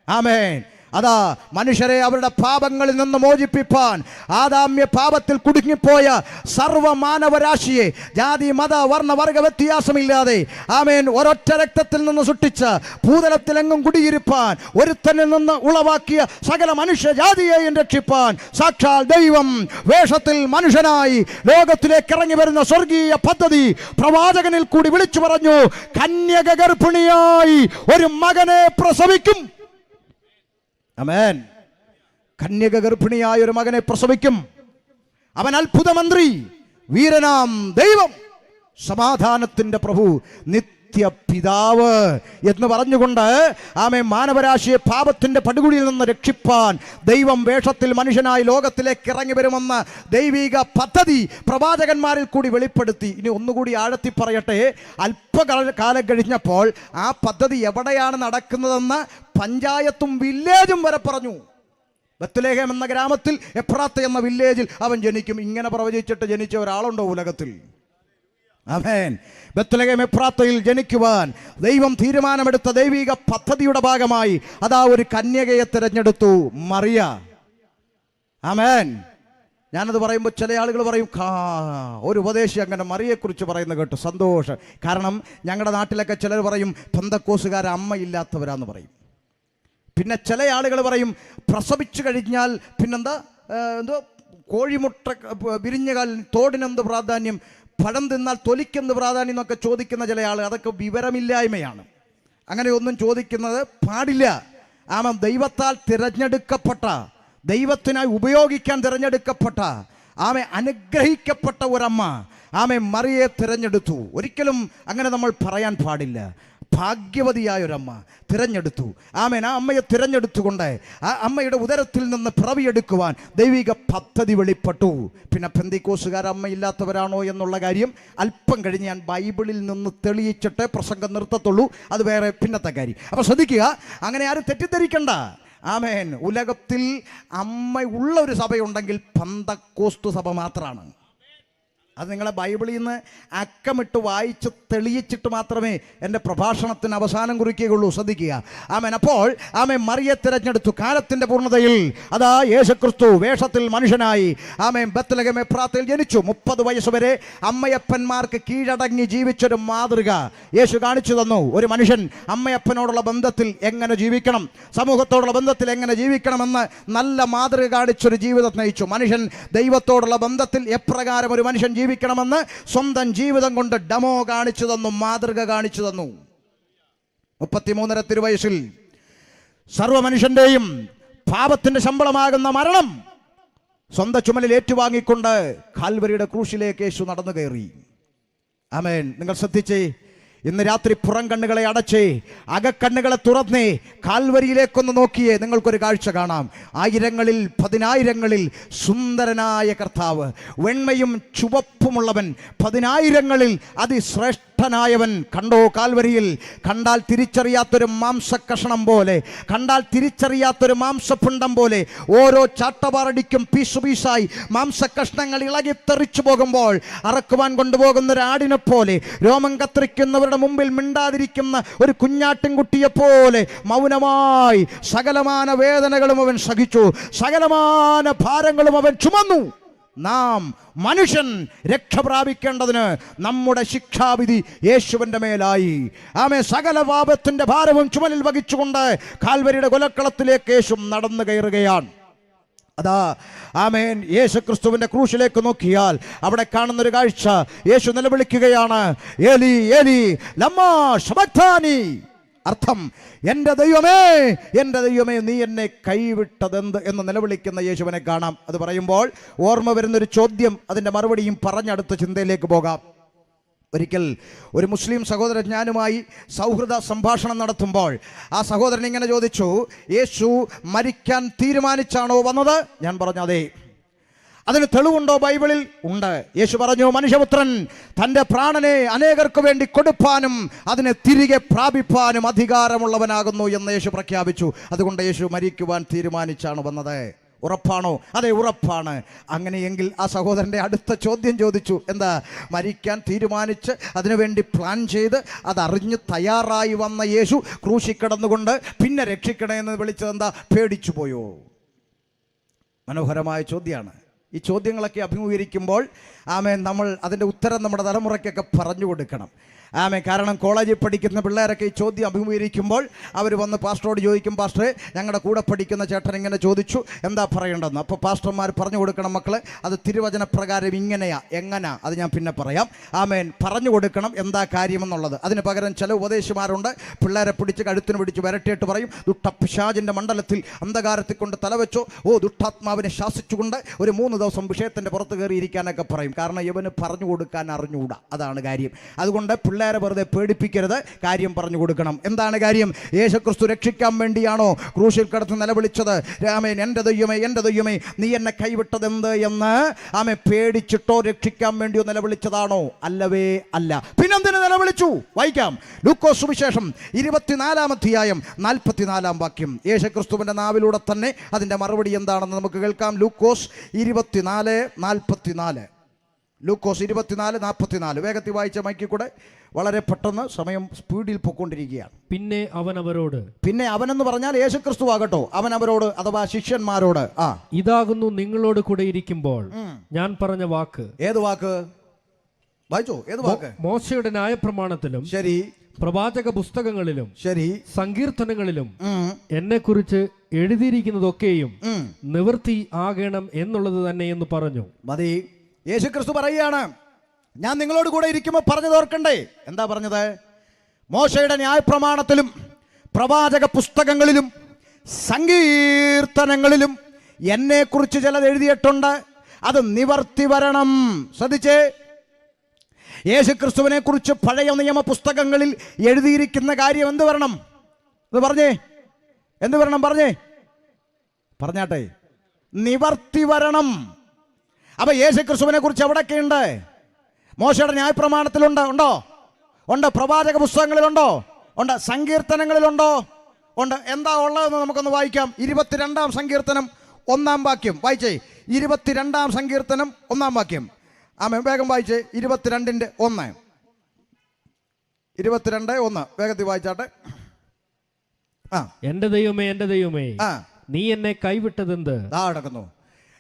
ആമേൻ. അതാ മനുഷ്യരെ അവരുടെ പാപങ്ങളിൽ നിന്ന് മോചിപ്പിപ്പാൻ ആദാമ്യ പാപത്തിൽ കുടുങ്ങിപ്പോയ സർവ്വമാനവരാശിയെ ജാതി മത വർണ്ണ വർഗ വ്യത്യാസമില്ലാതെ ഒരൊറ്റ രക്തത്തിൽ നിന്ന് സൃഷ്ടിച്ച ഭൂതലത്തിലെങ്ങും കുടിയിരിപ്പാൻ ഒരുത്തനിൽ നിന്ന് ഉളവാക്കിയ സകല മനുഷ്യജാതിയെയും രക്ഷിപ്പാൻ സാക്ഷാൽ ദൈവം വേഷത്തിൽ മനുഷ്യനായി ലോകത്തിലേക്ക് ഇറങ്ങി വരുന്ന സ്വർഗീയ പദ്ധതി പ്രവാചകനിൽ കൂടി വിളിച്ചു പറഞ്ഞു. കന്യക ഗർഭിണിയായി ഒരു മകനെ പ്രസവിക്കും. ആമേൻ. കന്യക ഗർഭിണിയായ ഒരു മകനെ പ്രസവിക്കും. അവൻ അത്ഭുതമന്ത്രി, വീരനാം ദൈവം, സമാധാനത്തിന്റെ പ്രഭു, നിത്യപിതാവ് എന്ന് പറഞ്ഞുകൊണ്ട് മാനവരാശിയെ പാപത്തിന്റെ പടുകുഴിയിൽ നിന്ന് രക്ഷിപ്പാൻ ദൈവം വേഷത്തിൽ മനുഷ്യനായി ലോകത്തിലേക്ക് ഇറങ്ങി വരുമെന്ന ദൈവിക പദ്ധതി പ്രവാചകന്മാരിൽ കൂടി വെളിപ്പെടുത്തി. ഇനി ഒന്നുകൂടി ആഴത്തി പറയട്ടെ. അല്പകാലം കഴിഞ്ഞപ്പോൾ ആ പദ്ധതി എവിടെയാണ് നടക്കുന്നതെന്ന് പഞ്ചായത്തും വില്ലേജും വരെ പറഞ്ഞു. ബത്ലഹേം എന്ന ഗ്രാമത്തിൽ എഫ്രാത്ത എന്ന വില്ലേജിൽ അവൻ ജനിക്കും. ഇങ്ങനെ പ്രവചിച്ചിട്ട് ജനിച്ച ഒരാളുണ്ടോ ഉലകത്തിൽ? ആമേൻ. ബത്ലഹേം എഫ്രാത്തയിൽ ജനിക്കുവാൻ ദൈവം തീരുമാനമെടുത്ത ദൈവിക പദ്ധതിയുടെ ഭാഗമായി അതാ ഒരു കന്യകയെ തിരഞ്ഞെടുത്തു, മറിയ. ആമേൻ. ഞാനത് പറയുമ്പോൾ ചില ആളുകൾ പറയും, ഒരു ഉപദേശി അങ്ങനെ മറിയെക്കുറിച്ച് പറയുന്നത് കേട്ടു, സന്തോഷം. കാരണം ഞങ്ങളുടെ നാട്ടിലൊക്കെ ചിലർ പറയും പെന്തക്കോസുകാർ അമ്മയില്ലാത്തവരാന്ന് പറയും. പിന്നെ ചില ആളുകൾ പറയും പ്രസവിച്ചു കഴിഞ്ഞാൽ പിന്നെന്താ എന്തോ കോഴിമുട്ട വിരിഞ്ഞകാൽ തോടിനെന്ത് പ്രാധാന്യം, പഴം തിന്നാൽ തൊലിക്കെന്ത് പ്രാധാന്യം എന്നൊക്കെ ചോദിക്കുന്ന ചില ആൾ. അതൊക്കെ വിവരമില്ലായ്മയാണ്. അങ്ങനെയൊന്നും ചോദിക്കുന്നത് പാടില്ല. ദൈവത്താൽ തിരഞ്ഞെടുക്കപ്പെട്ട, ദൈവത്തിനായി ഉപയോഗിക്കാൻ തിരഞ്ഞെടുക്കപ്പെട്ട അനുഗ്രഹിക്കപ്പെട്ട ഒരമ്മ മറിയെ തിരഞ്ഞെടുത്തു. ഒരിക്കലും അങ്ങനെ നമ്മൾ പറയാൻ പാടില്ല. ഭാഗ്യവതിയായ ഒരമ്മ തിരഞ്ഞെടുത്തു. ആ അമ്മയെ തിരഞ്ഞെടുത്തുകൊണ്ട് ആ അമ്മയുടെ ഉദരത്തിൽ നിന്ന് പിറവിയെടുക്കുവാൻ ദൈവിക പദ്ധതി വെളിപ്പെട്ടു. പിന്നെ പെന്തിക്കോസുകാർ അമ്മയില്ലാത്തവരാണോ എന്നുള്ള കാര്യം അല്പം കഴിഞ്ഞ് ഞാൻ ബൈബിളിൽ നിന്ന് തെളിയിച്ചിട്ട് പ്രസംഗം നിർത്തത്തുള്ളൂ. അത് വേറെ പിന്നത്തെ കാര്യം. അപ്പോൾ ശ്രദ്ധിക്കുക, അങ്ങനെ ആരും തെറ്റിദ്ധരിക്കണ്ട. ആമേൻ. ഉലകത്തിൽ അമ്മ ഉള്ള ഒരു സഭയുണ്ടെങ്കിൽ പെന്തക്കോസ്തു സഭ മാത്രമാണ്. അത് നിങ്ങളെ ബൈബിളിൽ നിന്ന് അക്കമിട്ട് വായിച്ച് തെളിയിച്ചിട്ട് മാത്രമേ എൻ്റെ പ്രഭാഷണത്തിന് അവസാനം കുറിക്കുകയുള്ളൂ. ശ്രദ്ധിക്കുക. അപ്പോൾ മറിയെ തിരഞ്ഞെടുത്തു. കാലത്തിൻ്റെ പൂർണ്ണതയിൽ അതാ യേശുക്രിസ്തു വേഷത്തിൽ മനുഷ്യനായി ബത്ലഹേം എഫ്രാത്തയിൽ ജനിച്ചു. 30 വയസ്സ് വരെ അമ്മയപ്പന്മാർക്ക് കീഴടങ്ങി ജീവിച്ചൊരു മാതൃക യേശു കാണിച്ചു തന്നു. ഒരു മനുഷ്യൻ അമ്മയപ്പനോടുള്ള ബന്ധത്തിൽ എങ്ങനെ ജീവിക്കണം, സമൂഹത്തോടുള്ള ബന്ധത്തിൽ എങ്ങനെ ജീവിക്കണമെന്ന് നല്ല മാതൃക കാണിച്ചൊരു ജീവിതം നയിച്ചു. മനുഷ്യൻ ദൈവത്തോടുള്ള ബന്ധത്തിൽ എപ്രകാരം ഒരു മനുഷ്യൻ ജീവിക്കണമെന്ന് സ്വന്തം ജീവിതം കൊണ്ട് ഡെമോ കാണിച്ചു തന്നു, മാതൃക കാണിച്ചു തന്നു. 33 തിരുവയസ്സിൽ സർവ്വ മനുഷ്യന്റെയും പാപത്തിന്റെ ശമ്പളമാകുന്ന മരണം സ്വന്തം ചുമലിൽ ഏറ്റുവാങ്ങിക്കൊണ്ട് കാൽവരിയുടെ ക്രൂശിലേക്ക് യേശു നടന്നു കയറി. ആമേൻ. നിങ്ങൾ ശ്രദ്ധിച്ചേ, ഇന്ന് രാത്രി പുറം കണ്ണുകളെ അടച്ചേ, അകക്കണ്ണുകളെ തുറന്നേ, കാൽവരിയിലേക്കൊന്ന് നോക്കിയേ, നിങ്ങൾക്കൊരു കാഴ്ച കാണാം. ആയിരങ്ങളിൽ പതിനായിരങ്ങളിൽ സുന്ദരനായ കർത്താവ്, വെണ്മയും ചുവപ്പുമുള്ളവൻ, പതിനായിരങ്ങളിൽ അതിശ്രേഷ്ഠനായവൻ. കണ്ടോ കാൽവരിയിൽ? കണ്ടാൽ തിരിച്ചറിയാത്തൊരു മാംസക്കഷണം പോലെ, കണ്ടാൽ തിരിച്ചറിയാത്തൊരു മാംസപിണ്ഡം പോലെ, ഓരോ ചാട്ടവാറടിക്കും പീസുപീസായി മാംസക്കഷ്ണങ്ങൾ ഇളകിത്തെറിച്ചു പോകുമ്പോൾ അറക്കുവാൻ കൊണ്ടുപോകുന്ന ഒരു ആടിനെ പോലെ, രോമം കത്തിരിക്കുന്നവരുടെ മുമ്പിൽ മിണ്ടാതിരിക്കുന്ന ഒരു കുഞ്ഞാട്ടിൻകുട്ടിയെ പോലെ മൗനമായി സകലമാന വേദനകളും അവൻ സഹിച്ചു, സകലമാന ഭാരങ്ങളും അവൻ ചുമന്നു. നാം മനുഷ്യൻ രക്ഷ പ്രാപിക്കേണ്ടതിന് നമ്മുടെ ശിക്ഷാവിധി യേശുവിൻ്റെ മേലായി. ആമേ, സകല പാപത്തിൻ്റെ ഭാരവും ചുമലിൽ വഹിച്ചുകൊണ്ട് കാൽവരിയുടെ കൊലക്കളത്തിലേക്ക് യേശു നടന്നു കയറുകയാണ്. അതാ ആമേൻ, യേശു ക്രിസ്തുവിന്റെ ക്രൂശിലേക്ക് നോക്കിയാൽ അവിടെ കാണുന്നൊരു കാഴ്ച, യേശു നിലവിളിക്കുകയാണ്, ഏലി ഏലി ലമ്മാ ശബക്താനി. അർത്ഥം, എൻ്റെ ദൈവമേ, എൻ്റെ ദൈവമേ, നീ എന്നെ കൈവിട്ടതെന്ത് എന്ന് നിലവിളിക്കുന്ന യേശുവിനെ കാണാം. അത് പറയുമ്പോൾ ഓർമ്മ വരുന്നൊരു ചോദ്യം, അതിൻ്റെ മറുപടിയും പറഞ്ഞടുത്ത ചിന്തയിലേക്ക് പോകാം. ഒരിക്കൽ ഒരു മുസ്ലിം സഹോദരൻ ഞാനുമായി സൗഹൃദ സംഭാഷണം നടത്തുമ്പോൾ ആ സഹോദരൻ ഇങ്ങനെ ചോദിച്ചു, യേശു മരിക്കാൻ തീരുമാനിച്ചാണോ വന്നത്? ഞാൻ പറഞ്ഞു അതെ. അതിന് തെളിവുണ്ടോ ബൈബിളിൽ? ഉണ്ട്. യേശു പറഞ്ഞു, മനുഷ്യപുത്രൻ തൻ്റെ പ്രാണനെ അനേകർക്ക് വേണ്ടി കൊടുപ്പാനും അതിനെ തിരികെ പ്രാപിപ്പാനും അധികാരമുള്ളവനാകുന്നു എന്ന് യേശു പ്രഖ്യാപിച്ചു. അതുകൊണ്ട് യേശു മരിക്കുവാൻ തീരുമാനിച്ചാണ് വന്നത്. ഉറപ്പാണോ? അതെ, ഉറപ്പാണ്. അങ്ങനെയെങ്കിൽ ആ സഹോദരൻ്റെ അടുത്ത ചോദ്യം ചോദിച്ചു, എന്താ? മരിക്കാൻ തീരുമാനിച്ച് അതിനുവേണ്ടി പ്ലാൻ ചെയ്ത് അതറിഞ്ഞ് തയ്യാറായി വന്ന യേശു ക്രൂശിൽ കിടന്നുകൊണ്ട് പിന്നെ രക്ഷിക്കണേ എന്ന് വിളിച്ചതെന്താ? പേടിച്ചു പോയോ? മനോഹരമായ ചോദ്യമാണ്. ഈ ചോദ്യങ്ങളൊക്കെ അഭിമുഖീകരിക്കുമ്പോൾ നമ്മൾ അതിൻ്റെ ഉത്തരം നമ്മുടെ തലമുറയ്ക്കൊക്കെ പറഞ്ഞു കൊടുക്കണം. കാരണം കോളേജിൽ പഠിക്കുന്ന പിള്ളേരൊക്കെ ഈ ചോദ്യം അഭിമുഖീകരിക്കുമ്പോൾ അവർ വന്ന് പാസ്റ്ററോട് ചോദിക്കും, പാസ്റ്ററെ, ഞങ്ങളുടെ കൂടെ പഠിക്കുന്ന ചേട്ടൻ ഇങ്ങനെ ചോദിച്ചു, എന്താ പറയേണ്ടതെന്ന്. അപ്പോൾ പാസ്റ്റർമാർ പറഞ്ഞു കൊടുക്കണം, മക്കളെ, അത് തിരുവചന പ്രകാരം ഇങ്ങനെയാ, എങ്ങനാ, അത് ഞാൻ പിന്നെ പറയാം. പറഞ്ഞു കൊടുക്കണം എന്താ കാര്യമെന്നുള്ളത്. അതിന് പകരം ചില ഉപദേശിമാരുണ്ട്, പിള്ളേരെ പിടിച്ച് കഴുത്തിന് പിടിച്ച് വരട്ടിയിട്ട് പറയും, ദുഷ്ടപിശാചിൻ്റെ മണ്ഡലത്തിൽ അന്ധകാരത്തിൽ കൊണ്ട് തലവെച്ചോ, ദുഷ്ടാത്മാവിനെ ശാസിച്ചുകൊണ്ട് ഒരു 3 ദിവസം വിഷയത്തിൻ്റെ പുറത്ത് കയറിയിരിക്കാനൊക്കെ പറയും. കാരണം ഇവന് പറഞ്ഞു കൊടുക്കാൻ അറിഞ്ഞുകൂടാ, അതാണ് കാര്യം. അതുകൊണ്ട് പിള്ളേരെ വെറുതെ പേടിപ്പിക്കരുത്, കാര്യം പറഞ്ഞു കൊടുക്കണം. എന്താണ് കാര്യം? യേശുക്രിസ്തു രക്ഷിക്കാൻ വേണ്ടിയാണോ ക്രൂശിൽ കിടന്ന് നിലവിളിച്ചത്? എൻ്റെ ദൈവമേ, എൻ്റെ ദൈവമേ, നീ എന്നെ കൈവിട്ടതെന്ത് എന്ന് പേടിച്ചിട്ടോ രക്ഷിക്കാൻ വേണ്ടിയോ നിലവിളിച്ചതാണോ? അല്ലവേ അല്ല. പിന്നെന്തിന് നിലവിളിച്ചു? വായിക്കാം. ലൂക്കോസ് സുവിശേഷം 24-ാം അധ്യായം 44-ാം വാക്യം. യേശുക്രിസ്തുവിന്റെ നാവിലൂടെ തന്നെ അതിന്റെ മറുപടി എന്താണെന്ന് നമുക്ക് കേൾക്കാം. ലൂക്കോസ് 24:44. ലൂക്കോസ് 24:44. വേഗത്തിൽ വായിച്ച മൈക്കിൽ കൂടെ, വളരെ പെട്ടെന്ന്, സമയം സ്പീഡിൽ പൊയ്ക്കൊണ്ടിരിക്കുകയാണ്. പിന്നെ അവൻ അവരോട്, പിന്നെ അവനെന്ന് പറഞ്ഞാൽ യേശുക്രിസ്തു ആകട്ടോ, അവൻ അവരോട് അഥവാ ശിഷ്യന്മാരോട്, ഇതാകുന്നു നിങ്ങളോട് കൂടെ ഇരിക്കുമ്പോൾ ഞാൻ പറഞ്ഞ വാക്ക്. ഏത് വാക്ക്? വായിച്ചോ, ഏത് വാക്ക്? മോശയുടെ ന്യായപ്രമാണത്തിലും ശരി, പ്രവാചക പുസ്തകങ്ങളിലും ശരി, സങ്കീർത്തനങ്ങളിലും എന്നെ കുറിച്ച് എഴുതിയിരിക്കുന്നതൊക്കെയും നിവൃത്തി ആകണം എന്നുള്ളത് തന്നെ എന്ന് പറഞ്ഞു. മതി. യേശുക്രിസ്തു പറയുകയാണ്, ഞാൻ നിങ്ങളോട് കൂടെ ഇരിക്കുമ്പോൾ പറഞ്ഞത് ഓർക്കണ്ടേ? എന്താ പറഞ്ഞത്? മോശയുടെ ന്യായപ്രമാണത്തിലും പ്രവാചക പുസ്തകങ്ങളിലും സങ്കീർത്തനങ്ങളിലും എന്നെക്കുറിച്ച് ചിലത് എഴുതിയിട്ടുണ്ട്, അത് നിവർത്തി വരണം. ശ്രദ്ധിച്ചേ, യേശുക്രിസ്തുവിനെ കുറിച്ച് പഴയ നിയമ പുസ്തകങ്ങളിൽ എഴുതിയിരിക്കുന്ന കാര്യം എന്ത് വരണം? ഇത് പറഞ്ഞേ, എന്ത് വരണം? പറഞ്ഞാട്ടെ, നിവർത്തി വരണം. അപ്പൊ യേശുക്രിസ്തുവിനെ കുറിച്ച് എവിടെയൊക്കെയുണ്ട്? മോശയുടെ ന്യായപ്രമാണത്തിലുണ്ട്, ഉണ്ട്. പ്രവാചക പുസ്തകങ്ങളിലുണ്ടോ? ഉണ്ട്. സങ്കീർത്തനങ്ങളിലുണ്ടോ? ഉണ്ട്. എന്താ ഉള്ളതെന്ന് നമുക്കൊന്ന് വായിക്കാം. 22-ാം സങ്കീർത്തനം 1-ാം വാക്യം വായിച്ചേ. 22-ാം സങ്കീർത്തനം 1-ാം വാക്യം. വേഗം വായിച്ചേ. 22:1. 22:1 വേഗത്തിൽ വായിച്ചാട്ടെ. എൻ്റെ ദൈവമേ, എൻ്റെ ദൈവമേ, നീ എന്നെ കൈവിട്ടതെന്ത്? നടക്കുന്നു.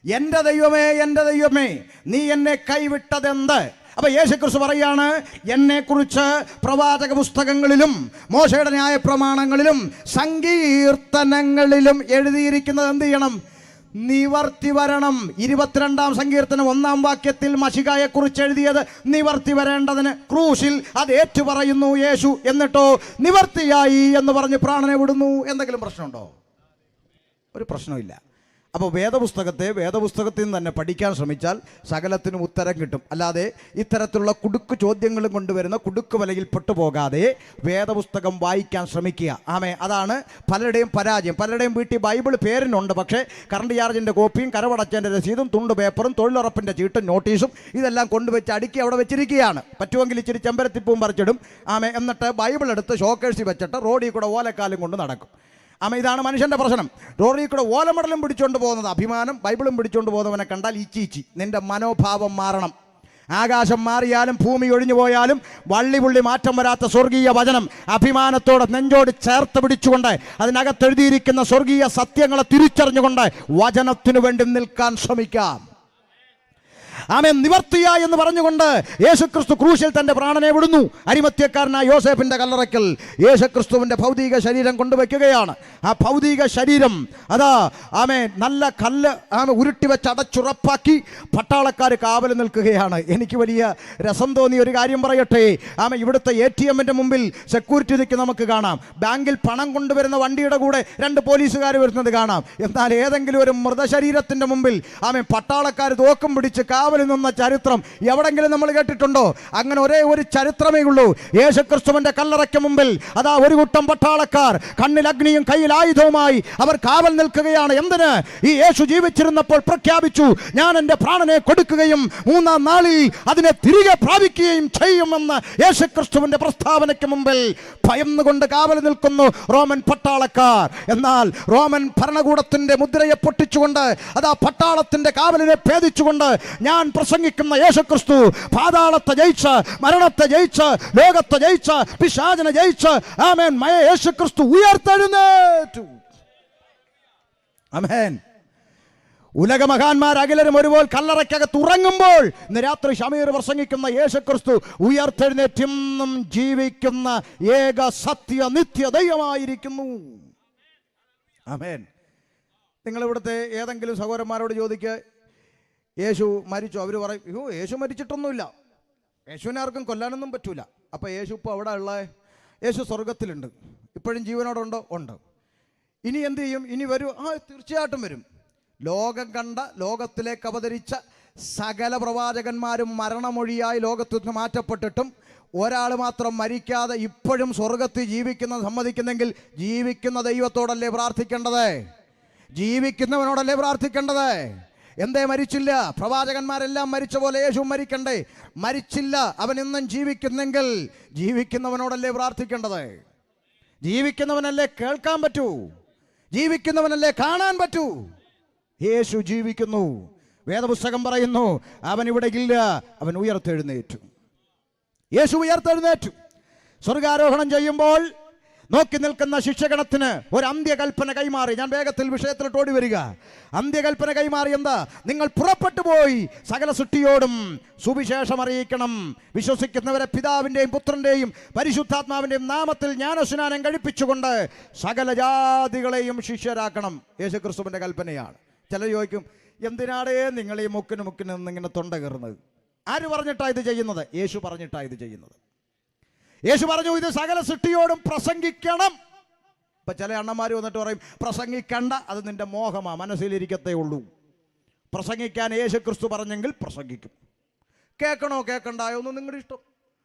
എൻ്റെ ദൈവമേ, എൻ്റെ ദൈവമേ, നീ എന്നെ കൈവിട്ടതെന്ത്? അപ്പൊ യേശുക്രിസ്തു പറയാണ്, എന്നെ കുറിച്ച് പ്രവാചക പുസ്തകങ്ങളിലും മോശയുടെ ന്യായപ്രമാണങ്ങളിലും സങ്കീർത്തനങ്ങളിലും എഴുതിയിരിക്കുന്നത് എന്ത് ചെയ്യണം? നിവർത്തി വരണം. 22-ാം സങ്കീർത്തനം 1-ാം വാക്യത്തിൽ മശികായെ കുറിച്ച് എഴുതിയത് നിവർത്തി വരേണ്ടതിന് ക്രൂശിൽ അത് ഏറ്റുപറയുന്നു യേശു. എന്നിട്ടോ നിവർത്തിയായി എന്ന് പറഞ്ഞ് പ്രാണനെ വിടുന്നു. എന്തെങ്കിലും പ്രശ്നമുണ്ടോ? ഒരു പ്രശ്നമില്ല. അപ്പോൾ വേദപുസ്തകത്തിൽ നിന്ന് തന്നെ പഠിക്കാൻ ശ്രമിച്ചാൽ സകലത്തിനും ഉത്തരം കിട്ടും. അല്ലാതെ ഇത്തരത്തിലുള്ള കുടുക്ക് ചോദ്യങ്ങളും കൊണ്ടുവരുന്ന കുടുക്ക് വലയിൽ പെട്ടുപോകാതെ വേദപുസ്തകം വായിക്കാൻ ശ്രമിക്കുക. അതാണ് പലരുടെയും പരാജയം. പലരുടെയും വീട്ടിൽ ബൈബിൾ പേരിനുണ്ട്, പക്ഷേ കറണ്ട് ചാർജിൻ്റെ കോപ്പിയും കരവടച്ചതിൻ്റെ രസീതും തുണ്ട് പേപ്പറും തൊഴിലുറപ്പിൻ്റെ ചീട്ടും നോട്ടീസും ഇതെല്ലാം കൊണ്ടുവച്ച് അടുക്കി അവിടെ വെച്ചിരിക്കുകയാണ്. പറ്റുമെങ്കിൽ ഇച്ചിരി ചെമ്പരത്തിപ്പൂവും പറിച്ചിടും. എന്നിട്ട് ബൈബിൾ എടുത്ത് ഷോക്കേഴ്സിൽ വെച്ചിട്ട് റോഡിൽ കൂടെ ഓലക്കാലും കൊണ്ട് നടക്കും. ഇതാണ് മനുഷ്യൻ്റെ പ്രശ്നം. റോഡിൽ കൂടെ ഓലമടലും പിടിച്ചുകൊണ്ട് പോകുന്നത് അഭിമാനം, ബൈബിളും പിടിച്ചുകൊണ്ട് പോകുന്നവനെ കണ്ടാൽ ഇച്ചി. നിന്റെ മനോഭാവം മാറണം. ആകാശം മാറിയാലും ഭൂമി ഒഴിഞ്ഞു പോയാലും വള്ളിപുള്ളി മാറ്റം വരാത്ത സ്വർഗീയ വചനം അഭിമാനത്തോടെ നെഞ്ചോട് ചേർത്ത് പിടിച്ചുകൊണ്ട് അതിനകത്തെഴുതിയിരിക്കുന്ന സ്വർഗീയ സത്യങ്ങളെ തിരിച്ചറിഞ്ഞുകൊണ്ട് വചനത്തിനു വേണ്ടി നിൽക്കാൻ ശ്രമിക്കാം. നിവർത്തിയ എന്ന് പറഞ്ഞുകൊണ്ട് യേശുക്രിസ്തു ക്രൂശിൽ തന്റെ പ്രാണനെ വിടുന്നു. അരിമത്യക്കാരനായ യോസേഫിന്റെ കല്ലറയ്ക്കൽ യേശുക്രിസ്തുവിന്റെ ഭൗതിക ശരീരം കൊണ്ടുവയ്ക്കുകയാണ്. ആ ഭൗതിക ശരീരം നല്ല കല്ല് ഉരുട്ടി വെച്ച് അടച്ചുറപ്പാക്കി പട്ടാളക്കാർ കാവൽ നിൽക്കുകയാണ്. എനിക്ക് വലിയ രസം തോന്നിയ ഒരു കാര്യം പറയട്ടെ. ഇവിടുത്തെ ATMന്റെ മുമ്പിൽ സെക്യൂരിറ്റി നിൽക്കുന്ന നമുക്ക് കാണാം. ബാങ്കിൽ പണം കൊണ്ടുവരുന്ന വണ്ടിയുടെ കൂടെ 2 പോലീസുകാർ വരുന്നത് കാണാം. എന്നാൽ ഏതെങ്കിലും ഒരു മൃതശരീരത്തിന്റെ മുമ്പിൽ പട്ടാളക്കാർ തോക്കും പിടിച്ച് കാവൽ നിന്ന ചരിത്രം എവിടെങ്കിലും നമ്മൾ കേട്ടിട്ടുണ്ടോ? അങ്ങനെ ഒരേ ഒരു ചരിത്രമേ ഉള്ളൂ. യേശുക്രിസ്തുവിന്റെ കല്ലറയ്ക്ക് മുമ്പിൽ ഒരു കൂട്ടം പട്ടാളക്കാർ കണ്ണിൽ അഗ്നിയും കയ്യിൽ ആയുധവുമായി അവർ കാവൽ നിൽക്കുകയാണ്. എന്തിന്? ഈ യേശു ജീവിച്ചിരുന്നപ്പോൾ പ്രഖ്യാപിച്ചു, ഞാൻ എൻ്റെ പ്രാണനെ കൊടുക്കുകയും 3-ാം നാളിൽ അതിനെ തിരികെ പ്രാപിക്കുകയും ചെയ്യുമെന്ന് യേശുക്രിസ്തുവിന്റെ പ്രസ്താവനയ്ക്ക് മുമ്പിൽ ഭയന്നുകൊണ്ട് കാവൽ നിൽക്കുന്നു റോമൻ പട്ടാളക്കാർ. എന്നാൽ റോമൻ ഭരണകൂടത്തിന്റെ മുദ്രയെ പൊട്ടിച്ചുകൊണ്ട് പട്ടാളത്തിന്റെ കാവലിനെ ഭേദിച്ചുകൊണ്ട് ഞാൻ പ്രസംഗിക്കുന്ന യേശുക്രിസ്തു പാതാളത്തെ ജയിച്ച്, മരണത്തെ ജയിച്ച്, ലോകത്തെ ജയിച്ച്, പിശാചിനെ ജയിച്ച് യേശുക്രിസ്തു ഉയർത്തെഴുന്നേറ്റു. ആമേൻ. ഉലകമഹാന്മാർ അഖിലരും ഒരുപോലെ കല്ലറയ്ക്കകത്ത് ഉറങ്ങുമ്പോൾ ഇന്ന് രാത്രി ഷമീർ പ്രസംഗിക്കുന്ന യേശുക്രിസ്തു ഉയർത്തെഴുന്നേറ്റെന്നും ജീവിക്കുന്ന ഏക സത്യ നിത്യ ദൈവമായിരിക്കുന്നു. ആമേൻ. നിങ്ങളിവിടുത്തെ ഏതെങ്കിലും സഹോദരന്മാരോട് ചോദിക്കുക, യേശു മരിച്ചു. അവർ പറയും, യേശു മരിച്ചിട്ടൊന്നുമില്ല, യേശുവിനെ ആർക്കും കൊല്ലാനൊന്നും പറ്റൂല. അപ്പോൾ യേശു ഇപ്പോൾ അവിടെ ഉള്ള യേശു സ്വർഗത്തിലുണ്ട്, ഇപ്പോഴും ജീവനോടുണ്ടോ? ഉണ്ട്. ഇനി എന്ത് ചെയ്യും? ഇനി വരും? തീർച്ചയായിട്ടും വരും. ലോകം കണ്ട, ലോകത്തിലേക്ക് അവതരിച്ച സകല പ്രവാചകന്മാരും മരണമൊഴിയായി ലോകത്തു നിന്ന് മാറ്റപ്പെട്ടിട്ടും ഒരാൾ മാത്രം മരിക്കാതെ ഇപ്പോഴും സ്വർഗത്തിൽ ജീവിക്കുന്ന സമ്മതിക്കുന്നെങ്കിൽ ജീവിക്കുന്ന ദൈവത്തോടല്ലേ പ്രാർത്ഥിക്കേണ്ടത്? ജീവിക്കുന്നവനോടല്ലേ പ്രാർത്ഥിക്കേണ്ടത്? എന്തേ മരിച്ചില്ല? പ്രവാചകന്മാരെല്ലാം മരിച്ച പോലെ യേശു മരിക്കണ്ടേ? മരിച്ചില്ല, അവൻ ഇന്നും ജീവിക്കുന്നെങ്കിൽ ജീവിക്കുന്നവനോടല്ലേ പ്രാർത്ഥിക്കേണ്ടത്? ജീവിക്കുന്നവനല്ലേ കേൾക്കാൻ പറ്റൂ, ജീവിക്കുന്നവനല്ലേ കാണാൻ പറ്റൂ. യേശു ജീവിക്കുന്നു. വേദപുസ്തകം പറയുന്നു അവൻ ഇവിടെ ഇല്ല, അവൻ ഉയർത്തെഴുന്നേറ്റു. യേശു ഉയർത്തെഴുന്നേറ്റു. സ്വർഗാരോഹണം ചെയ്യുമ്പോൾ നോക്കി നിൽക്കുന്ന ശിഷ്യഗണത്തിന് ഒരു അന്ത്യകൽപ്പന കൈമാറി. ഞാൻ വേഗത്തിൽ വിഷയത്തിലോട്ട് ഓടി വരിക. അന്ത്യകൽപ്പന കൈമാറി എന്താ? നിങ്ങൾ പുറപ്പെട്ടു പോയി സകല സൃഷ്ടിയോടും സുവിശേഷം അറിയിക്കണം. വിശ്വസിക്കുന്നവരെ പിതാവിൻ്റെയും പുത്രൻ്റെയും പരിശുദ്ധാത്മാവിൻ്റെയും നാമത്തിൽ ജ്ഞാനസ്നാനം കഴിപ്പിച്ചുകൊണ്ട് സകല ജാതികളെയും ശിഷ്യരാക്കണം. യേശുക്രിസ്തുവിൻ്റെ കൽപ്പനയാണ്. ചിലർ ചോദിക്കും, എന്തിനാടേ നിങ്ങൾ ഈ മുക്കിന് നിന്നിങ്ങനെ തൊണ്ട കയറുന്നത്? ആര് പറഞ്ഞിട്ടാ ഇത് ചെയ്യുന്നത്? യേശു പറഞ്ഞിട്ടാ ഇത് ചെയ്യുന്നത്. യേശു പറഞ്ഞു, ഇത് സകല സൃഷ്ടിയോടും പ്രസംഗിക്കണം. ഇപ്പം ചില അണ്ണന്മാർ വന്നിട്ട് പറയും, പ്രസംഗിക്കണ്ട, അത് നിന്റെ മോഹമാ, മനസ്സിലിരിക്കത്തേ ഉള്ളൂ. പ്രസംഗിക്കാൻ യേശുക്രിസ്തു പറഞ്ഞെങ്കിൽ പ്രസംഗിക്കും. കേൾക്കണോ കേൾക്കണ്ടായോ ഒന്നും നിങ്ങളുടെ ഇഷ്ടം.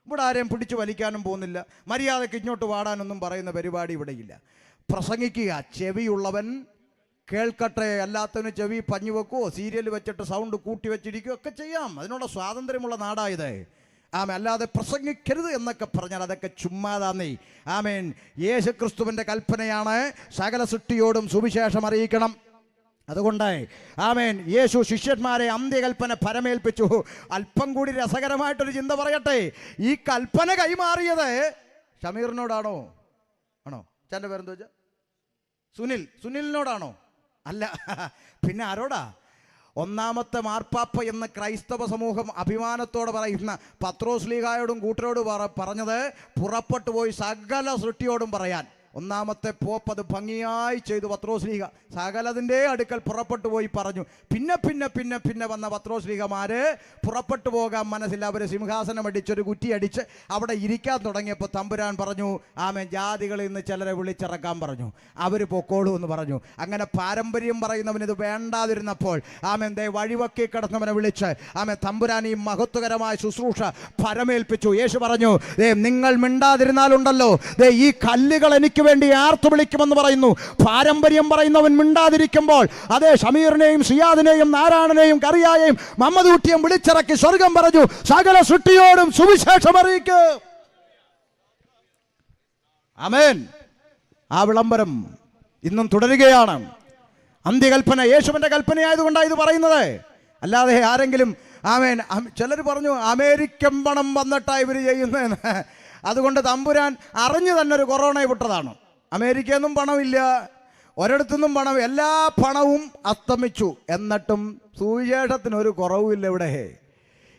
ഇവിടെ ആരെയും പിടിച്ചു വലിക്കാനും പോകുന്നില്ല, മര്യാദയ്ക്ക് ഇങ്ങോട്ട് വാടാനൊന്നും പറയുന്ന പരിപാടി ഇവിടെയില്ല. പ്രസംഗിക്കുക, ചെവിയുള്ളവൻ കേൾക്കട്ടെ. അല്ലാത്തവന് ചെവി പഞ്ഞു വെക്കുവോ, സീരിയൽ വെച്ചിട്ട് സൗണ്ട് കൂട്ടി വെച്ചിരിക്കുകയോ ഒക്കെ ചെയ്യാം. അതിനുള്ള സ്വാതന്ത്ര്യമുള്ള നാടായത്. അല്ലാതെ പ്രസംഗിക്കരുത് എന്നൊക്കെ പറഞ്ഞാൽ അതൊക്കെ ചുമ്മാതാന്നേ. ആമേൻ. യേശുക്രിസ്തുവിൻ്റെ കൽപ്പനയാണ് സകല സൃഷ്ടിയോടും സുവിശേഷം അറിയിക്കണം. അതുകൊണ്ട് ആമേൻ, യേശു ശിഷ്യന്മാരെ അന്ത്യകൽപ്പന പരമേൽപ്പിച്ചു. അല്പം കൂടി രസകരമായിട്ടൊരു ചിന്ത പറയട്ടെ. ഈ കൽപ്പന കൈമാറിയത് ഷമീറിനോടാണോ? ആണോ? ചേട്ടൻ്റെ പേരെന്താ വെച്ചാൽ? സുനിലിനോടാണോ? അല്ല, പിന്നെ ആരോടാ? ഒന്നാമത്തെ മാർപ്പാപ്പ എന്ന ക്രൈസ്തവ സമൂഹം അഭിമാനത്തോടെ പറയുന്ന പത്രോസ് ലീഗായോടും കൂട്ടരോട് പറഞ്ഞത് പുറപ്പെട്ടു പോയി സകല സൃഷ്ടിയോടും പറയാൻ. ഒന്നാമത്തെ പോപ്പ് അത് ഭംഗിയായി ചെയ്തു. പത്രോസ്ലീഹ സകലതിൻ്റെ അടുക്കൽ പുറപ്പെട്ടു പോയി പറഞ്ഞു. പിന്നെ വന്ന പത്രോസ്ലീഹമാര് പുറപ്പെട്ടു പോകാൻ മനസ്സില്ല. അവർ സിംഹാസനം അടിച്ചൊരു കുറ്റി അടിച്ച് അവിടെ ഇരിക്കാൻ തുടങ്ങിയപ്പോൾ തമ്പുരാൻ പറഞ്ഞു, ആമേൻ, ജാതികളിൽ നിന്ന് ചിലരെ വിളിച്ചിറക്കാൻ പറഞ്ഞു, അവർ പൊക്കോളൂ എന്ന് പറഞ്ഞു. അങ്ങനെ പാരമ്പര്യം പറയുന്നവന് ഇത് വേണ്ടാതിരുന്നപ്പോൾ ആമേൻ ദേ വഴിവക്കി കിടന്നവനെ വിളിച്ച് ആമേൻ തമ്പുരാൻ ഈ മഹത്വകരമായ ശുശ്രൂഷ പരമേൽപ്പിച്ചു. യേശു പറഞ്ഞു, ദേ നിങ്ങൾ മിണ്ടാതിരുന്നാലുണ്ടല്ലോ, ദേ ഈ കല്ലുകൾ എനിക്ക് വേണ്ടി ആർത്തു വിളിക്കുമെന്ന് പറയുന്നു. പാരമ്പര്യം പറയുന്നവൻ മിണ്ടാതിരിക്കുമ്പോൾ അതേ ഷമീറിനെയും സിയാദിനെയും നാരായണനെയും കറിയായെയും മമ്മദൂട്ടിയും വിളിച്ചിറക്കി സ്വർഗം പറഞ്ഞു, സകല സൃഷ്ടിയോടും സുവിശേഷം അറിയിക്ക്. ആമേൻ. ആ വിളംബരം ഇന്നും തുടരുകയാണ്. അന്ത്യകൽപ്പന യേശുവിന്റെ കൽപ്പനയായതുകൊണ്ടാണ് ഇത് പറയുന്നത്. അല്ലാതെ ആരെങ്കിലും ആമേൻ, ചിലർ പറഞ്ഞു അമേരിക്കൻ പണം വന്നിട്ടാണ് ഇവർ ചെയ്യുന്നതെന്ന്. അതുകൊണ്ട് തമ്പുരാൻ അറിഞ്ഞു തന്നെ ഒരു കൊറോണ വിട്ടതാണ്. അമേരിക്കയിൽ നിന്നും പണമില്ല, ഒരിടത്തുനിന്നും പണം, എല്ലാ പണവും അസ്തമിച്ചു. എന്നിട്ടും സുവിശേഷത്തിനൊരു കുറവുമില്ല.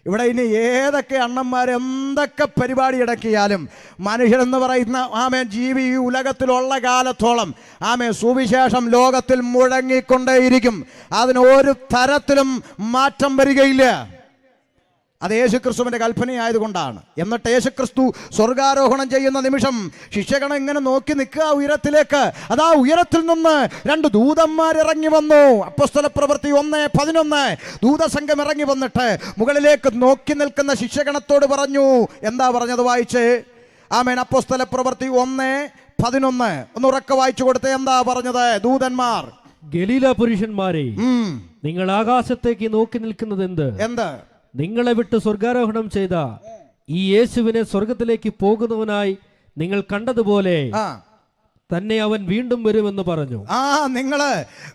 ഇവിടെ ഇനി ഏതൊക്കെ അണ്ണന്മാർ എന്തൊക്കെ പരിപാടി ഇടക്കിയാലും മനുഷ്യരെന്ന് പറയുന്ന ആമേൻ ജീവി ഈ ഉലകത്തിലുള്ള കാലത്തോളം ആമേൻ സുവിശേഷം ലോകത്തിൽ മുഴങ്ങിക്കൊണ്ടേയിരിക്കും. അതിന് ഒരു തരത്തിലും മാറ്റം വരികയില്ല. അത് യേശുക്രിസ്തുവിൻ്റെ കൽപ്പനയായതുകൊണ്ടാണ്. എന്നിട്ട് യേശുക്രിസ്തു സ്വർഗാരോഹണം ചെയ്യുന്ന നിമിഷം ശിഷ്യഗണം ഇങ്ങനെ നോക്കി നിൽക്കുക ഉയരത്തിലേക്ക്. അതാ ഉയരത്തിൽ നിന്ന് 2 ദൂതന്മാർ ഇറങ്ങി വന്നു. അപ്പോസ്തലപ്രവൃത്തി 1:11 ദൂതസംഘം ഇറങ്ങി വന്നിട്ട് മുകളിലേക്ക് നോക്കി നിൽക്കുന്ന ശിഷ്യഗണത്തോട് പറഞ്ഞു. എന്താ പറഞ്ഞത്? വായിച്ച്. ആമേൻ. അപ്പോസ്തലപ്രവൃത്തി 1:11 ഒന്ന് ഉറക്കെ വായിച്ചു കൊടുത്തേ. എന്താ പറഞ്ഞത്? ദൂതന്മാർ, ഗലീല പുരുഷന്മാരെ, നിങ്ങൾ ആകാശത്തേക്ക് നോക്കി നിൽക്കുന്നത് എന്ത്? നിങ്ങളെ വിട്ട് സ്വർഗാരോഹണം ചെയ്ത ഈ യേശുവിനെ സ്വർഗത്തിലേക്ക് പോകുന്നവനായി നിങ്ങൾ കണ്ടതുപോലെ തന്നെ അവൻ വീണ്ടും വരുമെന്ന് പറഞ്ഞു. നിങ്ങള്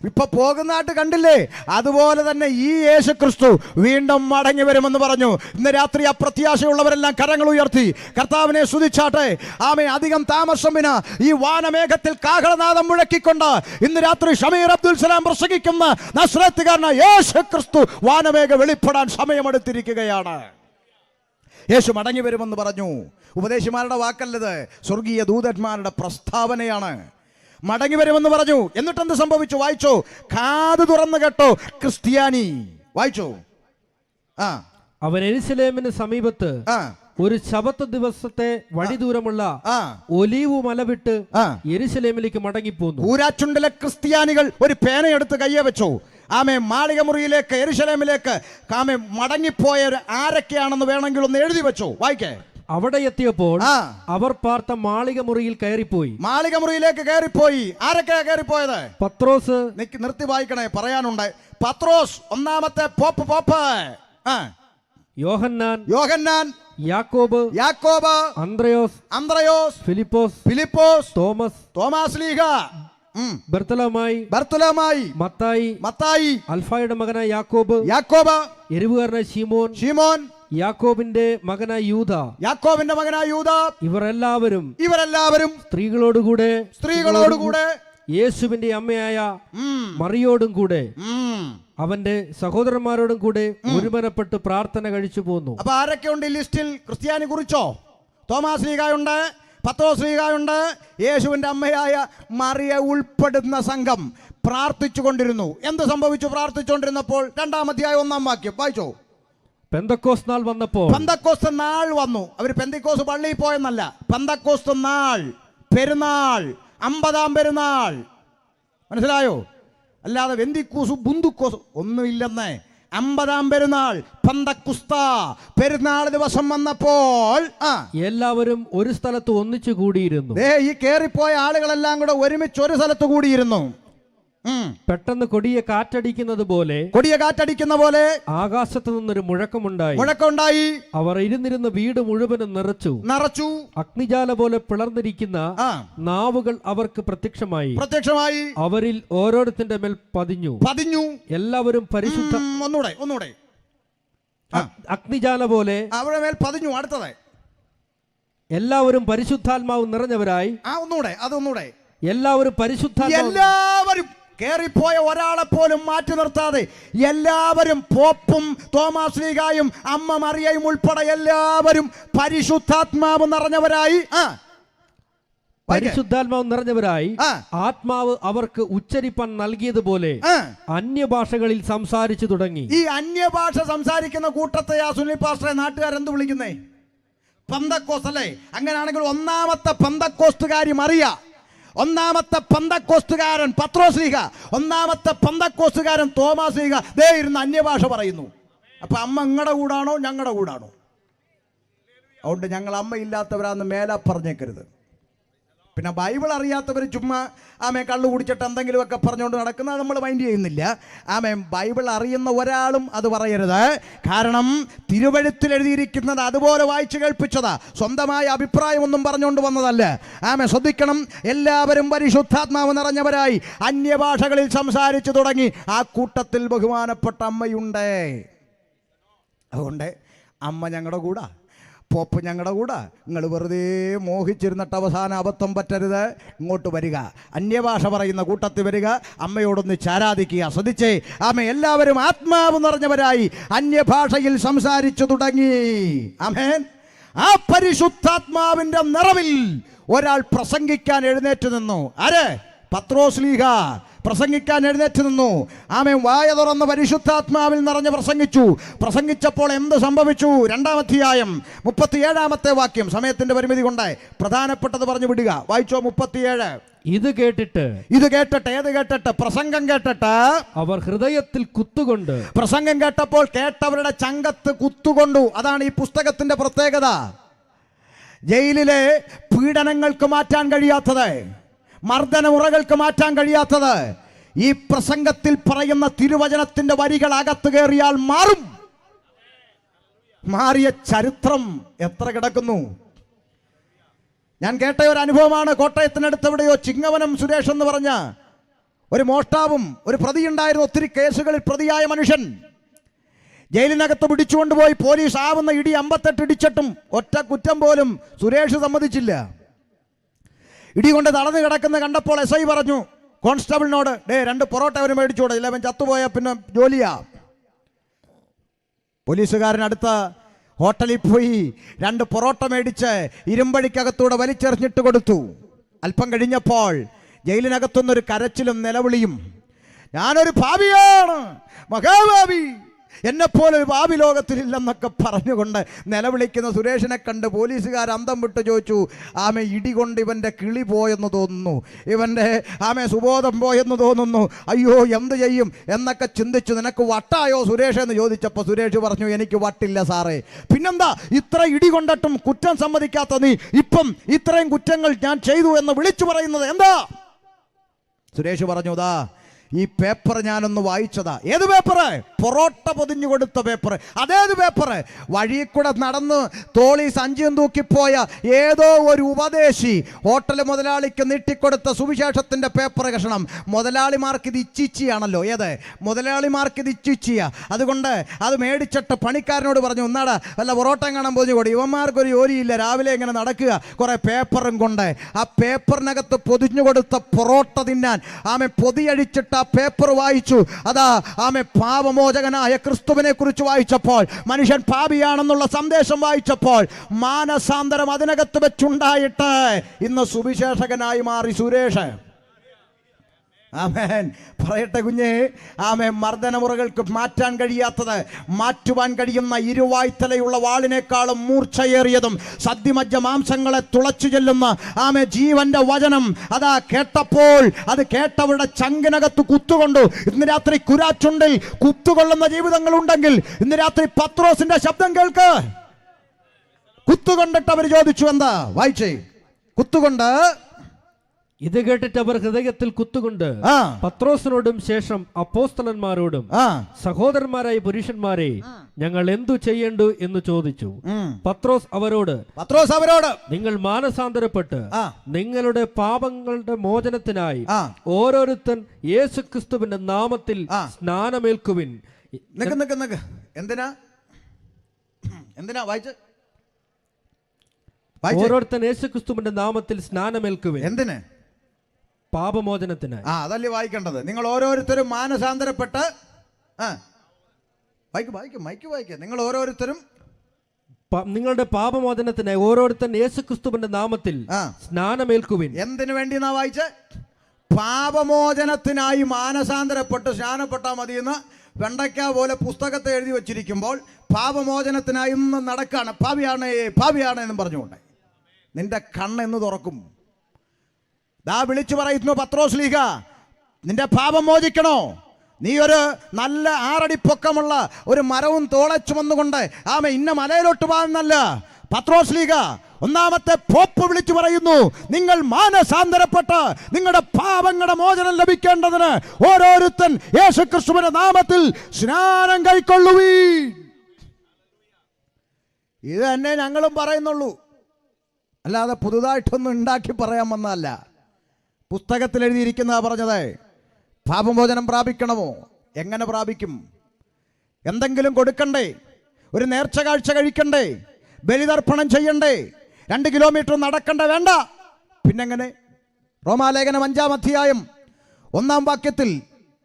ഇപ്പൊ പോകുന്നതായിട്ട് കണ്ടില്ലേ? അതുപോലെ തന്നെ ഈ യേശുക്രിസ്തു വീണ്ടും മടങ്ങി വരുമെന്ന് പറഞ്ഞു. ഇന്ന് രാത്രി അപ്രത്യാശയുള്ളവരെല്ലാം കരങ്ങൾ ഉയർത്തി കർത്താവിനെ സ്തുതിച്ചാട്ടെ. ആമേൻ. അധികം താമസമിന ഈ വാനമേഘത്തിൽ കാഹളനാദം മുഴക്കിക്കൊണ്ട് ഇന്ന് രാത്രി ഷമീർ അബ്ദുൽ സലാം പ്രസംഗിക്കുന്ന നസ്രത്തുകാരനായ യേശുക്രിസ്തു വാനമേഘ വെളിപ്പെടാൻ സമയമെടുത്തിരിക്കുകയാണ്. യേശു മടങ്ങി വരുമെന്ന് പറഞ്ഞു. ഉപദേശിമാരുടെ വാക്കല്ലത്, സ്വർഗീയ ദൂതന്മാരുടെ പ്രസ്താവനയാണ്. മടങ്ങി വരുമെന്ന് പറഞ്ഞു. എന്നിട്ടെന്ത് സംഭവിച്ചു? വായിച്ചോ. കാത് തുറന്നു കേട്ടോ ക്രിസ്ത്യാനി. വായിച്ചോ. അവൻ യെരൂശലേമിന് സമീപത്ത് ഒരു ശബത്ത് ദിവസത്തെ വഴി ദൂരമുള്ള ഒലീവ് മല വിട്ട് യെരൂശലേമിലേക്ക് മടങ്ങിപ്പോന്നു. ഊരാച്ചുണ്ടിലെ ക്രിസ്ത്യാനികൾ ഒരു പേനയെടുത്ത് കയ്യെ വെച്ചു. ആമേ മാളിക മുറിയിലേക്ക് യെരൂശലേമിലേക്ക് ആമേ മടങ്ങിപ്പോയ ആരൊക്കെയാണെന്ന് വേണമെങ്കിൽ ഒന്ന് എഴുതി വെച്ചു. വായിക്കേ. അവിടെ എത്തിയപ്പോൾ അവർ പാർത്ത മാളിക മുറിയിൽ കയറിപ്പോയി. മാളിക മുറിയിലേക്ക് കയറിപ്പോയി. ആരൊക്കെയാ കയറിപ്പോയത്? പത്രോസ്. നിർത്തി വായിക്കണേ, പറയാനുണ്ട്. പത്രോസ്, ഒന്നാമത്തെ പോപ്പ്. യോഹന്നാൻ, യാക്കോബ്, അന്ത്രയോസ്, ഫിലിപ്പോസ്, തോമസ് ലീഗ, ബർത്തലോമായി, മത്തായി, അൽഫായുടെ മകനായ യാക്കോബ്, എരിവുകാരനായ ശീമോൻ, യാക്കോബിന്റെ മകനായ യൂദ, ഇവർ എല്ലാവരും സ്ത്രീകളോടുകൂടെ യേശുവിന്റെ അമ്മയായ മറിയോടും കൂടെ അവന്റെ സഹോദരന്മാരോടും കൂടെ ഒരുമനപ്പെട്ട് പ്രാർത്ഥന കഴിച്ചു പോന്നു. അപ്പൊ ആരൊക്കെ ഉണ്ട് ഈ ലിസ്റ്റിൽ? ക്രിസ്ത്യാനി കുറിച്ചോ? തോമാസ് ലീഗായുണ്ട്, പത്രോസ് ലീഗായുണ്ട്, യേശുവിന്റെ അമ്മയായ മറിയ ഉൾപ്പെടുന്ന സംഘം പ്രാർത്ഥിച്ചു കൊണ്ടിരുന്നു. എന്ത് സംഭവിച്ചു? പ്രാർത്ഥിച്ചുകൊണ്ടിരുന്നപ്പോൾ 2-ാം അധ്യായം 1-ാം വാക്യം വായിച്ചോ. പെന്തക്കോസ്ത് നാൾ വന്നപ്പോൾ. പെന്തക്കോസ്ത് നാൾ വന്നു. അവർ പെന്തക്കോസ്ത് പള്ളിയിൽ പോയെന്നല്ല, പെന്തക്കോസ്ത് നാൾ, പെരുന്നാൾ, 50-ാം പെരുന്നാൾ. മനസ്സിലായോ? അല്ലാതെ വെന്തിക്കൂസും ബുന്തുക്കോസും ഒന്നുമില്ലെന്നേ. 50-ാം പെരുന്നാൾ, പെന്തക്കുസ്ത പെരുന്നാൾ ദിവസം വന്നപ്പോൾ എല്ലാവരും ഒരു സ്ഥലത്ത് ഒന്നിച്ചു കൂടിയിരുന്നു. ഈ കേറിപ്പോയ ആളുകളെല്ലാം കൂടെ ഒരുമിച്ച് ഒരു സ്ഥലത്ത് കൂടിയിരുന്നു. പെട്ടെന്ന് കൊടിയ കാറ്റടിക്കുന്ന പോലെ ആകാശത്ത് നിന്നൊരു മുഴക്കമുണ്ടായി. അവർ ഇരുന്നിരുന്ന വീട് മുഴുവനും നിറച്ചു. അഗ്നിജാല പോലെ പിളർന്നിരിക്കുന്ന നാവുകൾ അവർക്ക് പ്രത്യക്ഷമായി. അവരിൽ ഓരോരുത്തന്റെ മേൽ പതിഞ്ഞു. എല്ലാവരും പരിശുദ്ധ ഒന്നൂടെ അഗ്നിജാല പോലെ അവരുടെ മേൽ പതിഞ്ഞു. അടുത്തത് എല്ലാവരും പരിശുദ്ധാത്മാവ് നിറഞ്ഞവരായി. എല്ലാവരും കേറിപ്പോയ ഒരാളെ പോലും മാറ്റി നിർത്താതെ എല്ലാവരും, പോപ്പും തോമാസ് ലീഗായും അമ്മ മറിയയും ഉൾപ്പെടെ എല്ലാവരും പരിശുദ്ധാത്മാവ് നിറഞ്ഞവരായി പരിശുദ്ധാത്മാവ് നിറഞ്ഞവരായി ആത്മാവ് അവർക്ക് ഉച്ചരിപ്പാൻ നൽകിയതുപോലെ അന്യഭാഷകളിൽ സംസാരിച്ചു തുടങ്ങി. ഈ അന്യഭാഷ സംസാരിക്കുന്ന കൂട്ടത്തെ ആ സുനിൽ പാസ്റ്ററെ നാട്ടുകാരെന്ത് വിളിക്കുന്നേ? പെന്തക്കോസ്ത് അല്ലേ? അങ്ങനെയാണെങ്കിൽ ഒന്നാമത്തെ പെന്തക്കോസ്തുകാരി മറിയ, ഒന്നാമത്തെ പെന്തക്കോസ്തുകാരൻ പത്രോസ്ലീഹ, ഒന്നാമത്തെ പെന്തക്കോസ്തുകാരൻ തോമാസ്ലീഹ ദേ ഇരുന്ന് അന്യഭാഷ പറയുന്നു. അപ്പൊ അമ്മ നിങ്ങളുടെ കൂടാണോ ഞങ്ങളുടെ കൂടാണോ? അതുകൊണ്ട് ഞങ്ങൾ അമ്മയില്ലാത്തവരാന്ന് മേലെ പറഞ്ഞേക്കരുത്. പിന്നെ ബൈബിൾ അറിയാത്തവർ ചുമ്മാ കള്ളു കുടിച്ചിട്ട് എന്തെങ്കിലുമൊക്കെ പറഞ്ഞുകൊണ്ട് നടക്കുന്നത് നമ്മൾ മൈൻഡ് ചെയ്യുന്നില്ല. ബൈബിൾ അറിയുന്ന ഒരാളും അത് പറയരുത്. കാരണം തിരുവഴുത്തിൽ എഴുതിയിരിക്കുന്നത് അതുപോലെ വായിച്ചു കേൾപ്പിച്ചതാ, സ്വന്തമായ അഭിപ്രായമൊന്നും പറഞ്ഞുകൊണ്ട് വന്നതല്ല. ശ്രദ്ധിക്കണം, എല്ലാവരും പരിശുദ്ധാത്മാവ് നിറഞ്ഞവരായി അന്യഭാഷകളിൽ സംസാരിച്ചു തുടങ്ങി. ആ കൂട്ടത്തിൽ ബഹുമാനപ്പെട്ട അമ്മയുണ്ട്. അതുകൊണ്ട് അമ്മ ഞങ്ങളുടെ കൂടെ, പോപ്പ് ഞങ്ങളുടെ കൂടെ. നിങ്ങൾ വെറുതെ മോഹിച്ചിരുന്നിട്ട് അവസാനം അബദ്ധം പറ്റരുത്. ഇങ്ങോട്ട് വരിക, അന്യഭാഷ പറയുന്ന കൂട്ടത്തിൽ വരിക, അമ്മയോടൊന്ന് ആരാധിക്കുക. ശ്രദ്ധിച്ചേ, എല്ലാവരും ആത്മാവ് നിറഞ്ഞവരായി അന്യഭാഷയിൽ സംസാരിച്ചു തുടങ്ങി. ആമേൻ. ആ പരിശുദ്ധാത്മാവിന്റെ നിറവിൽ ഒരാൾ പ്രസംഗിക്കാൻ എഴുന്നേറ്റ് നിന്നു. ആര്? പത്രോസ്ലീഹ പ്രസംഗിക്കാൻ എഴുന്നേറ്റ് നിന്നു. വായ തുറന്ന് പരിശുദ്ധാത്മാവിൽ നിറഞ്ഞ് പ്രസംഗിച്ചു. പ്രസംഗിച്ചപ്പോൾ എന്ത് സംഭവിച്ചു? 2-ാം അധ്യായം 37-ാമത്തെ വാക്യം. സമയത്തിന്റെ പരിമിതി കൊണ്ട് പ്രധാനപ്പെട്ടത് പറഞ്ഞു വിടുക. വായിച്ചോ 37. ഇത് കേട്ടിട്ട് ഏത് കേട്ടിട്ട്? പ്രസംഗം കേട്ടിട്ട് അവർ ഹൃദയത്തിൽ കുത്തുകൊണ്ട്. പ്രസംഗം കേട്ടപ്പോൾ കേട്ടവരുടെ ചങ്കത്ത് കുത്തുകൊണ്ടു. അതാണ് ഈ പുസ്തകത്തിന്റെ പ്രത്യേകത. ജയിലിലെ പീഡനങ്ങൾക്ക് മാറ്റാൻ കഴിയാത്തത്, മർദ്ദനമുറകൾക്ക് മാറ്റാൻ കഴിയാത്തത്, ഈ പ്രസംഗത്തിൽ പറയുന്ന തിരുവചനത്തിന്റെ വരികൾ അകത്ത് കയറിയാൽ മാറും. മാറിയ ചരിത്രം എത്ര കിടക്കുന്നു. ഞാൻ കേട്ട ഒരു അനുഭവമാണ്. കോട്ടയത്തിനടുത്ത് എവിടെയോ ചിങ്ങവനം സുരേഷ് എന്ന് പറഞ്ഞ ഒരു മോഷ്ടാവും ഒരു പ്രതിയുണ്ടായിരുന്നു. ഒത്തിരി കേസുകളിൽ പ്രതിയായ മനുഷ്യൻ ജയിലിനകത്ത് പിടിച്ചുകൊണ്ടുപോയി പോലീസ് ആവുന്ന ഇടി 58 ഇടിച്ചിട്ടും ഒറ്റ കുറ്റം പോലും സുരേഷ് സമ്മതിച്ചില്ല. ഇടികൊണ്ട് തളർന്നു കിടക്കുന്ന കണ്ടപ്പോൾ SI പറഞ്ഞു കോൺസ്റ്റബിളിനോട്, 2 പൊറോട്ട അവർ മേടിച്ചോടെ, ഇല്ല അവൻ ചത്തുപോയാൽ പിന്നെ ജോലിയാ. പോലീസുകാരനടുത്ത ഹോട്ടലിൽ പോയി 2 പൊറോട്ട മേടിച്ച് ഇരുമ്പടിക്കകത്തൂടെ വലിച്ചെറിഞ്ഞിട്ട് കൊടുത്തു. അല്പം കഴിഞ്ഞപ്പോൾ ജയിലിനകത്തുനിന്നൊരു കരച്ചിലും നിലവിളിയും. ഞാനൊരു ഭാവിയാണ്, മഹാഭാവി, എന്നെപ്പോലെ ഒരു ഭാവി ലോകത്തിലില്ലെന്നൊക്കെ പറഞ്ഞുകൊണ്ട് നിലവിളിക്കുന്ന സുരേഷിനെ കണ്ട് പോലീസുകാർ അന്തം വിട്ട് ചോദിച്ചു, ഇടി കൊണ്ട് ഇവൻ്റെ കിളി പോയെന്ന് തോന്നുന്നു, ഇവൻ്റെ സുബോധം പോയെന്ന് തോന്നുന്നു, അയ്യോ എന്ത് ചെയ്യും എന്നൊക്കെ ചിന്തിച്ചു. നിനക്ക് വട്ടായോ സുരേഷ് എന്ന് ചോദിച്ചപ്പോൾ സുരേഷ് പറഞ്ഞു, എനിക്ക് വട്ടില്ല സാറേ. പിന്നെന്താ ഇത്ര ഇടി കൊണ്ടിട്ടും കുറ്റം സമ്മതിക്കാത്ത നീ ഇപ്പം ഇത്രയും കുറ്റങ്ങൾ ഞാൻ ചെയ്തു എന്ന് വിളിച്ചു പറയുന്നത് എന്താ? സുരേഷ് പറഞ്ഞു, ഈ പേപ്പർ ഞാനൊന്ന് വായിച്ചതാ. ഏത് പേപ്പറ്? പൊറോട്ട പൊതിഞ്ഞു കൊടുത്ത പേപ്പർ. അതേത് പേപ്പർ? വഴിയിൽ കൂടെ നടന്ന് തോളി സഞ്ചിയും തൂക്കിപ്പോയ ഏതോ ഒരു ഉപദേശി ഹോട്ടൽ മുതലാളിക്ക് നീട്ടിക്കൊടുത്ത സുവിശേഷത്തിന്റെ പേപ്പർ കഷണം. മുതലാളിമാർക്ക് ഇത് ഇച്ചിച്ചിയാണല്ലോ. ഏത് മുതലാളിമാർക്ക് ഇത് ഇച്ചിച്ചിയാ. അതുകൊണ്ട് അത് മേടിച്ചിട്ട് പണിക്കാരനോട് പറഞ്ഞു, ഒന്നാടാ വല്ല പൊറോട്ട കാണാൻ പൊതിഞ്ഞു കൊടു. ഇവന്മാർക്കൊരു ജോലിയില്ല, രാവിലെ ഇങ്ങനെ നടക്കുക കുറെ പേപ്പറും കൊണ്ട്. ആ പേപ്പറിനകത്ത് പൊതിഞ്ഞു കൊടുത്ത പൊറോട്ട തിന്നാൻ പൊതിയഴിച്ചിട്ട് പേപ്പർ വായിച്ചു. അതാ പാപമോചകനായ ക്രിസ്തുവിനെ കുറിച്ച് വായിച്ചപ്പോൾ, മനുഷ്യൻ പാപിയാണെന്നുള്ള സന്ദേശം വായിച്ചപ്പോൾ മാനസാന്തരം അതിനകത്ത് വെച്ചുണ്ടായിട്ട് ഇന്ന് സുവിശേഷകനായി മാറി സുരേഷ്. ആമേൻ. പറയട്ടെ കുഞ്ഞേ, മർദ്ദനമുറകൾക്ക് മാറ്റാൻ കഴിയാത്തത് മാറ്റുവാൻ കഴിയുന്ന ഇരുവായ്ത്തലയുള്ള വാളിനേക്കാളും മൂർച്ചയേറിയതും സദ്യമജ്ജ മാംസങ്ങളെ തുളച്ചു ചെല്ലുന്ന ജീവന്റെ വചനം അതാ കേട്ടപ്പോൾ അത് കേട്ടവരുടെ ചങ്കിനകത്ത് കുത്തുകൊണ്ടു. ഇന്ന് രാത്രി കുരാച്ചുണ്ടിൽ കുത്തുകൊള്ളുന്ന ജീവിതങ്ങൾ ഉണ്ടെങ്കിൽ ഇന്ന് രാത്രി പത്രോസിന്റെ ശബ്ദം കേൾക്ക്. കുത്തുകൊണ്ടിട്ട് അവർ ചോദിച്ചു, എന്താ? വായിച്ചേ. കുത്തുകൊണ്ട്. ഇത് കേട്ടിട്ട് അവർ ഹൃദയത്തിൽ കുത്തുകൊണ്ട് പത്രോസിനോടും ശേഷം അപ്പോസ്തലന്മാരോടും, സഹോദരന്മാരായ പുരുഷന്മാരെ, ഞങ്ങൾ എന്തു ചെയ്യേണ്ടു എന്ന് ചോദിച്ചു. പത്രോസ് അവരോട്, നിങ്ങൾ മാനസാന്തരപ്പെട്ട് നിങ്ങളുടെ പാപങ്ങളുടെ മോചനത്തിനായി ഓരോരുത്തൻ യേശുക്രിസ്തുവിന്റെ നാമത്തിൽ സ്നാനമേൽക്കുവിൻ. ഓരോരുത്തൻ യേശുക്രിസ്തുവിന്റെ നാമത്തിൽ സ്നാനമേൽക്കുവിൻ. എന്തിന്? പാപമോചനത്തിന്. അതല്ലേ വായിക്കേണ്ടത്. നിങ്ങൾ ഓരോരുത്തരും മാനസാന്തരപ്പെട്ട്, മൈക്ക് വായിക്കുക, നിങ്ങൾ ഓരോരുത്തരും നിങ്ങളുടെ പാപമോചനത്തിനായി ഓരോരുത്തൻ യേശുക്രിസ്തുവിന്റെ നാമത്തിൽ സ്നാനമേൽക്കുവിൻ. എന്തിനു വേണ്ടി നാ വായിച്ച്? പാപമോചനത്തിനായി മാനസാന്തരപ്പെട്ട് സ്നാനപ്പെട്ടാൽ മതിയെന്ന് വെണ്ടയ്ക്ക പോലെ പുസ്തകത്തെ എഴുതി വച്ചിരിക്കുമ്പോൾ പാപമോചനത്തിനായി ഇന്ന് നടക്കാണ്. പാപിയാണ് എന്നും പറഞ്ഞുകൊണ്ട് നിന്റെ കണ്ണെന്ന് തുറക്കും. ദാ വിളിച്ചു പറയുന്നു പത്രോസ്, നിന്റെ പാപം മോചിക്കണോ? നീ ഒരു നല്ല 6 അടി പൊക്കമുള്ള ഒരു മരവും തോളെ ചുമന്നുകൊണ്ട് ഇന്ന മലയിലോട്ട് പോകുന്നല്ല. പത്രോസ് ലീഗ ഒന്നാമത്തെ പോപ്പ് വിളിച്ചു പറയുന്നു, നിങ്ങൾ മാനസാന്തരപ്പെട്ട് നിങ്ങളുടെ പാപങ്ങളുടെ മോചനം ലഭിക്കേണ്ടതിന് ഓരോരുത്തൻ യേശുക്രിസ്തുവിന്റെ നാമത്തിൽ സ്നാനം കൈക്കൊള്ളുവീൻ. ഇത് തന്നെ ഞങ്ങളും പറയുന്നുള്ളൂ, അല്ലാതെ പുതുതായിട്ടൊന്നും ഉണ്ടാക്കി പറയാൻ വന്നതല്ല. പുസ്തകത്തിൽ എഴുതിയിരിക്കുന്നതാ പറഞ്ഞത്. പാപമോചനം പ്രാപിക്കണമോ? എങ്ങനെ പ്രാപിക്കും? എന്തെങ്കിലും കൊടുക്കണ്ടേ? ഒരു നേർച്ച കാഴ്ച കഴിക്കണ്ടേ? ബലിതർപ്പണം ചെയ്യണ്ടേ? 2 കിലോമീറ്റർ നടക്കണ്ട? വേണ്ട. പിന്നെങ്ങനെ? റോമാലേഖനം 5-ാം അധ്യായം 1-ാം വാക്യത്തിൽ,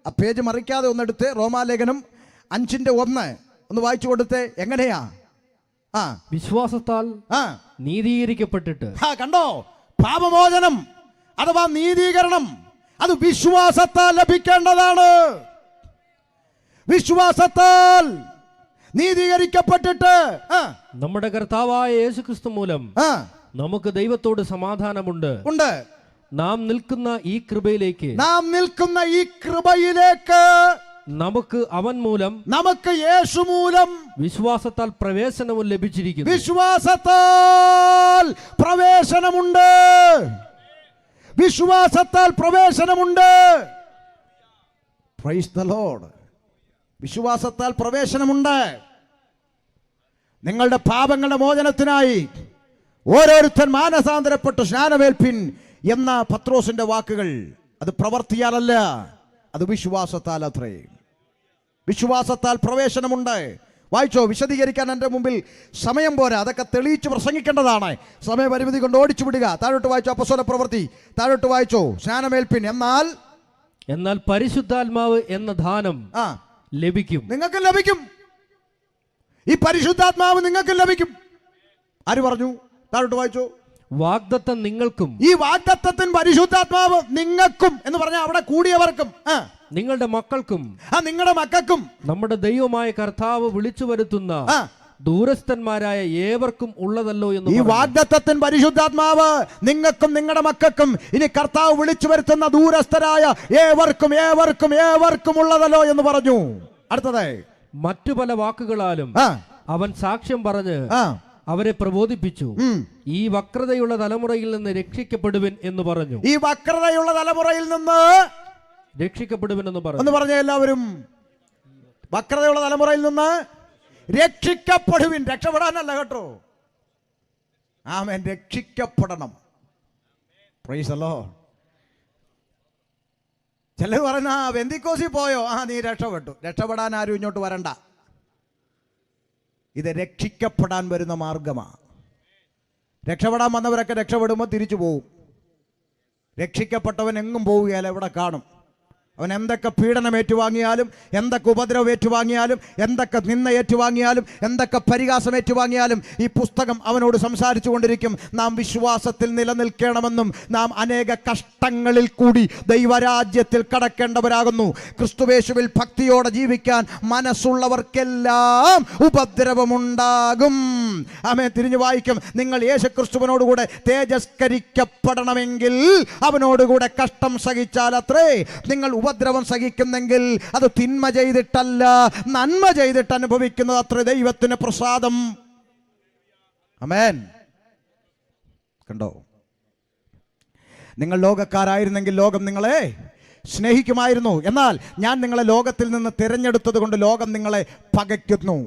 ആ പേജ് മറിക്കാതെ ഒന്നെടുത്ത് റോമാലേഖനം 5:1 ഒന്ന് വായിച്ചു കൊടുത്തേ. എങ്ങനെയാ? വിശ്വാസത്താൽ നീതീകരിക്കപ്പെട്ടിട്ട്. കണ്ടോ? പാപമോചനം അഥവാ നീതീകരണം അത് വിശ്വാസത്താൽ ലഭിക്കേണ്ടതാണ്. വിശ്വാസത്താൽ നീതീകരിക്കപ്പെട്ടിട്ട് നമ്മുടെ കർത്താവായ യേശുക്രിസ്തു മൂലം നമുക്ക് ദൈവത്തോട് സമാധാനമുണ്ട്. നാം നിൽക്കുന്ന ഈ കൃപയിലേക്ക് നമുക്ക് അവൻ മൂലം, നമുക്ക് യേശു മൂലം വിശ്വാസത്താൽ പ്രവേശനവും ലഭിച്ചിരിക്കുന്നു. വിശ്വാസത്താൽ പ്രവേശനമുണ്ട്. വിശ്വാസത്താൽ പ്രവേശനമുണ്ട്. Price the Lord. വിശ്വാസത്താൽ പ്രവേശനമുണ്ട്. നിങ്ങളുടെ പാപങ്ങളുടെ മോചനത്തിനായി ഓരോരുത്തൻ മാനസാന്തരപ്പെട്ട് സ്നാനമേൽപ്പിൻ എന്ന പത്രോസിന്റെ വാക്കുകൾ അത് പ്രവർത്തിയാലല്ല, അത് വിശ്വാസത്താൽ അത്രേ. വിശ്വാസത്താൽ പ്രവേശനമുണ്ട്. വായിച്ചോ. വിശദീകരിക്കാൻ എൻ്റെ മുമ്പിൽ സമയം പോരാ, അതൊക്കെ തെളിയിച്ച് പ്രസംഗിക്കേണ്ടതാണ്. സമയപരിമിതി കൊണ്ട് ഓടിച്ചു വിടുക. താഴോട്ട് വായിച്ചോ. അപ്പോസ്തല പ്രവൃത്തി താഴോട്ട് വായിച്ചോ. സ്നാനമേൽപ്പിൻ എന്നാൽ പരിശുദ്ധാത്മാവ് എന്ന ദാനം ലഭിക്കും. നിങ്ങൾക്ക് ലഭിക്കും. ഈ പരിശുദ്ധാത്മാവ് നിങ്ങൾക്ക് ലഭിക്കും. ആര് പറഞ്ഞു? താഴോട്ട് വായിച്ചോ. വാഗ്ദത്തം നിങ്ങൾക്കും. ഈ വാഗ്ദത്തത്തിന് പരിശുദ്ധാത്മാവ് നിങ്ങൾക്കും എന്ന് പറഞ്ഞാൽ അവിടെ കൂടിയവർക്കും, നിങ്ങളുടെ മക്കൾക്കും. നിങ്ങളുടെ മക്കൾക്കും നമ്മുടെ ദൈവമായ കർത്താവ് വിളിച്ചു വരുത്തുന്ന ദൂരസ്ഥന്മാരായ ഏവർക്കും ഉള്ളതല്ലോ എന്ന്. ഈ വാഗ്ദത്തത്തിന് പരിശുദ്ധാത്മാവ് നിങ്ങൾക്കും നിങ്ങളുടെ മക്കൾക്കും ഇനി കർത്താവ് വിളിച്ചു വരുത്തുന്ന ദൂരസ്ഥരായ ഏവർക്കും ഏവർക്കും ഏവർക്കും ഉള്ളതല്ലോ എന്ന് പറഞ്ഞു. അടുത്തത്, മറ്റു പല വാക്കുകളാലും അവൻ സാക്ഷ്യം പറഞ്ഞ് അവരെ പ്രബോധിപ്പിച്ചു. ഈ വക്രതയുള്ള തലമുറയിൽ നിന്ന് രക്ഷിക്കപ്പെടുവിൻ എന്ന് പറഞ്ഞു. ഈ വക്രതയുള്ള തലമുറയിൽ നിന്ന് രക്ഷിക്കപ്പെടുവിൻ എന്ന് പറഞ്ഞു. എന്ന് പറഞ്ഞ എല്ലാവരും വക്രതയുള്ള തലമുറയിൽ നിന്ന് രക്ഷിക്കപ്പെടുവിൻ. രക്ഷപ്പെടാനല്ല കേട്ടോ. ആമേൻ. രക്ഷിക്കപ്പെടണം. Praise the lord. ചിലർ പറഞ്ഞ പെന്തിക്കോസിൽ പോയോ? നീ രക്ഷപ്പെട്ടു. രക്ഷപ്പെടാൻ ആരും ഇങ്ങോട്ട് വരണ്ട. ഇത് രക്ഷിക്കപ്പെടാൻ വരുന്ന മാർഗമാണ്. രക്ഷപ്പെടാൻ വന്നവരൊക്കെ രക്ഷപ്പെടുമ്പോൾ തിരിച്ചു പോകും. രക്ഷിക്കപ്പെട്ടവൻ എങ്ങും പോവുകയല്ല, ഇവിടെ കാണും. അവൻ എന്തൊക്കെ പീഡനം ഏറ്റുവാങ്ങിയാലും, എന്തൊക്കെ ഉപദ്രവം ഏറ്റുവാങ്ങിയാലും, എന്തൊക്കെ നിന്ന ഏറ്റുവാങ്ങിയാലും, എന്തൊക്കെ പരിഹാസം ഏറ്റുവാങ്ങിയാലും ഈ പുസ്തകം അവനോട് സംസാരിച്ചു കൊണ്ടിരിക്കും. നാം വിശ്വാസത്തിൽ നിലനിൽക്കണമെന്നും നാം അനേക കഷ്ടങ്ങളിൽ കൂടി ദൈവരാജ്യത്തിൽ കടക്കേണ്ടവരാകുന്നു. ക്രിസ്തുവേശുവിൽ ഭക്തിയോടെ ജീവിക്കാൻ മനസ്സുള്ളവർക്കെല്ലാം ഉപദ്രവമുണ്ടാകും. ആമേൻ. തിരിഞ്ഞു വായിക്കും. നിങ്ങൾ യേശുക്രിസ്തുവിനോടുകൂടെ തേജസ്കരിക്കപ്പെടണമെങ്കിൽ അവനോടുകൂടെ കഷ്ടം സഹിച്ചാൽ അത്രേ. നിങ്ങൾ ഉപദ്രവം സഹിക്കുന്നെങ്കിൽ അത് തിന്മ ചെയ്തിട്ടല്ല, നന്മ ചെയ്തിട്ട് അനുഭവിക്കുന്നത് അത്ര ദൈവത്തിന് പ്രസാദം. ആമേൻ. കണ്ടോ? നിങ്ങൾ ലോകക്കാരായിരുന്നെങ്കിൽ ലോകം നിങ്ങളെ സ്നേഹിക്കുമായിരുന്നു. എന്നാൽ ഞാൻ നിങ്ങളെ ലോകത്തിൽ നിന്ന് തിരഞ്ഞെടുത്തത് കൊണ്ട് ലോകം നിങ്ങളെ പകയ്ക്കുന്നു.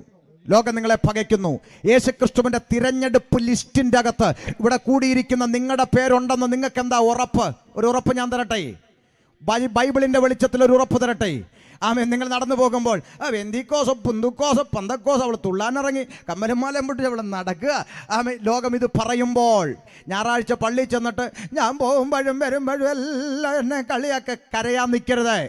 ലോകം നിങ്ങളെ പകയ്ക്കുന്നു. യേശുക്രിസ്തുവിന്റെ തിരഞ്ഞെടുപ്പ് ലിസ്റ്റിന്റെ അകത്ത് ഇവിടെ കൂടിയിരിക്കുന്ന നിങ്ങളുടെ പേരുണ്ടെന്ന് നിങ്ങൾക്ക് എന്താ ഉറപ്പ്? ഒരു ഉറപ്പ് ഞാൻ തരട്ടെ. ബൈബിളിന്റെ വെളിച്ചത്തിൽ ഒരു ഉറപ്പ് തരട്ടെ. ആമേൻ. നിങ്ങൾ നടന്നു പോകുമ്പോൾ വെന്തിക്കോസോ പുന്തുക്കോസോ പന്തക്കോസോ അവൾ തുള്ളാനിറങ്ങി കമ്മലുമാലം പൊട്ടി അവൾ നടക്കുക. ആമേൻ. ലോകം ഇത് പറയുമ്പോൾ ഞായറാഴ്ച പള്ളിയിൽ ചെന്നിട്ട് ഞാൻ പോകുമ്പോഴും വരുമ്പോഴും എല്ലാം എന്നെ കളിയാക്കി കരയാൻ നിൽക്കരുത്.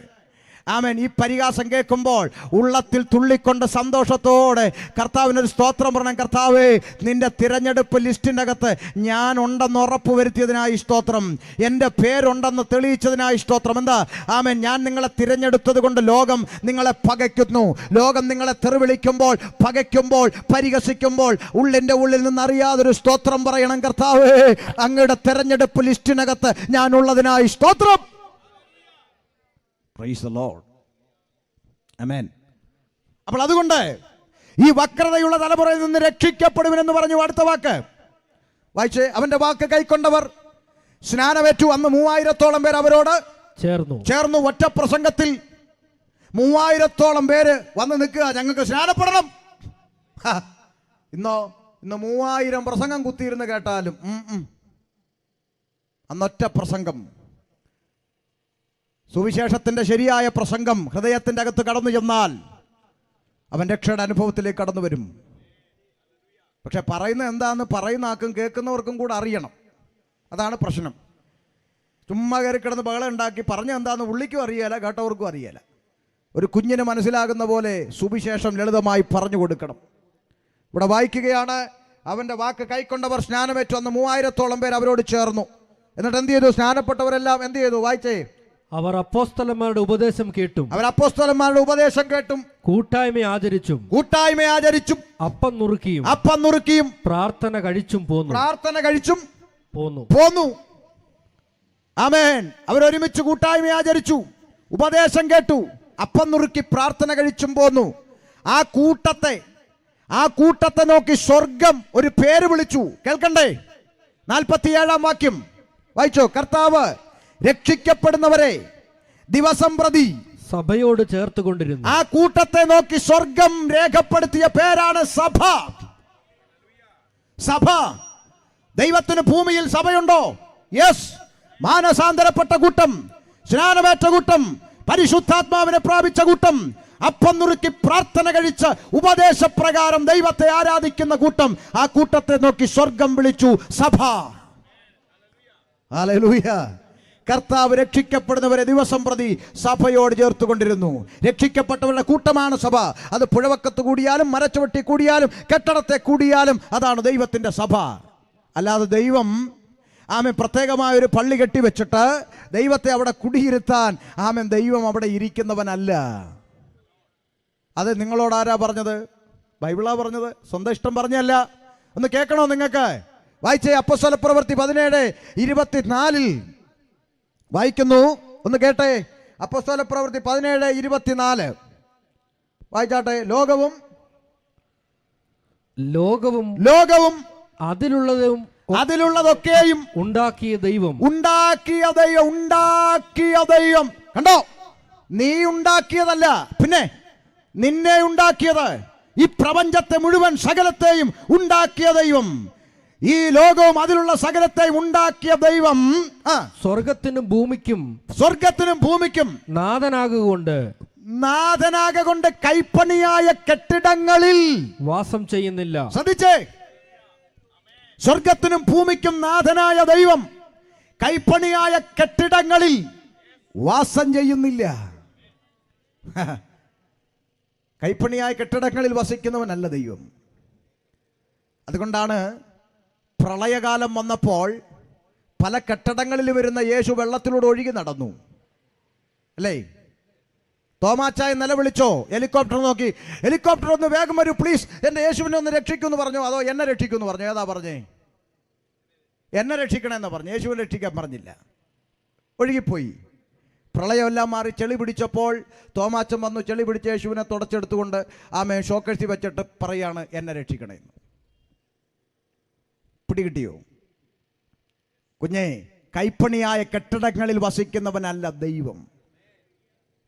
ആമേൻ. ഈ പരിഹാസം കേൾക്കുമ്പോൾ ഉള്ളത്തിൽ തുള്ളിക്കൊണ്ട് സന്തോഷത്തോടെ കർത്താവിനൊരു സ്തോത്രം പറയണം. കർത്താവേ, നിന്റെ തിരഞ്ഞെടുപ്പ് ലിസ്റ്റിൻ്റെ അകത്ത് ഞാൻ ഉണ്ടെന്ന് ഉറപ്പ് വരുത്തിയതിനായി സ്തോത്രം, എൻ്റെ പേരുണ്ടെന്ന് തെളിയിച്ചതിനായി സ്തോത്രം. എന്താ? ആമേൻ. ഞാൻ നിങ്ങളെ തിരഞ്ഞെടുത്തത് കൊണ്ട് ലോകം നിങ്ങളെ പകയ്ക്കുന്നു. ലോകം നിങ്ങളെ തെറിവിളിക്കുമ്പോൾ, പകയ്ക്കുമ്പോൾ, പരിഹസിക്കുമ്പോൾ ഉള്ളിൻ്റെ ഉള്ളിൽ നിന്ന് അറിയാതൊരു സ്തോത്രം പറയണം. കർത്താവേ, അങ്ങയുടെ തിരഞ്ഞെടുപ്പ് ലിസ്റ്റിനകത്ത് ഞാനുള്ളതിനായി സ്തോത്രം. Praise the Lord. Amen. അപ്പോൾ അതുകൊണ്ട് ഈ വക്രതയുള്ള തലമുറയിൽ നിന്ന് രക്ഷിക്കപ്പെടുമെന്ന് പറഞ്ഞു. അടുത്ത വാക്ക് വായിച്ചേ. അവന്റെ വാക്ക് കൈക്കൊണ്ടവർ സ്നാനമേറ്റു. അന്ന് 3000-ഓളം പേർ അവരോട് ചേർന്നു. ഒറ്റ പ്രസംഗത്തിൽ 3000-ഓളം പേര് വന്ന് നിൽക്കുക, ഞങ്ങൾക്ക് സ്നാനപ്പെടണം. ഇന്ന് 3000 പ്രസംഗം കുത്തിയിരുന്ന് കേട്ടാലും അന്നൊറ്റ പ്രസംഗം, സുവിശേഷത്തിൻ്റെ ശരിയായ പ്രസംഗം ഹൃദയത്തിൻ്റെ അകത്ത് കടന്നു ചെന്നാൽ അവൻ രക്ഷയുടെ അനുഭവത്തിലേക്ക് കടന്നു വരും. പക്ഷെ പറയുന്നത് എന്താണെന്ന് പറയുന്ന ആൾക്കും കേൾക്കുന്നവർക്കും കൂടെ അറിയണം. അതാണ് പ്രശ്നം. ചുമ്മാ കയറി കിടന്ന് ബഹളം ഉണ്ടാക്കി പറഞ്ഞ എന്താണെന്ന് ഉള്ളിക്കും അറിയാല, കേട്ടവർക്കും അറിയാല. ഒരു കുഞ്ഞിന് മനസ്സിലാകുന്ന പോലെ സുവിശേഷം ലളിതമായി പറഞ്ഞു കൊടുക്കണം. ഇവിടെ വായിക്കുകയാണ്, അവൻ്റെ വാക്ക് കൈക്കൊണ്ടവർ സ്നാനമേറ്റു. അന്ന് 3000-ഓളം പേർ അവരോട് ചേർന്നു. എന്നിട്ട് എന്ത് ചെയ്തു? സ്നാനപ്പെട്ടവരെല്ലാം എന്ത് ചെയ്തു? വായിച്ചേ. അവർ അപ്പോസ്തലന്മാരുടെ ഉപദേശം കേട്ടും കൂട്ടായ്മ ആചരിച്ചും അപ്പം നുറുക്കിയും പ്രാർത്ഥന കഴിച്ചും പോന്നു. ആമേൻ. അവരൊരുമിച്ച് കൂട്ടായ്മ ആചരിച്ചു, ഉപദേശം കേട്ടു, അപ്പം നുറുക്കി പ്രാർത്ഥന കഴിച്ചും പോന്നു. ആ കൂട്ടത്തെ നോക്കി സ്വർഗം ഒരു പേര് വിളിച്ചു. കേൾക്കണ്ടേ? 47-ാം വാക്യം വായിച്ചോ. കർത്താവ് രക്ഷിക്കപ്പെടുന്നവരെ ദിവസം പ്രതി സഭയോട് ചേർത്തുകൊണ്ടിരുന്നു. ആ കൂട്ടത്തെ നോക്കി സ്വർഗം രേഖപ്പെടുത്തിയ പേരാണ് സഭ. ദൈവത്തിന് ഭൂമിയിൽ സഭയുണ്ടോ? യെസ്. മാനസാന്തരപ്പെട്ട കൂട്ടം, സ്നാനമേറ്റ കൂട്ടം, പരിശുദ്ധാത്മാവിനെ പ്രാപിച്ച കൂട്ടം, അപ്പം നുറുക്കി പ്രാർത്ഥന കഴിച്ച് ഉപദേശപ്രകാരം ദൈവത്തെ ആരാധിക്കുന്ന കൂട്ടം. ആ കൂട്ടത്തെ നോക്കി സ്വർഗം വിളിച്ചു സഭ. ഹല്ലേലൂയ. കർത്താവ് രക്ഷിക്കപ്പെടുന്നവരെ ദിവസം പ്രതി സഭയോട് ചേർത്തുകൊണ്ടിരുന്നു. രക്ഷിക്കപ്പെട്ടവരുടെ കൂട്ടമാണ് സഭ. അത് പുഴവക്കത്ത് കൂടിയാലും മരച്ചുവട്ടി കൂടിയാലും കെട്ടിടത്തെ കൂടിയാലും അതാണ് ദൈവത്തിൻ്റെ സഭ. അല്ലാതെ ദൈവം പ്രത്യേകമായ ഒരു പള്ളി കെട്ടിവെച്ചിട്ട് ദൈവത്തെ അവിടെ കുടിയിരുത്താൻ ദൈവം അവിടെ ഇരിക്കുന്നവനല്ല. അത് നിങ്ങളോട് ആരാ പറഞ്ഞത്? ബൈബിളാ പറഞ്ഞത്, സ്വന്തം ഇഷ്ടം പറഞ്ഞല്ല. ഒന്ന് കേൾക്കണോ നിങ്ങൾക്ക്? വായിച്ചേ. അപ്പോസ്തലപ്രവൃത്തി 17:24 വായിക്കുന്നു. ഒന്ന് കേട്ടെ. അപ്പോസ്തലപ്രവൃത്തി 17:24 വായിച്ചാട്ടെ. ലോകവും അതിലുള്ളതൊക്കെയും ഉണ്ടാക്കിയ ദൈവം. കണ്ടോ? നീ ഉണ്ടാക്കിയതല്ല, പിന്നെ നിന്നെ ഉണ്ടാക്കിയത്. ഈ പ്രപഞ്ചത്തെ മുഴുവൻ സകലത്തെയും ഉണ്ടാക്കിയ ദൈവം, ഈ ലോകവും അതിലുള്ള സകലത്തെയും ഉണ്ടാക്കിയ ദൈവം സ്വർഗത്തിനും ഭൂമിക്കും നാഥനാകൊണ്ട് കൈപ്പണിയായ കെട്ടിടങ്ങളിൽ വാസം ചെയ്യുന്നില്ല. ശ്രദ്ധിച്ചേ. സ്വർഗത്തിനും ഭൂമിക്കും നാഥനായ ദൈവം കൈപ്പണിയായ കെട്ടിടങ്ങളിൽ വാസം ചെയ്യുന്നില്ല. കൈപ്പണിയായ കെട്ടിടങ്ങളിൽ വസിക്കുന്നവനല്ല ദൈവം. അതുകൊണ്ടാണ് പ്രളയകാലം വന്നപ്പോൾ പല കെട്ടിടങ്ങളിൽ വരുന്ന യേശു വെള്ളത്തിലൂടെ ഒഴുകി നടന്നു, അല്ലേ? തോമാച്ചായ നിലവിളിച്ചോ? ഹെലികോപ്റ്റർ നോക്കി, ഹെലികോപ്റ്റർ ഒന്ന് വേഗം വരൂ പ്ലീസ്, എൻ്റെ യേശുവിനെ ഒന്ന് രക്ഷിക്കുമെന്ന് പറഞ്ഞോ? അതോ എന്നെ രക്ഷിക്കുമെന്ന് പറഞ്ഞു? ഏതാ പറഞ്ഞേ? എന്നെ രക്ഷിക്കണമെന്ന് പറഞ്ഞു. യേശുവിനെ രക്ഷിക്കാൻ പറഞ്ഞില്ല. ഒഴുകിപ്പോയി. പ്രളയമെല്ലാം മാറി ചെളി പിടിച്ചപ്പോൾ തോമാച്ചൻ വന്നു, ചെളി പിടിച്ച യേശുവിനെ തുടച്ചെടുത്തുകൊണ്ട് ഷോക്കേഴ്സി വെച്ചിട്ട് പറയാണ് എന്നെ രക്ഷിക്കണമെന്ന്. പിടികിട്ടിയോ കുഞ്ഞേ? കൈപ്പണിയായ കെട്ടിടങ്ങളിൽ വസിക്കുന്നവനല്ല ദൈവം.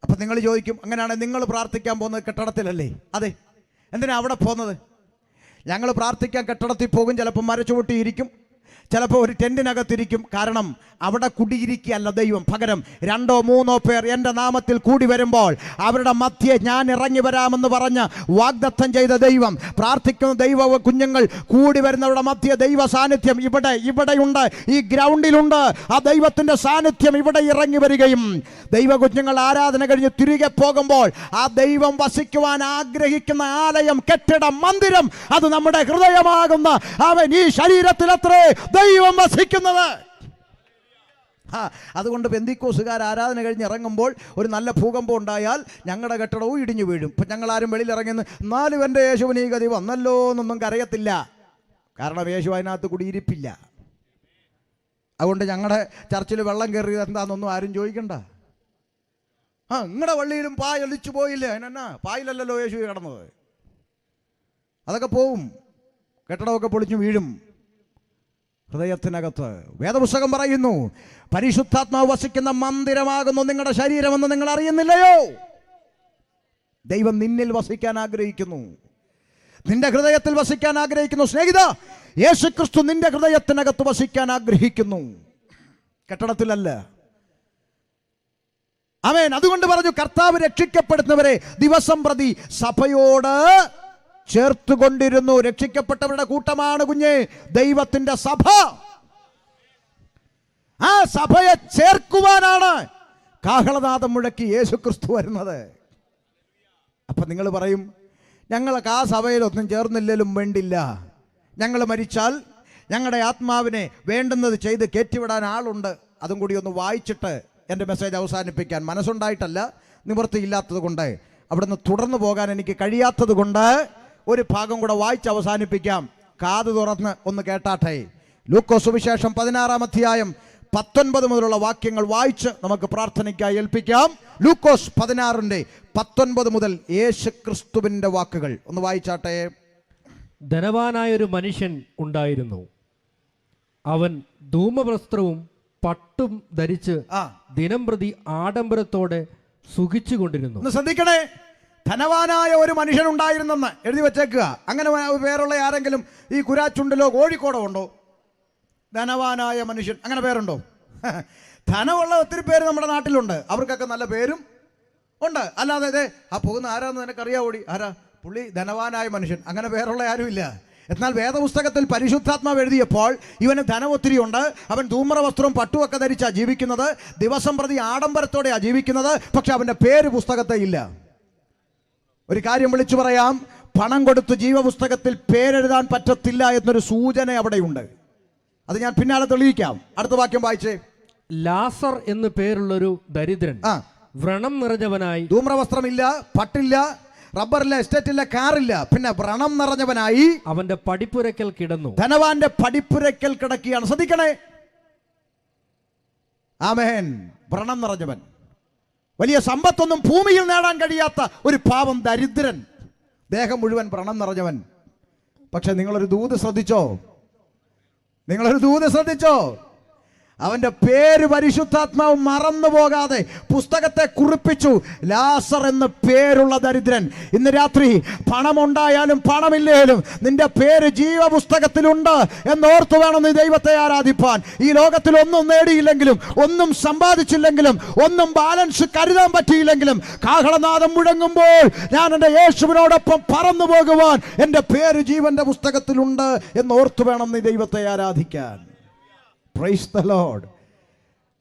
അപ്പം നിങ്ങൾ ചോദിക്കും, അങ്ങനെയാണെങ്കിൽ നിങ്ങൾ പ്രാർത്ഥിക്കാൻ പോകുന്നത് കെട്ടിടത്തിലല്ലേ? അതെ. എന്തിനാ അവിടെ പോകുന്നത്? ഞങ്ങൾ പ്രാർത്ഥിക്കാൻ കെട്ടിടത്തിൽ പോകും, ചിലപ്പോൾ മരച്ചുവട്ടിയിരിക്കും, ചിലപ്പോൾ ഒരു ടെൻറ്റിനകത്തിരിക്കും. കാരണം അവിടെ കുടിയിരിക്കുകയല്ല ദൈവം. പകരം 2 or 3 പേർ എൻ്റെ നാമത്തിൽ കൂടി വരുമ്പോൾ അവരുടെ മധ്യേ ഞാൻ ഇറങ്ങി വരാമെന്ന് പറഞ്ഞ് വാഗ്ദത്തം ചെയ്ത ദൈവം, പ്രാർത്ഥിക്കുന്ന ദൈവ കുഞ്ഞുങ്ങൾ കൂടി വരുന്നവരുടെ മധ്യേ ദൈവ സാന്നിധ്യം ഇവിടെയുണ്ട്, ഈ ഗ്രൗണ്ടിലുണ്ട്. ആ ദൈവത്തിൻ്റെ സാന്നിധ്യം ഇവിടെ ഇറങ്ങി വരികയും ദൈവ കുഞ്ഞുങ്ങൾ ആരാധന കഴിഞ്ഞ് തിരികെ പോകുമ്പോൾ ആ ദൈവം വസിക്കുവാൻ ആഗ്രഹിക്കുന്ന ആലയം, കെട്ടിടം, മന്ദിരം, അത് നമ്മുടെ ഹൃദയമാകുന്ന അവൻ ഈ ശരീരത്തിലത്രേ ദൈവം വസിക്കുന്നത്. അതുകൊണ്ട് പെന്തിക്കോസുകാർ ആരാധന കഴിഞ്ഞ് ഇറങ്ങുമ്പോൾ ഒരു നല്ല ഭൂകമ്പം ഉണ്ടായാൽ ഞങ്ങളുടെ കെട്ടിടവും ഇടിഞ്ഞു വീഴും. ഇപ്പം ഞങ്ങളാരും വെളിയിൽ ഇറങ്ങുന്നു എന്നാലും എൻ്റെ യേശുവിന് ഈ ഗതി വന്നല്ലോ എന്നൊന്നും കരയത്തില്ല. കാരണം യേശു അതിനകത്ത് കൂടി ഇരിപ്പില്ല. അതുകൊണ്ട് ഞങ്ങളുടെ ചർച്ചിൽ വെള്ളം കയറിയത് എന്താണെന്നൊന്നും ആരും ചോദിക്കണ്ട. നിങ്ങളുടെ വള്ളിയിലും പായ ഒലിച്ചു പോയില്ലേ? അതിനെന്നാ പായിലല്ലല്ലോ യേശു കിടന്നത്. അതൊക്കെ പോവും, കെട്ടിടമൊക്കെ പൊളിഞ്ഞു വീഴും. ഹൃദയത്തിനകത്ത് വേദപുസ്തകം പറയുന്നു, പരിശുദ്ധാത്മാവ് വസിക്കുന്ന മന്ദിരമാകുന്നു നിങ്ങളുടെ ശരീരമെന്ന് നിങ്ങൾ അറിയുന്നില്ലയോ? ദൈവം നിന്നിൽ വസിക്കാൻ ആഗ്രഹിക്കുന്നു, നിന്റെ ഹൃദയത്തിൽ വസിക്കാൻ ആഗ്രഹിക്കുന്നു. സ്നേഹിത, യേശുക്രിസ്തു നിന്റെ ഹൃദയത്തിനകത്ത് വസിക്കാൻ ആഗ്രഹിക്കുന്നു, കെട്ടിടത്തിലല്ല. ആമേൻ. അതുകൊണ്ട് പറഞ്ഞു, കർത്താവ് രക്ഷിക്കപ്പെടുന്നവരെ ദിവസം പ്രതി സഭയോട് ചേർത്തുകൊണ്ടിരുന്നു. രക്ഷിക്കപ്പെട്ടവരുടെ കൂട്ടമാണ് കുഞ്ഞെ ദൈവത്തിന്റെ സഭ. ആ സഭയെ ചേർക്കുവാനാണ് കാഹളനാദം മുഴക്കി യേശുക്രിസ്തു വരുന്നത്. അപ്പൊ നിങ്ങൾ പറയും, ഞങ്ങൾക്ക് ആ സഭയിലൊന്നും ചേർന്നില്ലേലും വേണ്ടില്ല, ഞങ്ങൾ മരിച്ചാൽ ഞങ്ങളുടെ ആത്മാവിനെ വേണ്ടുന്നത് ചെയ്ത് കയറ്റിവിടാൻ ആളുണ്ട്. അതും കൂടി ഒന്ന് വായിച്ചിട്ട് എൻ്റെ മെസ്സേജ് അവസാനിപ്പിക്കാൻ മനസ്സുണ്ടായിട്ടല്ല, നിവൃത്തിയില്ലാത്തത് കൊണ്ട്, അവിടുന്ന് തുടർന്നു പോകാൻ എനിക്ക് കഴിയാത്തത് കൊണ്ട് ഒരു ഭാഗം കൂടെ വായിച്ച് അവസാനിപ്പിക്കാം. കാത് തുറന്ന് ഒന്ന് കേട്ടാട്ടെ. ലൂക്കോസ് സുവിശേഷം 16-ാം അധ്യായം 19 മുതലുള്ള വാക്യങ്ങൾ വായിച്ച് നമുക്ക് പ്രാർത്ഥനയ്ക്കായി ഏൽപ്പിക്കാം. ലൂക്കോസ് 16:19 മുതൽ യേശുക്രിസ്തുവിന്റെ വാക്കുകൾ ഒന്ന് വായിച്ചാട്ടെ. ധനവാനായൊരു മനുഷ്യൻ ഉണ്ടായിരുന്നു. അവൻ ധൂമവസ്ത്രവും പട്ടും ധരിച്ച് ദിനം പ്രതി ആഡംബരത്തോടെ സുഖിച്ചുകൊണ്ടിരുന്നു. ഒന്ന് ശ്രദ്ധിക്കണേ, ധനവാനായ ഒരു മനുഷ്യൻ ഉണ്ടായിരുന്നെന്ന് എഴുതി വെച്ചേക്കുക. അങ്ങനെ പേരുള്ള ആരെങ്കിലും ഈ കുരാച്ചുണ്ടിലോ കോഴിക്കോടോ ഉണ്ടോ? ധനവാനായ മനുഷ്യൻ, അങ്ങനെ പേരുണ്ടോ? ധനമുള്ള ഒത്തിരി പേര് നമ്മുടെ നാട്ടിലുണ്ട്, അവർക്കൊക്കെ നല്ല പേരും ഉണ്ട്. അല്ലാതെ ഇതേ ആ പോകുന്ന ആരാന്ന് നിനക്കറിയാവോടി? ആരാ പുള്ളി? ധനവാനായ മനുഷ്യൻ, അങ്ങനെ പേരുള്ള ആരുമില്ല. എന്നാൽ വേദപുസ്തകത്തിൽ പരിശുദ്ധാത്മാവ് എഴുതിയപ്പോൾ ഇവന് ധനം ഒത്തിരി ഉണ്ട്, അവൻ ധൂമ്ര വസ്ത്രവും പട്ടുമൊക്കെ ധരിച്ചാ ജീവിക്കുന്നത്, ദിവസം പ്രതി ആഡംബരത്തോടെയാ ജീവിക്കുന്നത്. പക്ഷെ അവൻ്റെ പേര് പുസ്തകത്തെ ഇല്ല. ഒരു കാര്യം വിളിച്ചു പറയാം, പണം കൊടുത്ത് ജീവപുസ്തകത്തിൽ പേരെഴുതാൻ പറ്റത്തില്ല എന്നൊരു സൂചന അവിടെയുണ്ട്. അത് ഞാൻ പിന്നാലെ തെളിയിക്കാം. അടുത്ത വാക്യം വായിച്ചേ. ലാസർ എന്ന് പേരുള്ളൊരു ദരിദ്രൻ വ്രണം നിറഞ്ഞവനായി, ധൂമ്രവസ്ത്രമില്ല, പട്ടില്ല, റബ്ബറില്ല, എസ്റ്റേറ്റില്ല, കാറില്ല, പിന്നെ വ്രണം നിറഞ്ഞവനായി അവന്റെ പടിപ്പുരയ്ക്കൽ കിടന്നു. ധനവാന്റെ പടിപ്പുരയ്ക്കൽ കിടക്കുകയാണ്. ശ്രദ്ധിക്കണേ, ആമേൻ. വ്രണം നിറഞ്ഞവൻ, വലിയ സമ്പത്തൊന്നും ഭൂമിയിൽ നേടാൻ കഴിയാത്ത ഒരു പാവം ദരിദ്രൻ, ദേഹം മുഴുവൻ വ്രണം നിറഞ്ഞവൻ. പക്ഷെ നിങ്ങളൊരു ദൂത് ശ്രദ്ധിച്ചോ? അവന്റെ പേര് പരിശുദ്ധാത്മാവ് മറന്നു പോകാതെ പുസ്തകത്തെ കുറിപ്പിച്ചു. ലാസർ എന്ന് പേരുള്ള ദരിദ്രൻ. ഇന്ന് രാത്രി പണമുണ്ടായാലും പണമില്ലേലും നിന്റെ പേര് ജീവപുസ്തകത്തിലുണ്ട് എന്നോർത്തു വേണം നീ ദൈവത്തെ ആരാധിപ്പാൻ. ഈ ലോകത്തിൽ ഒന്നും നേടിയില്ലെങ്കിലും, ഒന്നും സമ്പാദിച്ചില്ലെങ്കിലും, ഒന്നും ബാലൻസ് കരുതാൻ പറ്റിയില്ലെങ്കിലും, കാഹളനാദം മുഴങ്ങുമ്പോൾ ഞാൻ എൻ്റെ യേശുവിനോടൊപ്പം പറന്നു പോകുവാൻ എൻ്റെ പേര് ജീവന്റെ പുസ്തകത്തിലുണ്ട് എന്നോർത്തു വേണം നീ ദൈവത്തെ ആരാധിക്കാൻ. Price the Lord.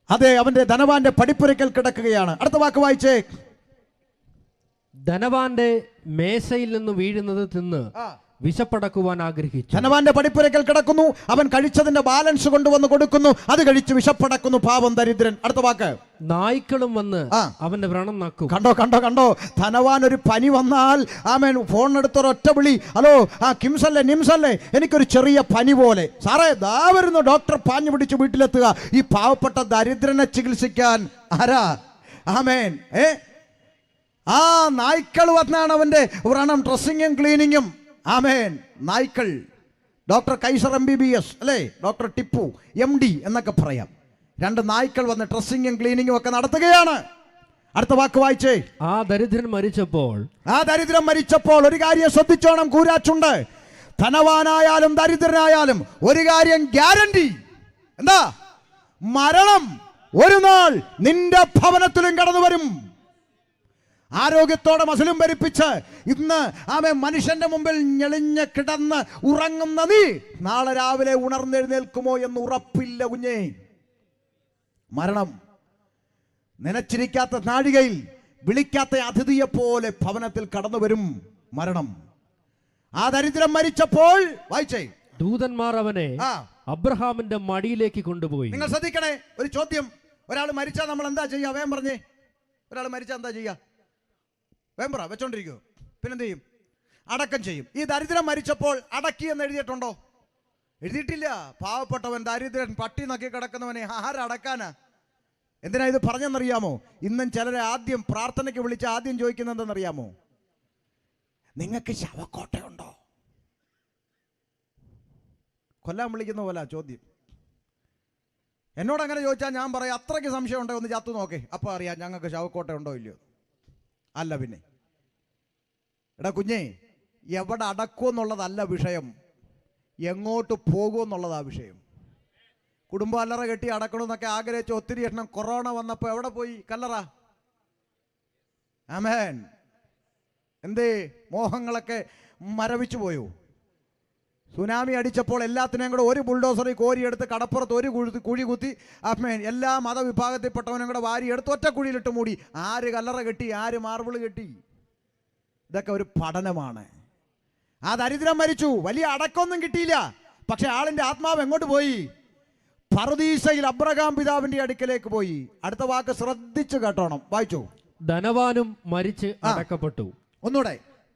അതെ, അവന്റെ ധനവാന്റെ പടിപ്പുരയ്ക്കൽ കിടക്കുകയാണ്. അടുത്ത വാക്ക് വായിച്ചേ. ധനവാന്റെ മേശയിൽ നിന്ന് വീഴുന്നത് തിന്ന് വിശപ്പടക്കുവാൻ ആഗ്രഹിച്ചു. ധനവാന്റെ പടിപ്പുരയ്ക്കൽ കിടക്കുന്നു, അവൻ കഴിച്ചതിന്റെ ബാലൻസ് കൊണ്ടുവന്ന് കൊടുക്കുന്നു, അത് കഴിച്ച് വിശപ്പടക്കുന്നു പാവം ദരിദ്രൻ. അടുത്ത വാക്ക്. നായ്ക്കളും വന്ന് അവന്റെ വ്രണം നക്കും. കണ്ടോ, ധനവാൻ ഒരു പനി വന്നാൽ ആമേൻ ഫോൺ എടുത്തൊരൊറ്റ വിളി, ഹലോ കിംസല്ലേ നിംസല്ലേ, എനിക്കൊരു ചെറിയ പനി പോലെ, സാറേ ദാ വരുന്നു ഡോക്ടർ, പാഞ്ഞു പിടിച്ച് വീട്ടിലെത്തുക. ഈ പാവപ്പെട്ട ദരിദ്രനെ ചികിത്സിക്കാൻ ആരാ? ആമേൻ. നായ്ക്കൾ വന്നാണ് അവന്റെ വ്രണം, ഡ്രസ്സിങ്ങും ക്ലീനിങ്ങും. ആമേൻ. നായ്ക്കൾ. ഡോക്ടർ കൈസർ MBBS അല്ലേ, ഡോക്ടർ ടിപ്പു MD എന്നൊക്കെ പറയാം. 2 നായ്ക്കൾ വന്ന് ഡ്രസ്സിങ്ങും ക്ലീനിങ്ങും ഒക്കെ നടത്തുകയാണ്. അടുത്ത വാക്ക് വായിച്ചേ. ആ ദരിദ്രൻ മരിച്ചപ്പോൾ ഒരു കാര്യം ശ്രദ്ധിച്ചോണം, കൂരാച്ചുണ്ട്. ധനവാനായാലും ദരിദ്രനായാലും ഒരു കാര്യം ഗ്യാരണ്ടി, എന്താ? മരണം ഒരു നാൾ നിന്റെ ഭവനത്തിലും കടന്നു വരും. ആരോഗ്യത്തോടെ മസിലും ഭരിപ്പിച്ച് ഇന്ന് മനുഷ്യന്റെ മുമ്പിൽ ഞെളിഞ്ഞ് കിടന്ന് ഉറങ്ങുന്ന നീ നാളെ രാവിലെ ഉണർന്നെഴുന്നേൽക്കുമോ എന്ന് ഉറപ്പില്ല കുഞ്ഞേ. മരണം നനച്ചിരിക്കാത്ത നാഴികയിൽ വിളിക്കാത്ത അതിഥിയെ പോലെ ഭവനത്തിൽ കടന്നു വരും മരണം. ആ ദരിദ്രൻ മരിച്ചപ്പോൾ വായിച്ചേ, ദൂതന്മാർ അവനെ അബ്രഹാമിന്റെ മടിയിലേക്ക് കൊണ്ടുപോയി. നിങ്ങൾ ശ്രദ്ധിക്കണേ, ഒരു ചോദ്യം. ഒരാൾ മരിച്ചാൽ നമ്മൾ എന്താ ചെയ്യുക? വേഗം പറഞ്ഞേ. ഒരാൾ മരിച്ചാൽ എന്താ ചെയ്യുക? വേഗം പറ. വെച്ചോണ്ടിരിക്കുമോ? പിന്നെന്ത് ചെയ്യും? അടക്കം ചെയ്യും. ഈ ദരിദ്രൻ മരിച്ചപ്പോൾ അടക്കി എന്ന് എഴുതിയിട്ടുണ്ടോ? എഴുതിയിട്ടില്ല. പാവപ്പെട്ടവൻ, ദരിദ്രൻ, പട്ടി നക്കി കിടക്കുന്നവനെ ആരടക്കാനാ? എന്തിനാ ഇത് പറഞ്ഞെന്നറിയാമോ? ഇന്നും ചിലരെ ആദ്യം പ്രാർത്ഥനയ്ക്ക് വിളിച്ച് ആദ്യം ചോദിക്കുന്നത് എന്തെന്നറിയാമോ? നിങ്ങൾക്ക് ശവക്കോട്ടയുണ്ടോ? കൊല്ലാൻ വിളിക്കുന്ന പോലെ ചോദ്യം. എന്നോട് അങ്ങനെ ചോദിച്ചാൽ ഞാൻ പറയാം, അത്രയ്ക്ക് സംശയം ഉണ്ടോ ഒന്ന് ചത്തു നോക്കേ, അപ്പോൾ അറിയാം ഞങ്ങൾക്ക് ശവക്കോട്ട ഉണ്ടോ ഇല്ലയോ. അല്ല പിന്നെ എടാ കുഞ്ഞേ, എവിടെ അടക്കുമെന്നുള്ളതല്ല വിഷയം, എങ്ങോട്ട് പോകുമെന്നുള്ളതാ വിഷയം. കുടുംബം അല്ലറ കെട്ടി അടക്കണമെന്നൊക്കെ ആഗ്രഹിച്ച് ഒത്തിരി എണ്ണം കൊറോണ വന്നപ്പോൾ എവിടെ പോയി? കല്ലറ. ആമേൻ. എന്തേ? മോഹങ്ങളൊക്കെ മരവിച്ചു പോയോ? സുനാമി അടിച്ചപ്പോൾ എല്ലാത്തിനെയും കൂടെ ഒരു ബുൾഡോസറിൽ കോരിയെടുത്ത് കടപ്പുറത്ത് ഒരു കുഴി കുത്തി എല്ലാ മതവിഭാഗത്തിൽപ്പെട്ടവനും കൂടെ വാരിയെടുത്ത് ഒറ്റ കുഴിയിലിട്ട് മൂടി. ആര് കല്ലറ കെട്ടി? ആര് മാർബിൾ കെട്ടി? ഇതൊക്കെ ഒരു പഠനമാണ്. ആ ദരിദ്രൻ മരിച്ചു, വലിയ അടക്കമൊന്നും കിട്ടിയില്ല. പക്ഷെ ആളിന്റെ ആത്മാവ് എങ്ങോട്ട് പോയി? പറുദീസയിൽ അബ്രഹാം പിതാവിന്റെ അടുക്കലേക്ക് പോയി. അടുത്ത വാക്ക് ശ്രദ്ധിച്ചു കേട്ടോണം, വായിച്ചു. ധനവാനും മരിച്ച് അടക്കപ്പെട്ടു. ഒന്നുകൂടെ.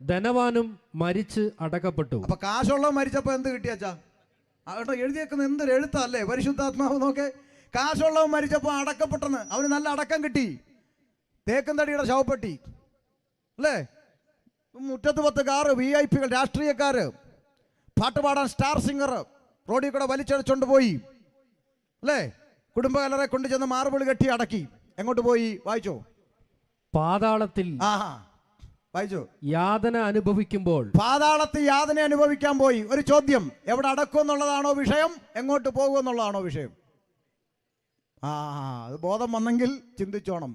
ധനവാനും മരിച്ച് അടക്കപ്പെട്ടു. അപ്പൊ കാശുള്ളവൻ മരിച്ചപ്പോ എന്ത് കിട്ടിയാച്ചാ? അവിടെ എഴുതിയേക്കുന്ന എന്തൊരു എഴുത്തല്ലേ, പരിശുദ്ധാത്മാവ് നോക്കെ. കാശുള്ളവൻ മരിച്ചപ്പോ അടക്കപ്പെട്ടെന്ന്, അവന് നല്ല അടക്കം കിട്ടി. തേക്കുംതടിയുടെ ശവപ്പെട്ടി അല്ലേ, മുറ്റത്ത് 10 കാറ്, VIP കൾ, രാഷ്ട്രീയക്കാര്, പാട്ടുപാടാൻ സ്റ്റാർ സിംഗർ റോഡിൽ കൂടെ വലിച്ചടിച്ചോണ്ട് പോയി അല്ലേ. കുടുംബകലറെ കൊണ്ട് ചെന്ന് മാർബിൾ കെട്ടി അടക്കി. എങ്ങോട്ട് പോയി? വായിച്ചോ. പാതാളത്തിൽ. വായിച്ചോ. യാതന അനുഭവിക്കുമ്പോൾ. പാതാളത്തിൽ യാതന അനുഭവിക്കാൻ പോയി. ഒരു ചോദ്യം, എവിടെ അടക്കും എന്നുള്ളതാണോ വിഷയം, എങ്ങോട്ട് പോകും എന്നുള്ളതാണോ വിഷയം? അത് ബോധം വന്നെങ്കിൽ ചിന്തിച്ചോണം.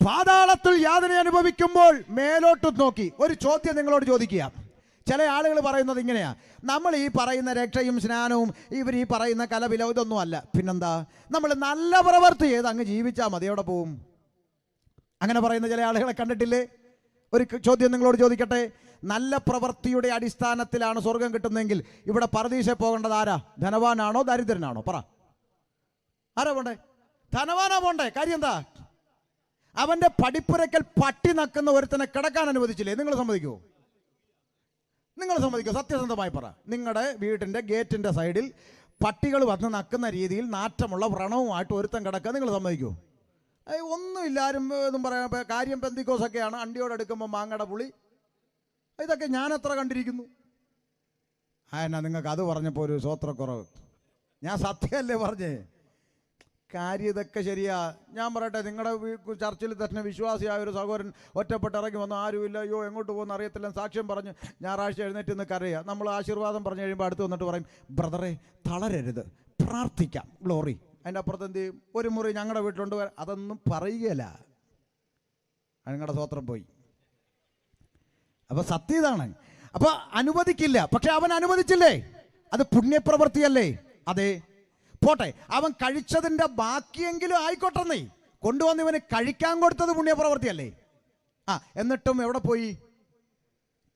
പാതാളത്തിൽ യാതന അനുഭവിക്കുമ്പോൾ മേലോട്ട് നോക്കി. ഒരു ചോദ്യം നിങ്ങളോട് ചോദിക്കുക. ചില ആളുകൾ പറയുന്നത് ഇങ്ങനെയാ, നമ്മൾ ഈ പറയുന്ന രക്ഷയും സ്നാനവും ഇവർ ഈ പറയുന്ന കലവില ഇതൊന്നും അല്ല. പിന്നെന്താ? നമ്മൾ നല്ല പ്രവൃത്തി ചെയ്ത് അങ്ങ് ജീവിച്ചാൽ മതി, എവിടെ പോവും? അങ്ങനെ പറയുന്ന ചില ആളുകളെ കണ്ടിട്ടില്ലേ? ഒരു ചോദ്യം നിങ്ങളോട് ചോദിക്കട്ടെ. നല്ല പ്രവൃത്തിയുടെ അടിസ്ഥാനത്തിലാണ് സ്വർഗം കിട്ടുന്നതെങ്കിൽ ഇവിടെ പറുദീസയിൽ പോകേണ്ടത് ആരാ? ധനവാനാണോ ദരിദ്രനാണോ? പറ. ആരാ പോണ്ടേ? ധനവാനാ പോണ്ടേ. കാര്യം എന്താ? അവന്റെ പടിപ്പുരക്കൽ പട്ടി നക്കുന്ന ഒരുത്തനെ കിടക്കാൻ അനുവദിച്ചില്ലേ? നിങ്ങൾ സമ്മതിക്കുമോ? നിങ്ങൾ സമ്മതിക്കുമോ? സത്യസന്ധമായി പറ. നിങ്ങളുടെ വീട്ടിൻ്റെ ഗേറ്റിൻ്റെ സൈഡിൽ പട്ടികൾ വന്ന് നക്കുന്ന രീതിയിൽ നാറ്റമുള്ള വ്രണവുമായിട്ട് ഒരുത്തൻ കിടക്കുക നിങ്ങൾ സമ്മതിക്കുമോ? ഒന്നുമില്ലാരും എന്നും പറയാം. കാര്യം പെന്തിക്കോസൊക്കെയാണ്. അണ്ടിയോടെടുക്കുമ്പോൾ മാങ്ങയുടെ പുളി, ഇതൊക്കെ ഞാൻ എത്ര കണ്ടിരിക്കുന്നു. എന്നാ നിങ്ങൾക്ക് അത് പറഞ്ഞപ്പോൾ ഒരു സ്വത്രക്കുറവ്? ഞാൻ സത്യമല്ലേ പറഞ്ഞേ? കാര്യം ഇതൊക്കെ ശരിയാ. ഞാൻ പറയട്ടെ, നിങ്ങളുടെ ചർച്ചിൽ തന്നെ വിശ്വാസിയായ ഒരു സഹോദരൻ ഒറ്റപ്പെട്ട് ഇറങ്ങി വന്നു. ആരുമില്ല, അയ്യോ എങ്ങോട്ട് പോകുന്ന അറിയത്തില്ല, സാക്ഷ്യം പറഞ്ഞ് ഞായറാഴ്ച എഴുന്നേറ്റ് നിന്ന് കരയുക. നമ്മൾ ആശീർവാദം പറഞ്ഞു കഴിയുമ്പോൾ അടുത്ത് വന്നിട്ട് പറയും, ബ്രദറെ തളരരുത്, പ്രാർത്ഥിക്കാം, ഗ്ലോറി. അതിൻ്റെ അപ്പുറത്ത് എന്ത് ചെയ്യും? ഒരു മുറി ഞങ്ങളുടെ വീട്ടിലുണ്ട്. അതൊന്നും പറയുകയില്ല. നിങ്ങളുടെ സ്വത്രം പോയി. അപ്പോൾ സത്യം ഇതാണ്. അപ്പോൾ അനുവദിക്കില്ല. പക്ഷെ അവൻ അനുവദിച്ചില്ലേ? അത് പുണ്യപ്രവൃത്തിയല്ലേ? അതെ, പോട്ടെ, അവൻ കഴിച്ചതിൻ്റെ ബാക്കിയെങ്കിലും ആയിക്കോട്ടെന്നേ. കൊണ്ടുവന്ന് ഇവന് കഴിക്കാൻ കൊടുത്തത് പുണ്യപ്രവൃത്തിയല്ലേ? എന്നിട്ടും എവിടെ പോയി?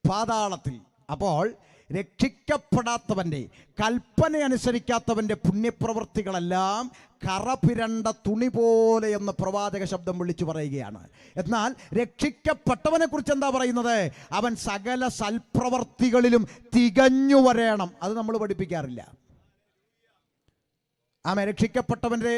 പാതാളത്തിൽ. അപ്പോൾ രക്ഷിക്കപ്പെടാത്തവൻ്റെ, കൽപ്പന അനുസരിക്കാത്തവൻ്റെ പുണ്യപ്രവൃത്തികളെല്ലാം കറപിരണ്ട തുണി പോലെ എന്ന് പ്രവാചക ശബ്ദം വിളിച്ചു പറയുകയാണ്. എന്നാൽ രക്ഷിക്കപ്പെട്ടവനെ കുറിച്ച് എന്താ പറയുന്നത്? അവൻ സകല സൽപ്രവർത്തികളിലും തികഞ്ഞു വരേണം. അത് നമ്മൾ പഠിപ്പിക്കാറില്ല. രക്ഷിക്കപ്പെട്ടവൻ്റെ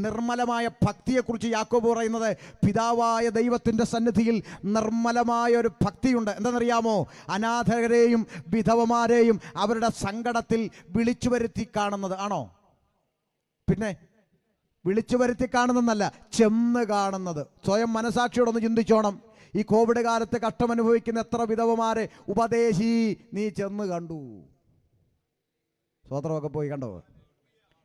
നിർമ്മലമായ ഭക്തിയെക്കുറിച്ച് യാക്കോബ് പറയുന്നത്, പിതാവായ ദൈവത്തിൻ്റെ സന്നിധിയിൽ നിർമ്മലമായ ഒരു ഭക്തിയുണ്ട്. എന്താണെന്നറിയാമോ? അനാഥരെയും വിധവമാരെയും അവരുടെ സങ്കടത്തിൽ വിളിച്ചു വരുത്തി കാണുന്നത് ആണോ? പിന്നെ വിളിച്ചു വരുത്തി കാണുന്നതല്ല, ചെന്ന് കാണുന്നത്. സ്വയം മനസാക്ഷിയോടൊന്ന് ചിന്തിച്ചോണം. ഈ കോവിഡ് കാലത്ത് കഷ്ടമനുഭവിക്കുന്ന എത്ര വിധവമാരെ ഉപദേശി നീ ചെന്ന് കണ്ടു. സ്വോത്രമൊക്കെ പോയി കണ്ടോ?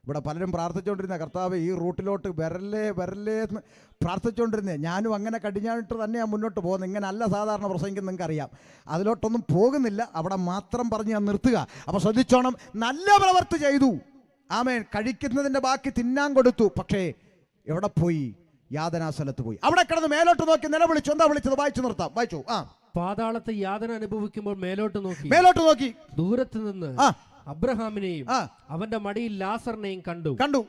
ഇവിടെ പലരും പ്രാർത്ഥിച്ചുകൊണ്ടിരുന്ന കർത്താവ് ഈ റൂട്ടിലോട്ട് വരല്ലേ വരല്ലേ എന്ന് പ്രാർത്ഥിച്ചുകൊണ്ടിരുന്നേ. ഞാനും അങ്ങനെ കടിഞ്ഞാണിട്ട് തന്നെയാണ് മുന്നോട്ട് പോകുന്നത്. ഇങ്ങനെ അല്ല സാധാരണ പ്രസംഗിക്കുന്നത്, നിങ്ങൾക്കറിയാം. അതിലോട്ടൊന്നും പോകുന്നില്ല, അവിടെ മാത്രം പറഞ്ഞ് ഞാൻ നിർത്തുക. അപ്പോൾ ശ്രദ്ധിച്ചോണം, നല്ല പ്രവൃത്തി ചെയ്തു, ആമേൻ, കഴിക്കുന്നതിൻ്റെ ബാക്കി തിന്നാൻ കൊടുത്തു. പക്ഷേ എവിടെ പോയി? യാതനാസ്ഥലത്ത് പോയി. അവിടെ കിടന്ന് മേലോട്ട് നോക്കി നിലവിളിച്ചു. എന്താ വിളിച്ചത്? വായിച്ചു നിർത്താം, വായിച്ചു. പാതാളത്തെ യാതന അനുഭവിക്കുമ്പോൾ മേലോട്ട് നോക്കി ദൂരത്ത് നിന്ന് അബ്രഹാമിനെയും അവന്റെ മടിയിൽ ലാസറിനെയും കണ്ടു.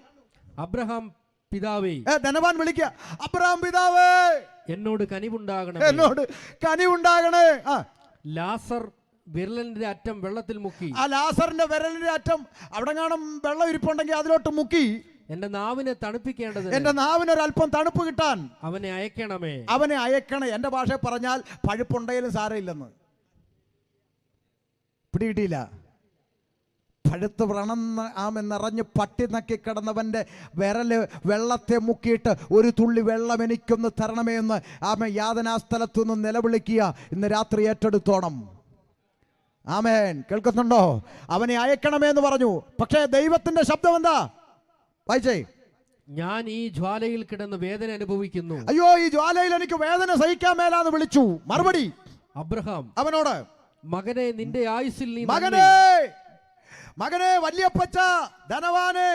അബ്രഹാം പിതാവേ, ധനവാൻ വിളിക്കുക, അബ്രഹാം പിതാവേ, എന്നോട് കനിവുണ്ടാകണേ. ലാസർ വിരലിന്റെ അറ്റം വെള്ളത്തിൽ മുക്കി. ആ ലാസറിന്റെ വിരലിന്റെ അറ്റം അവിടെ കാണും വെള്ളം ഇരിപ്പുണ്ടെങ്കിൽ അതിലോട്ട് മുക്കി. എന്റെ നാവിനെ തണുപ്പിക്കേണ്ടത്, എന്റെ നാവിനൊരല്പം തണുപ്പ് കിട്ടാൻ അവനെ അയക്കണേ. എന്റെ ഭാഷ പറഞ്ഞാൽ പഴുപ്പുണ്ടെങ്കിലും സാരമില്ലെന്ന്. പിടികിട്ടിയില്ല. പഴുത്ത് വ്രണമെന്നറിഞ്ഞ് പട്ടി നക്കി കിടന്നവൻ്റെ വിരല് വെള്ളത്തെ മുക്കിയിട്ട് ഒരു തുള്ളി വെള്ളം എനിക്കൊന്ന് തരണമേ എന്ന് ആമേ യാതനാസ്ഥലത്തു നിന്ന് നിലവിളിക്കുക. ഇന്ന് രാത്രി ഏറ്റെടുത്തോണം. ആമേൻ, കേൾക്കുന്നുണ്ടോ? അവനെ അയക്കണമേ എന്ന് പറഞ്ഞു. പക്ഷേ ദൈവത്തിന്റെ ശബ്ദം എന്താ? വായിച്ചേ. ഞാൻ ഈ ജ്വാലയിൽ കിടന്ന് വേദന അനുഭവിക്കുന്നു. അയ്യോ, ഈ ജ്വാലയിൽ എനിക്ക് വേദന സഹിക്കാൻ മേലാന്ന് വിളിച്ചു. മറുപടി അബ്രഹാം അവനോട്, മകനെ, നിന്റെ ആയുസ്സിൽ നീ മകനെ വല്യപ്പച്ച ധനവാനെ,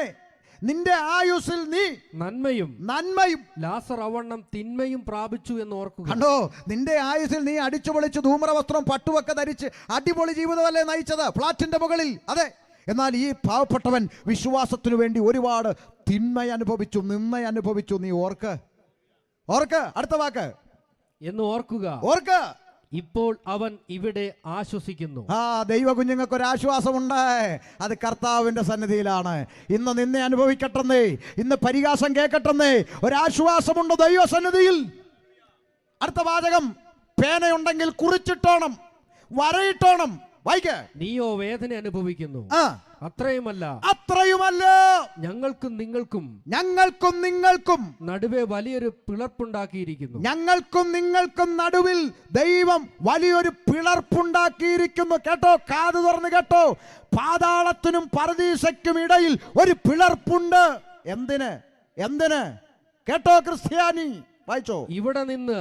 നിന്റെ ആയുസ്സിൽ നീ നന്മയും ലാസർ അവണ്ണം തിന്മയും പ്രാപിച്ചു എന്ന് ഓർക്കുക. കണ്ടോ? നിന്റെ ആയുസ്സിൽ നീ അടിച്ചു പൊളിച്ച് ധൂമ്രവസ്ത്രം പട്ടുവൊക്കെ ധരിച്ച് അടിപൊളി ജീവിതമല്ലേ നയിച്ചത്, ഫ്ലാറ്റിന്റെ മുകളിൽ. അതെ, എന്നാൽ ഈ പാവപ്പെട്ടവൻ വിശ്വാസത്തിനു വേണ്ടി ഒരുപാട് തിന്മ അനുഭവിച്ചു. നീ ഓർക്ക്. അടുത്ത വാക്ക് എന്ന് ഓർക്കുക. ഇപ്പോൾ അവൻ ഇവിടെ ആശ്വസിക്കുന്നു. ദൈവ കുഞ്ഞുങ്ങൾക്ക് ഒരു ആശ്വാസമുണ്ട്. അത് കർത്താവിന്റെ സന്നിധിയിലാണ്. ഇന്ന് നിന്നെ അനുഭവിക്കട്ടെന്നേ, ഇന്ന് പരിഹാസം കേൾക്കട്ടെന്നേ, ഒരാശ്വാസമുണ്ട് ദൈവ സന്നിധിയിൽ. അടുത്ത വാചകം, പേനയുണ്ടെങ്കിൽ കുറിച്ചിട്ടോണം, വരയിട്ടോണം. വായിക്ക. നീയോ വേദന അനുഭവിക്കുന്നു. അത്രയുമല്ല ഞങ്ങൾക്കും നിങ്ങൾക്കും നടുവേ വലിയൊരു പിളർപ്പുണ്ടാക്കിയിരിക്കുന്നു. ഞങ്ങൾക്കും നിങ്ങൾക്കും നടുവിൽ ദൈവം വലിയൊരു പിളർപ്പുണ്ടാക്കിയിരിക്കുന്നു. കേട്ടോ? കാത് തുറന്ന് കേട്ടോ? പാതാളത്തിനും പരദീസയ്ക്കും ഇടയിൽ ഒരു പിളർപ്പുണ്ട്. എന്തിന്? കേട്ടോ ക്രിസ്ത്യാനി? വായിച്ചോ. ഇവിടെ നിന്ന്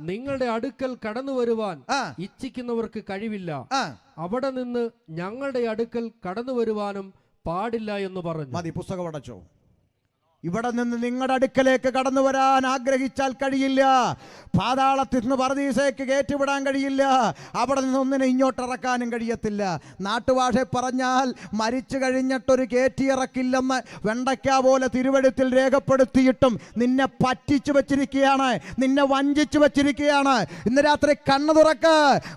നിങ്ങളുടെ അടുക്കൽ കടന്നു വരുവാൻ ഇച്ഛിക്കുന്നവർക്ക് കഴിവില്ല. അവിടെ നിന്ന് ഞങ്ങളുടെ അടുക്കൽ കടന്നു വരുവാനും പാടില്ല എന്ന് പറഞ്ഞു. മതി, പുസ്തകം അടച്ചോ. ഇവിടെ നിന്ന് നിങ്ങളുടെ അടുക്കലേക്ക് കടന്നു വരാൻ ആഗ്രഹിച്ചാൽ കഴിയില്ല. പാതാളത്തിൽ നിന്ന് പരദീസയ്ക്ക് കയറ്റിവിടാൻ കഴിയില്ല. അവിടെ നിന്നൊന്നിനെ ഇങ്ങോട്ടിറക്കാനും കഴിയത്തില്ല. നാട്ടുഭാഷ പറഞ്ഞാൽ മരിച്ചു കഴിഞ്ഞിട്ടൊരു കയറ്റിയിറക്കില്ലെന്ന് വെണ്ടയ്ക്ക പോലെ തിരുവെഴുത്തിൽ രേഖപ്പെടുത്തിയിട്ടും നിന്നെ പറ്റിച്ചു വച്ചിരിക്കുകയാണ്, നിന്നെ വഞ്ചിച്ചു വച്ചിരിക്കുകയാണ്. ഇന്ന് രാത്രി കണ്ണു തുറക്ക്.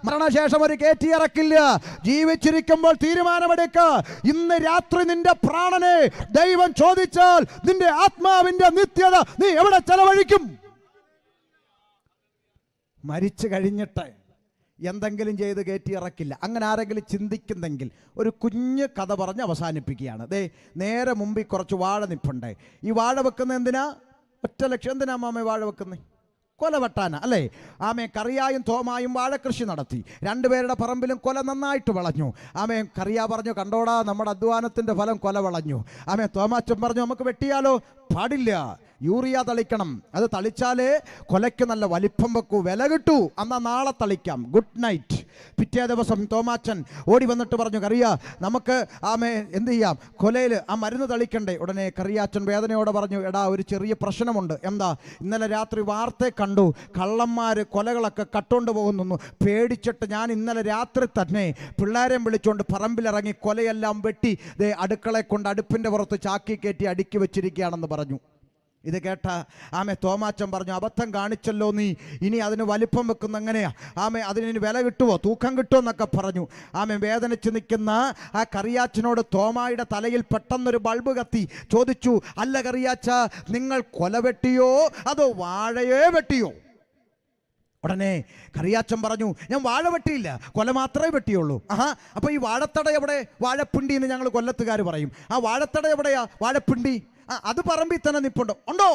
മരണശേഷം ഒരു കയറ്റിയിറക്കില്ല. ജീവിച്ചിരിക്കുമ്പോൾ തീരുമാനമെടുക്ക. ഇന്ന് രാത്രി നിന്റെ പ്രാണനെ ദൈവം ചോദിച്ചാൽ നിന്റെ ആത്മാവിന്റെ നിത്യത നീ എവിടെ ചെലവഴിക്കും? മരിച്ചു കഴിഞ്ഞിട്ട് എന്തെങ്കിലും ചെയ്ത് കയറ്റി ഇറക്കില്ല. അങ്ങനെ ആരെങ്കിലും ചിന്തിക്കുന്നെങ്കിൽ ഒരു കുഞ്ഞ് കഥ പറഞ്ഞ് അവസാനിപ്പിക്കുകയാണ്. നേരെ മുമ്പിൽ കുറച്ച് വാഴ നിപ്പുണ്ട്. ഈ വാഴ വെക്കുന്ന എന്തിനാ? ഒറ്റ ലക്ഷ്യം. എന്തിനാ മാമേ വാഴ വെക്കുന്നത്? കൊല വെട്ടാന അല്ലേ? ആമേ കറിയായും തോമായും വാഴക്കൃഷി നടത്തി. രണ്ടുപേരുടെ പറമ്പിലും കൊല നന്നായിട്ട് വിളഞ്ഞു. ആമേ കറിയ പറഞ്ഞു, കണ്ടോടാ നമ്മുടെ അധ്വാനത്തിൻ്റെ ഫലം കൊല വിളഞ്ഞു. ആമേ തോമാച്ചൻ പറഞ്ഞു, നമുക്ക് വെട്ടിയാലോ? പാടില്ല, യൂറിയ തളിക്കണം. അത് തളിച്ചാലേ കൊലയ്ക്ക് നല്ല വലിപ്പം വെക്കൂ, വില കിട്ടൂ. എന്നാൽ നാളെ തളിക്കാം, ഗുഡ് നൈറ്റ്. പിറ്റേ ദിവസം തോമാച്ചൻ ഓടി വന്നിട്ട് പറഞ്ഞു, കറിയ നമുക്ക് ആമേ എന്ത് ചെയ്യാം, കൊലയിൽ ആ മരുന്ന് തളിക്കണ്ടേ? ഉടനെ കറിയാച്ചൻ വേദനയോടെ പറഞ്ഞു, എടാ ഒരു ചെറിയ പ്രശ്നമുണ്ട്. എന്താ? ഇന്നലെ രാത്രി വാർത്ത കണ്ടു, കള്ളന്മാർ കൊലകളൊക്കെ കട്ടുകൊണ്ട് പോകുന്നു. പേടിച്ചിട്ട് ഞാൻ ഇന്നലെ രാത്രി തന്നെ പിള്ളേരെ വിളിച്ചുകൊണ്ട് പറമ്പിലിറങ്ങി കൊലയെല്ലാം വെട്ടി അടുക്കളയെ കൊണ്ട് അടുപ്പിൻ്റെ പുറത്ത് ചാക്കി കയറ്റി അടുക്കി വെച്ചിരിക്കുകയാണെന്ന് പറഞ്ഞു. ഇത് കേട്ട ആമേ തോമാച്ചൻ പറഞ്ഞു, അബദ്ധം കാണിച്ചല്ലോ നീ, ഇനി അതിന് വലിപ്പം വെക്കുന്ന എങ്ങനെയാ? ആമേ അതിന് വില കിട്ടുമോ, തൂക്കം കിട്ടുമോ എന്നൊക്കെ പറഞ്ഞു. ആമേ വേദനിച്ച് നിൽക്കുന്ന ആ കറിയാച്ചനോട് തോമായുടെ തലയിൽ പെട്ടെന്നൊരു ബൾബ് കത്തി. ചോദിച്ചു, അല്ല കറിയാച്ച, നിങ്ങൾ കൊല വെട്ടിയോ അതോ വാഴയെ വെട്ടിയോ? ഉടനെ കറിയാച്ചൻ പറഞ്ഞു, ഞാൻ വാഴ വെട്ടിയില്ല, കൊല മാത്രമേ വെട്ടിയുള്ളൂ. അപ്പോൾ ഈ വാഴത്തട എവിടെ? വാഴപ്പിണ്ടി എന്ന് ഞങ്ങൾ കൊല്ലത്തുകാർ പറയും. ആ വാഴത്തട എവിടെയാ? വാഴപ്പിണ്ടി. അത് പറമ്പിൽ തന്നെ നിപ്പുണ്ടോ? ഉണ്ടോ?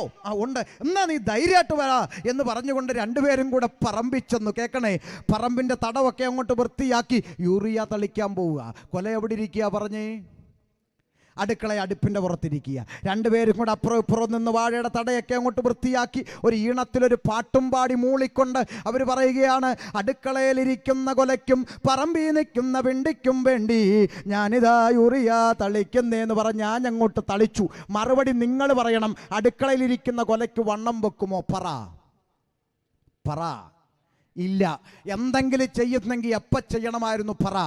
ഉണ്ട്. എന്നാ നീ ധൈര്യമായിട്ട് വരാ എന്ന് പറഞ്ഞുകൊണ്ട് രണ്ടുപേരും കൂടെ പറമ്പിൽ ചെന്നു. കേൾക്കണേ, പറമ്പിൻ്റെ തടവൊക്കെ അങ്ങോട്ട് വൃത്തിയാക്കി യൂറിയ തളിക്കാൻ പോവുക. കൊല എവിടെ ഇരിക്കുക പറഞ്ഞേ? അടുക്കള അടുപ്പിൻ്റെ പുറത്തിരിക്കുക. രണ്ടുപേരും കൂടെ അപ്പുറം ഇപ്പുറം നിന്ന് വാഴയുടെ തടയൊക്കെ അങ്ങോട്ട് വൃത്തിയാക്കി ഒരു ഈണത്തിലൊരു പാട്ടും പാടി മൂളിക്കൊണ്ട് അവർ പറയുകയാണ്, അടുക്കളയിലിരിക്കുന്ന കൊലയ്ക്കും പറമ്പിൽ നിൽക്കുന്ന വെണ്ടിക്കും വേണ്ടി ഞാനിതാ യൂറിയ തളിക്കുന്നേന്ന് പറഞ്ഞ് ഞാൻ അങ്ങോട്ട് തളിച്ചു. മറുപടി നിങ്ങൾ പറയണം, അടുക്കളയിലിരിക്കുന്ന കൊലയ്ക്ക് വണ്ണം വെക്കുമോ? പറ. ഇല്ല. എന്തെങ്കിലും ചെയ്യുന്നെങ്കിൽ എപ്പോൾ ചെയ്യണമായിരുന്നു? പറ.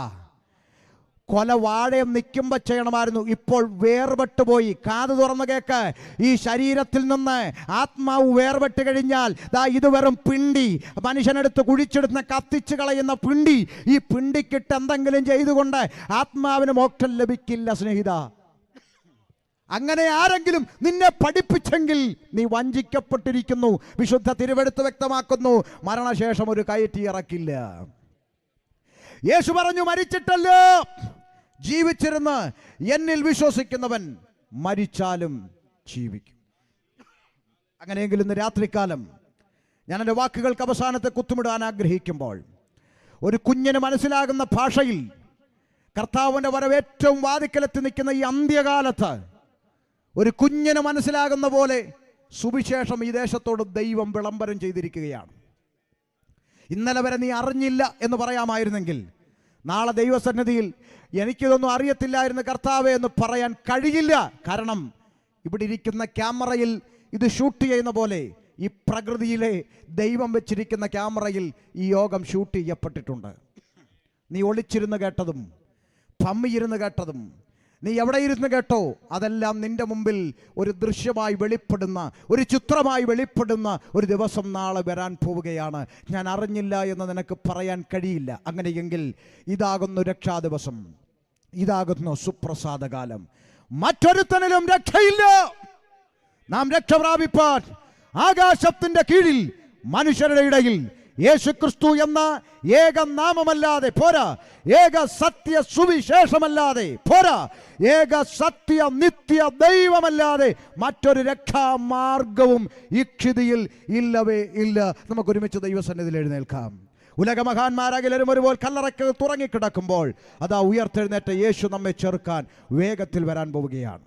കൊല വാഴയും നിൽക്കുമ്പോൾ ചെയ്യണമായിരുന്നു. ഇപ്പോൾ വേർപെട്ട് പോയി. കാത് തുറന്ന് കേക്ക്. ഈ ശരീരത്തിൽ നിന്ന് ആത്മാവ് വേർപെട്ട് കഴിഞ്ഞാൽ ഇത് വെറും പിണ്ടി, മനുഷ്യനെടുത്ത് കുഴിച്ചെടുത്ത് കത്തിച്ച് കളയുന്ന പിണ്ടി. ഈ പിണ്ടിക്കിട്ട് എന്തെങ്കിലും ചെയ്തുകൊണ്ട് ആത്മാവിന് മോക്ഷം ലഭിക്കില്ല സ്നേഹിത. അങ്ങനെ ആരെങ്കിലും നിന്നെ പഠിപ്പിച്ചെങ്കിൽ നീ വഞ്ചിക്കപ്പെട്ടിരിക്കുന്നു. വിശുദ്ധ തിരുവെടുത്ത് വ്യക്തമാക്കുന്നു, മരണശേഷം ഒരു കയറ്റി ഇറക്കില്ല. യേശു പറഞ്ഞു, മരിച്ചിട്ടല്ലോ ജീവിച്ചിരുന്ന് എന്നിൽ വിശ്വസിക്കുന്നവൻ മരിച്ചാലും ജീവിക്കും. അങ്ങനെയെങ്കിൽ ഇന്ന് രാത്രികാലം ഞാൻ എൻ്റെ വാക്കുകൾക്ക് അവസാനത്തെ കുത്തുമിടാൻ ആഗ്രഹിക്കുമ്പോൾ ഒരു കുഞ്ഞിന് മനസ്സിലാകുന്ന ഭാഷയിൽ കർത്താവിൻ്റെ വരവ് ഏറ്റവും വാതിക്കലെത്തി നിൽക്കുന്ന ഈ അന്ത്യകാലത്ത് ഒരു കുഞ്ഞിന് മനസ്സിലാകുന്ന പോലെ സുവിശേഷം ഈ ദേശത്തോട് ദൈവം വിളംബരം ചെയ്തിരിക്കുകയാണ്. ഇന്നലെ വരെ നീ അറിഞ്ഞില്ല എന്ന് പറയാമായിരുന്നെങ്കിൽ നാളെ ദൈവസന്നിധിയിൽ എനിക്കിതൊന്നും അറിയത്തില്ലായിരുന്നു കർത്താവേ എന്ന് പറയാൻ കഴിയില്ല. കാരണം ഇവിടെ ഇരിക്കുന്ന ക്യാമറയിൽ ഇത് ഷൂട്ട് ചെയ്യുന്ന പോലെ ഈ പ്രകൃതിയിലെ ദൈവം വെച്ചിരിക്കുന്ന ക്യാമറയിൽ ഈ യോഗം ഷൂട്ട് ചെയ്യപ്പെട്ടിട്ടുണ്ട്. നീ ഒളിച്ചിരുന്ന് കേട്ടതും പമ്മിയിരുന്ന് കേട്ടതും നീ എവിടെ ഇരുന്ന് കേട്ടോ, അതെല്ലാം നിന്റെ മുമ്പിൽ ഒരു ദൃശ്യമായി വെളിപ്പെടുന്ന, ഒരു ചിത്രമായി വെളിപ്പെടുന്ന ഒരു ദിവസം നാളെ വരാൻ പോവുകയാണ്. ഞാൻ അറിഞ്ഞില്ല എന്ന് നിനക്ക് പറയാൻ കഴിയില്ല. അങ്ങനെയെങ്കിൽ ഇതാകുന്നു രക്ഷാ ദിവസം, ഇതാകുന്നു സുപ്രസാദകാലം. മറ്റൊരുത്തനിലും രക്ഷയില്ല. നാം രക്ഷ പ്രാപിപ്പാൻ ആകാശത്തിന്റെ കീഴിൽ മനുഷ്യരുടെ ഇടയിൽ യേശുക്രിസ്തു എന്ന ഏക നാമമല്ലാതെ പോരാ, ഏക സത്യ സുവിശേഷമല്ലാതെ പോരാ, ഏക സത്യ നിത്യ ദൈവമല്ലാതെ മറ്റൊരു രക്ഷാമാർഗവും ഈ ക്ഷിതിയിൽ ഇല്ലവേ ഇല്ല. നമുക്കൊരുമിച്ച് ദൈവസന്നിധിയിൽ എഴുന്നേൽക്കാം. ഉലകമഹാന്മാരാകിലും ഒരുപോലെ കല്ലറയ്ക്ക് തുറങ്ങിക്കിടക്കുമ്പോൾ അതാ ഉയർത്തെഴുന്നേറ്റ യേശു നമ്മെ ചെറുക്കാൻ വേഗത്തിൽ വരാൻ പോവുകയാണ്.